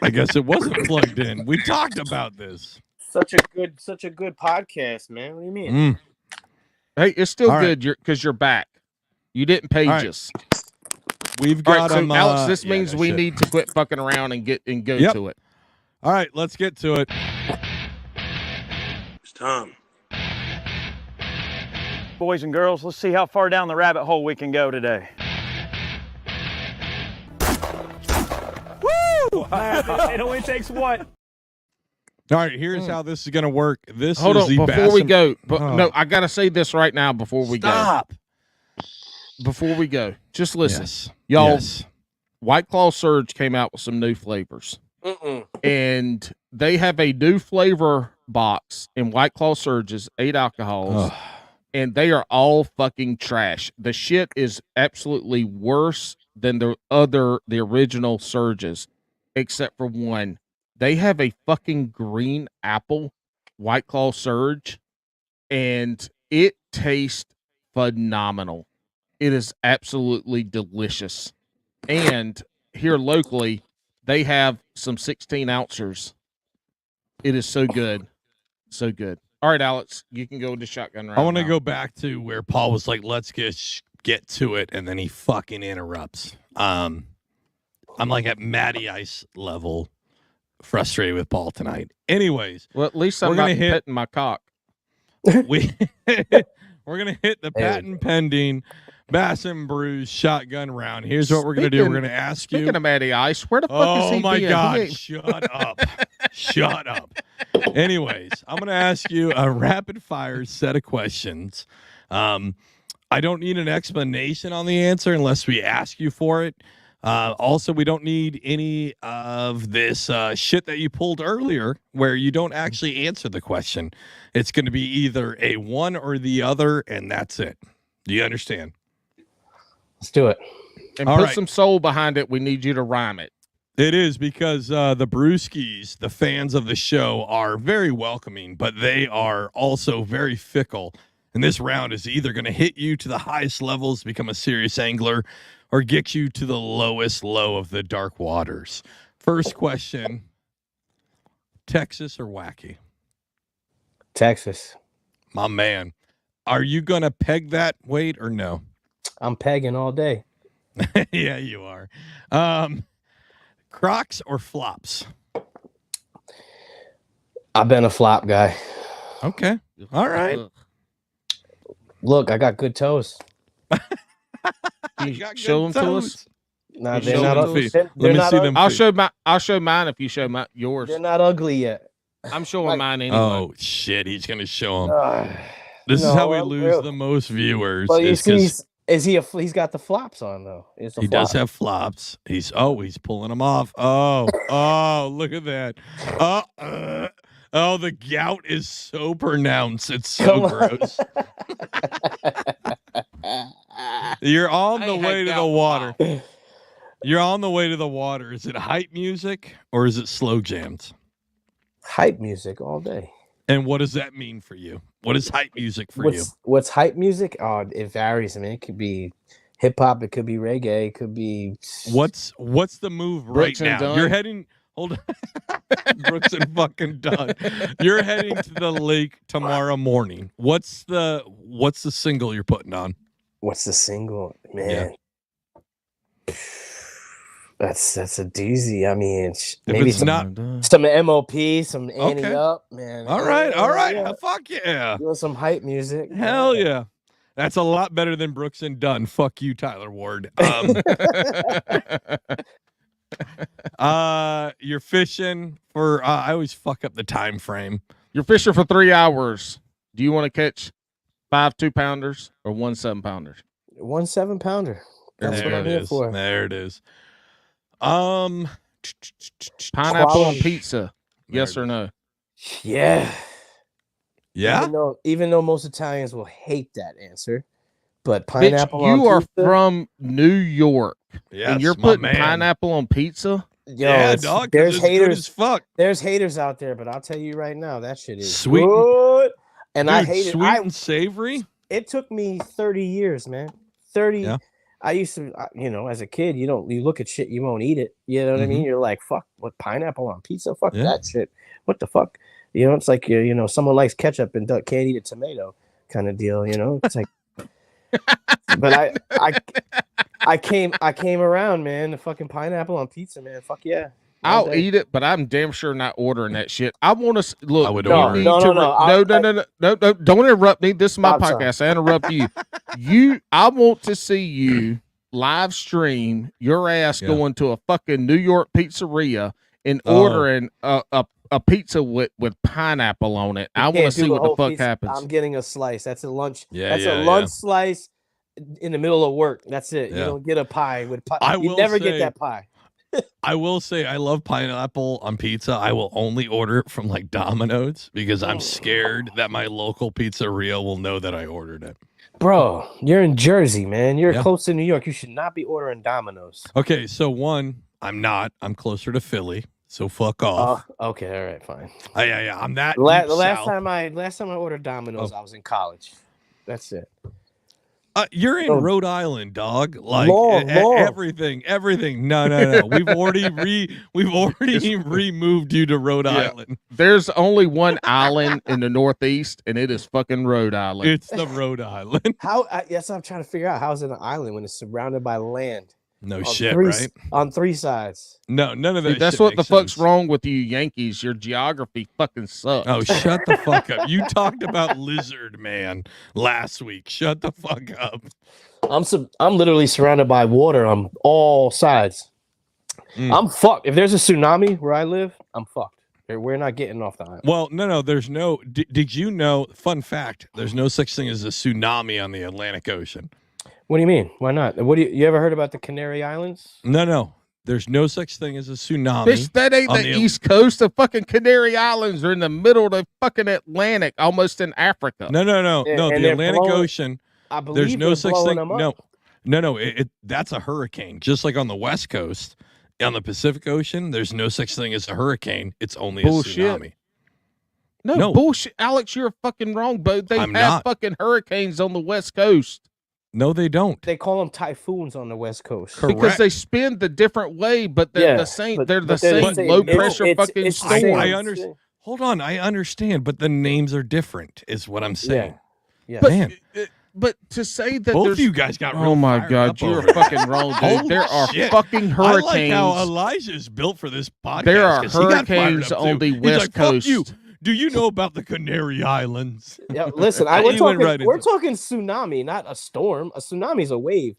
I guess it wasn't plugged in. We talked about this. Such a good podcast, man. What do you mean? Hey, it's still All good because you're back. You didn't page right. us. We've All got right, so him. Alex, this yeah, means no we shit. need to quit fucking around and go Yep. to it. All right, let's get to it. It's Tom. Boys and girls, let's see how far down the rabbit hole we can go today. Woo! It only takes what? All right, here's how this is going to work. This Hold is on, the before Bass we and- go. But Oh. no, I gotta say this right now before we Stop. go. Before we go, just listen, Yes. y'all. Yes. White Claw Surge came out with some new flavors, and they have a new flavor box in White Claw Surges, 8 alcohols. Ugh. And they are all fucking trash. The shit is absolutely worse than the original Surges, except for one. They have a fucking green apple White Claw Surge, and it tastes phenomenal. It is absolutely delicious. And here locally, they have some 16 ounces. It is so good. So good. All right, Alex, you can go to shotgun round. I want to now. go back to where Paul was like, let's get to it. And then he fucking interrupts. I'm like at Matty Ice level frustrated with Paul tonight. Anyways. Well, at least I'm we're not gonna hit petting my cock. we're going to hit the patent pending Bass and Bruce shotgun round. Here's what we're going to do. We're going to ask you. Speaking of Matty Ice, where the fuck is he Oh my been? God. He ain't- Shut up. Shut up. Anyways, I'm going to ask you a rapid fire set of questions. I don't need an explanation on the answer unless we ask you for it. Also, we don't need any of this shit that you pulled earlier where you don't actually answer the question. It's going to be either a one or the other, and that's it. Do you understand? Let's do it. And All put right. some soul behind it. We need you to rhyme it. It is because the Brewskis, the fans of the show, are very welcoming, but they are also very fickle. And this round is either going to hit you to the highest levels, become a serious angler, or get you to the lowest low of the dark waters. First question, Texas or wacky? Texas. My man. Are you going to peg that weight or no? I'm pegging all day. Yeah, you are. Crocs or flops? I've been a flop guy. Okay. All right. Ugh. Look, I got good toes. Can you got show good them to toes. us? Nah, You they're show not. them Ugly. to us? They're Let me not see ugly. them. I'll show mine if you show yours. They're not ugly yet. I'm showing Like- mine anyway. Oh, shit. He's going to show them. Ugh. This is No, how we I'm lose real. the most viewers. But you is see, 'cause he's got the flops on though. It's a he flop. does have flops. He's pulling them off. Oh, look at that. The gout is so pronounced. It's so Come on. gross. You're on the I way had to the gout. water. You're on the way to the water. Is it hype music or is it slow jams? Hype music all day. And what does that mean for you? What is hype music for you? What's hype music? Oh, it varies. I mean, it could be hip hop, it could be reggae, it could be. What's the move Brooks right and now? Dunn? You're heading. Hold on, Brooks and fucking Dunn. You're heading to the lake tomorrow morning. What's the single you're putting on? What's the single, man? Yeah. That's a doozy. I mean, maybe it's not some MOP, some Annie Up, man. All right. Yeah. Fuck yeah. Doing some hype music. Hell yeah. That's a lot better than Brooks and Dunn. Fuck you, Tyler Ward. You're fishing for. I always fuck up the time frame. You're fishing for 3 hours. Do you want to catch 5 2-pounders or 1 7-pounder? 1 7-pounder. That's what I'm here for. There it is. Pineapple on pizza. Yes or no? Yeah. Yeah. Even though most Italians will hate that answer, but pineapple. Bitch, you on are pizza, from New York, and you're putting pineapple on pizza. Yo, yeah, dog. There's haters. As fuck. There's haters out there, but I'll tell you right now, that shit is sweet. Good. And Dude, I hate it. Sweet and savory. It took me 30 years, man. 30. Yeah. I used to, as a kid, you look at shit, you won't eat it. You know what I mean? You're like, fuck, what, pineapple on pizza? Fuck that shit. What the fuck? It's like, someone likes ketchup and can't eat a tomato kind of deal, It's like, but I came around, man. The fucking pineapple on pizza, man. Fuck yeah. I'll eat it, but I'm damn sure not ordering that shit. I want to look. I would order. No. Don't interrupt me. This is my podcast. I interrupt you. I want to see you live stream your ass going to a fucking New York pizzeria and ordering a pizza with pineapple on it. I want to see what the fuck happens. I'm getting a slice. That's a lunch. Yeah, that's a lunch slice in the middle of work. That's it. Yeah. You don't get a pie with pie. You never get that pie. I will say I love pineapple on pizza. I will only order it from like Domino's because I'm scared that my local pizzeria will know that I ordered it. Bro, you're in Jersey, man. You're close to New York. You should not be ordering Domino's. Okay, so one, I'm not. I'm closer to Philly, so fuck off. Okay, all right, fine. Yeah. I'm that. The last time I ordered Domino's, I was in college. That's it. You're in Rhode Island, dog. Like long. Everything. No. We've already removed you to Rhode Island. There's only one island in the Northeast, and it is fucking Rhode Island. It's the Rhode Island. Yes, I'm trying to figure out how's it an island when it's surrounded by land. No shit, right? On 3 sides. No, none of that. That's what the fuck's wrong with you Yankees. Your geography fucking sucks. Oh, shut the fuck up. You talked about Lizard Man last week. Shut the fuck up. I'm literally surrounded by water on all sides. I'm fucked. If there's a tsunami where I live, I'm fucked. We're not getting off the island. Well, no. There's no. Did you know? Fun fact: there's no such thing as a tsunami on the Atlantic Ocean. What do you mean? Why not? You ever heard about the Canary Islands? No. There's no such thing as a tsunami. Bitch, that ain't the East Coast. The fucking Canary Islands are in the middle of the fucking Atlantic, almost in Africa. No. The Atlantic Ocean. I believe there's no such thing. No. That's a hurricane. Just like on the West Coast, on the Pacific Ocean, there's no such thing as a hurricane. It's only a tsunami. No bullshit, Alex. You're fucking wrong, but they have fucking hurricanes on the West Coast. No, they don't. They call them typhoons on the West Coast. Correct. Because they spin the different way, but they're the same. They're the same low pressure fucking storm. I understand. Hold on, I understand, but the names are different. Is what I'm saying. Yeah. But to say that both of you guys got real oh my god, you're fucking wrong, dude. There are fucking hurricanes. I like how Elijah's built for this podcast. There are hurricanes on the West Coast. Fuck you. Do you know about the Canary Islands? Yeah, listen, we're talking tsunami, not a storm. A tsunami is a wave.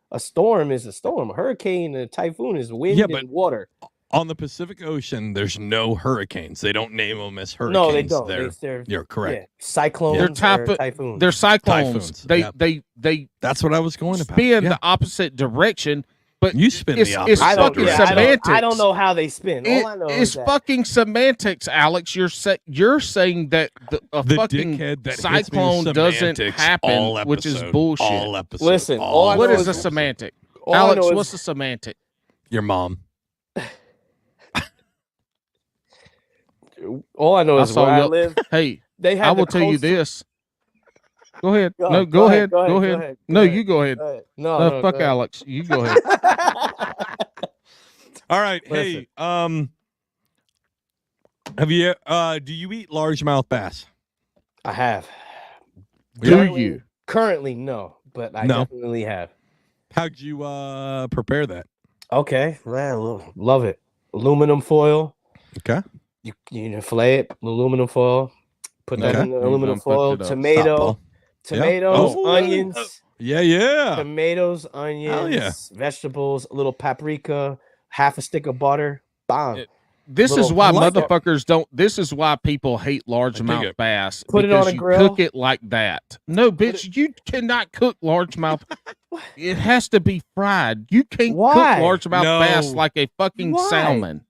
A storm is a storm. A hurricane and a typhoon is wind and water. On the Pacific Ocean, there's no hurricanes. They don't name them as hurricanes. No, they don't. You're correct. Yeah. Cyclones. They're typhoons. They're cyclones. Typhoons. They. That's what I was going about. Spin the opposite direction. But you spin the opposite. It's fucking semantics. I don't know how they spin. All I know is fucking semantics, Alex. You're saying that the fucking cyclone doesn't happen, which is bullshit. All episode. Listen, what is a semantic? Alex, what's a semantic? Your mom. All I know I is saw where I you- live. Hey, They had I will the tell you coastal- this. Go ahead. Go- No, go go ahead, ahead. Go ahead. go ahead, No, go you go ahead. Go ahead. No, No, no, fuck go ahead. Alex. You go ahead. All right. Listen. Hey, have you do you eat largemouth bass? I have. Do you? Currently, no, but I No. definitely have. How'd you prepare that? Okay, well, love it. Aluminum foil. Okay. You fillet it, aluminum foil. Put that Okay. in the You aluminum done fucked foil. it up. Stop, Tomato, Paul. tomatoes, Oh. onions. Yeah. Tomatoes, onions, yeah. vegetables, a little paprika, half a stick of butter. Bam. This is Little- why I like it. motherfuckers don't. This is why people hate dig largemouth it. bass. Put it because on a you grill. cook it like that. No, bitch, you cannot cook largemouth. It has to be fried. You can't Why? cook largemouth No. bass like a fucking Why? salmon.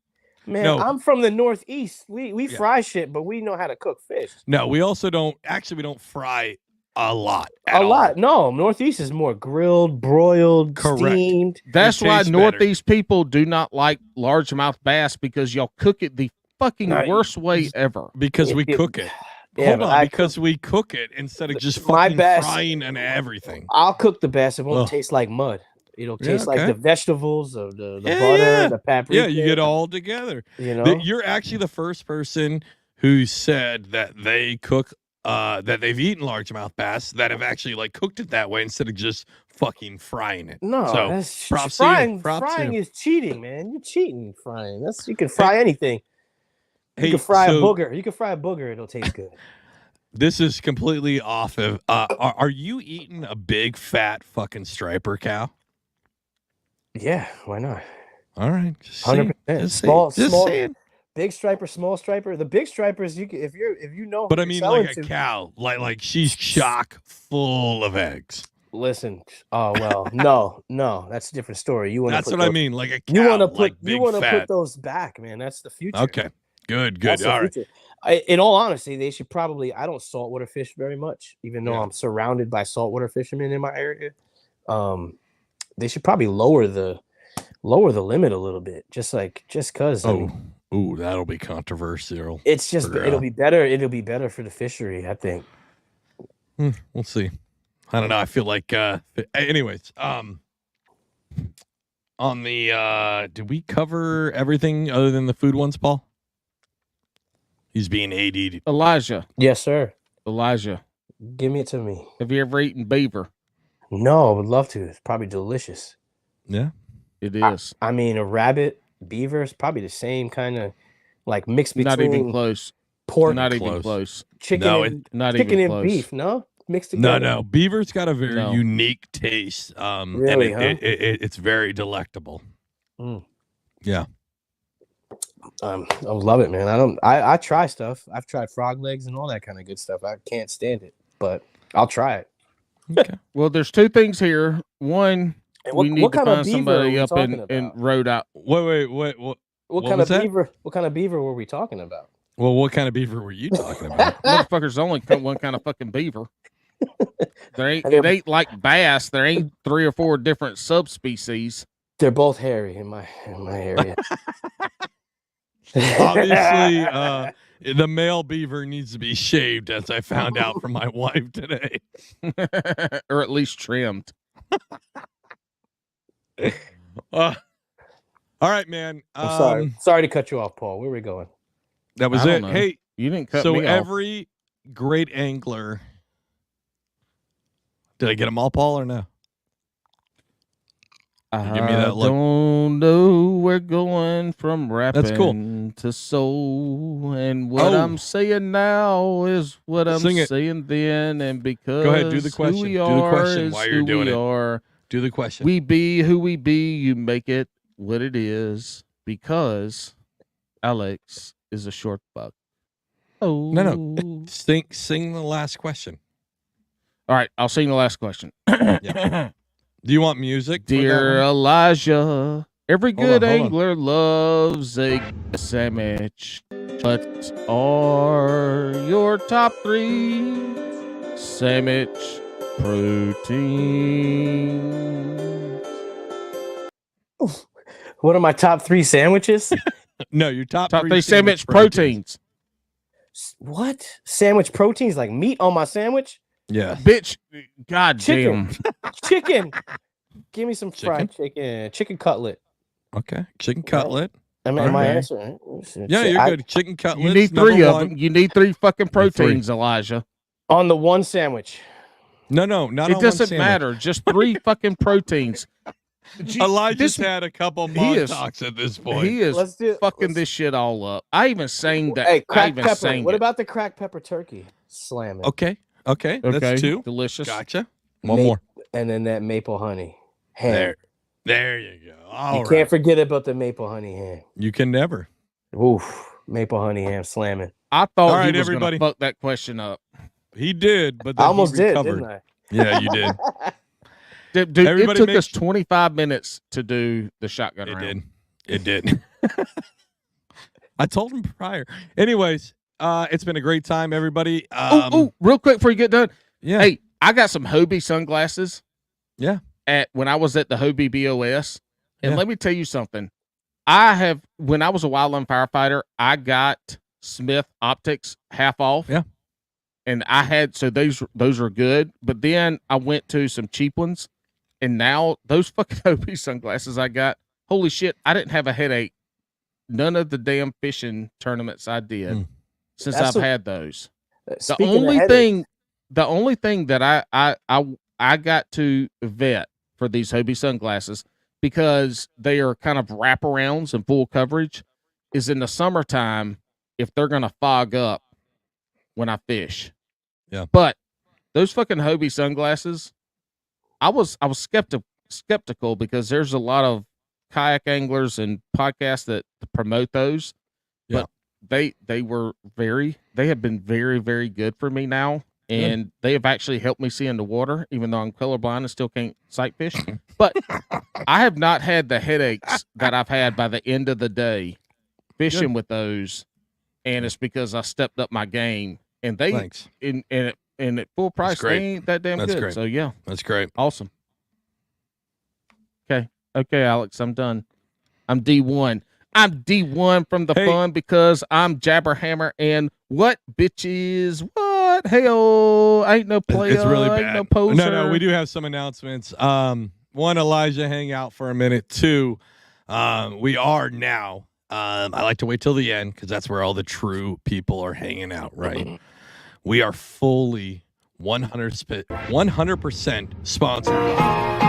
Man, No. I'm from the Northeast. We Yeah. fry shit, but we know how to cook fish. No, we also don't. Actually, we don't fry a lot. A at all. lot. No, Northeast is more grilled, broiled, Correct. steamed. That's why tastes better. Northeast people do not like largemouth bass because y'all cook it the fucking No, worst way ever. Because we It- cook it. Yeah, Hold but on, I because we cook it instead of just My fucking bass- frying and everything. I'll cook the bass. It won't Ugh. taste like mud. It'll Yeah, taste like okay. the vegetables, of the Yeah, butter, yeah. the paprika. Yeah, you get all together. You know, You're actually the first person who said that they cook that they've eaten largemouth bass that have actually like cooked it that way instead of just fucking frying it. no, so that's props to you. frying. Props to Frying you. is cheating, man. You're cheating frying. You can fry anything. You Hey, can fry so a booger. You can fry a booger. It'll taste good. this is completely off of. Are you eating a big fat fucking striper cow? Yeah, why not? All right, just 100%. saying. Just Small, saying. Just small, saying. big striper, small striper. The big stripers, you can, if you know. But who I you're mean, selling like a to- cow, like she's chock full of eggs. Listen. Oh well, no, that's a different story. You want That's put what I those- mean, like a cow. You want to put like you big want to fat. put those back, man. That's the future. Okay, good. That's the All right. future. In all honesty, they should probably. I don't saltwater fish very much, even though Yeah. I'm surrounded by saltwater fishermen in my area. They should probably lower the limit a little bit, just because. Ooh, that'll be controversial. It's just for, it'll be better. It'll be better for the fishery, I think. We'll see. I don't know. I feel like. Anyways, on the did we cover everything other than the food ones, Paul? He's being AD'd. Elijah, Yes, sir. Elijah, Give it to me. have you ever eaten beaver? No, I would love to. It's probably delicious. Yeah. It is. I mean, a rabbit, beaver is probably the same kind of like mix between Not even close. pork, Not even close. close. chicken, No, and, Not chicken even and close. beef. No, mixed No, together. no. Beaver's got a very No. unique taste. Really, and it's very delectable. Mm. Yeah. I love it, man. I try stuff. I've tried frog legs and all that kind of good stuff. I can't stand it, but I'll try it. Okay. Well, there's two things here. One, And we need what to kind of find beaver are somebody we up talking in about? Rhode Island. Wait. What what kind was of that? beaver? What kind of beaver were we talking about? Well, what kind of beaver were you talking about? Motherfuckers only one kind of fucking beaver. There ain't And they're- it ain't like bass. There ain't 3 or 4 different subspecies. They're both hairy in my area. Obviously, the male beaver needs to be shaved, as I found out from my wife today. Or at least trimmed. All right, man. I'm sorry. Sorry to cut you off, Paul. Where are we going? That was I don't it. know. Hey, You didn't cut so me off. every great angler. Did I get them all, Paul, or no? I give me that look. don't know where going from rapping That's cool. to soul. And what Oh. I'm saying now is what I'm Sing it. saying then. And because Go ahead, do the question. who we Do the are question is while you're who doing we it. are. Do the question. We be who we be. You make it what it is because Alex is a short buck. Oh. No. Sing the last question. All right. I'll sing the last question. Yeah. Do you want music? for that Dear one? Elijah, every Hold good on, hold on. angler loves a sandwich. What are your top 3 sandwich proteins? What are my top 3 sandwiches? No, your top Top 3 3 sandwich proteins. What? Sandwich proteins like meat on my sandwich? Yeah. Bitch, god Chicken. damn. Chicken. Give me some fried chicken. Chicken cutlet. Okay. Chicken cutlet. Am All I right. answering? Yeah, you're good. Chicken cutlets. You need number 3 of one. them. You need 3 fucking Three. proteins, Elijah. On the one sandwich. No, not It on one doesn't sandwich. matter. Just 3 fucking proteins. Elijah's had a couple Montauk's at this point. He is fucking this shit all up. I even sang that. Hey, I cracked even pepper. sang What it. about the cracked pepper turkey? Slam it. Okay. That's 2. Delicious. Gotcha. One more. And then that maple honey ham. There you go. You can't forget about the maple honey ham. You can never. Oof. Maple honey ham slamming. I thought All right, he was everybody. gonna fuck that question up. He did, but I then almost he did, recovered. didn't I? Yeah, you did. Dude, Everybody it took make us 25 minutes to do the shotgun round. It did. I told him prior. Anyways, it's been a great time, everybody. Real quick before you get done. Yeah. Hey, I got some Hobie sunglasses. Yeah. When I was at the Hobie BOS. And Yeah. let me tell you something. When I was a wildland firefighter, I got Smith Optics half off. Yeah. And I had, so those are good. But then I went to some cheap ones. And now those fucking Hobie sunglasses I got, holy shit, I didn't have a headache. None of the damn fishing tournaments I did since I've had those. The only thing that I got to vet for these Hobie sunglasses, because they are kind of wraparounds and full coverage, is in the summertime if they're gonna fog up when I fish. Yeah. But those fucking Hobie sunglasses, I was skeptical because there's a lot of kayak anglers and podcasts that promote those. Yeah. But they have been very, very good for me now. And they have actually helped me see in the water, even though I'm colorblind and still can't sight fish. But I have not had the headaches that I've had by the end of the day fishing with those. And it's because I stepped up my game. And they and at full price, they ain't that damn good. Great. So yeah. That's great. Awesome. Okay, Alex, I'm done. I'm D1. I'm D1 from the fun because I'm Jabberhammer and what bitches? What? Hell, ain't no player. It's really bad. Ain't no poser. No, we do have some announcements. One, Elijah, hang out for a minute. 2, we are now. I like to wait till the end because that's where all the true people are hanging out, right? We are fully 100% sponsored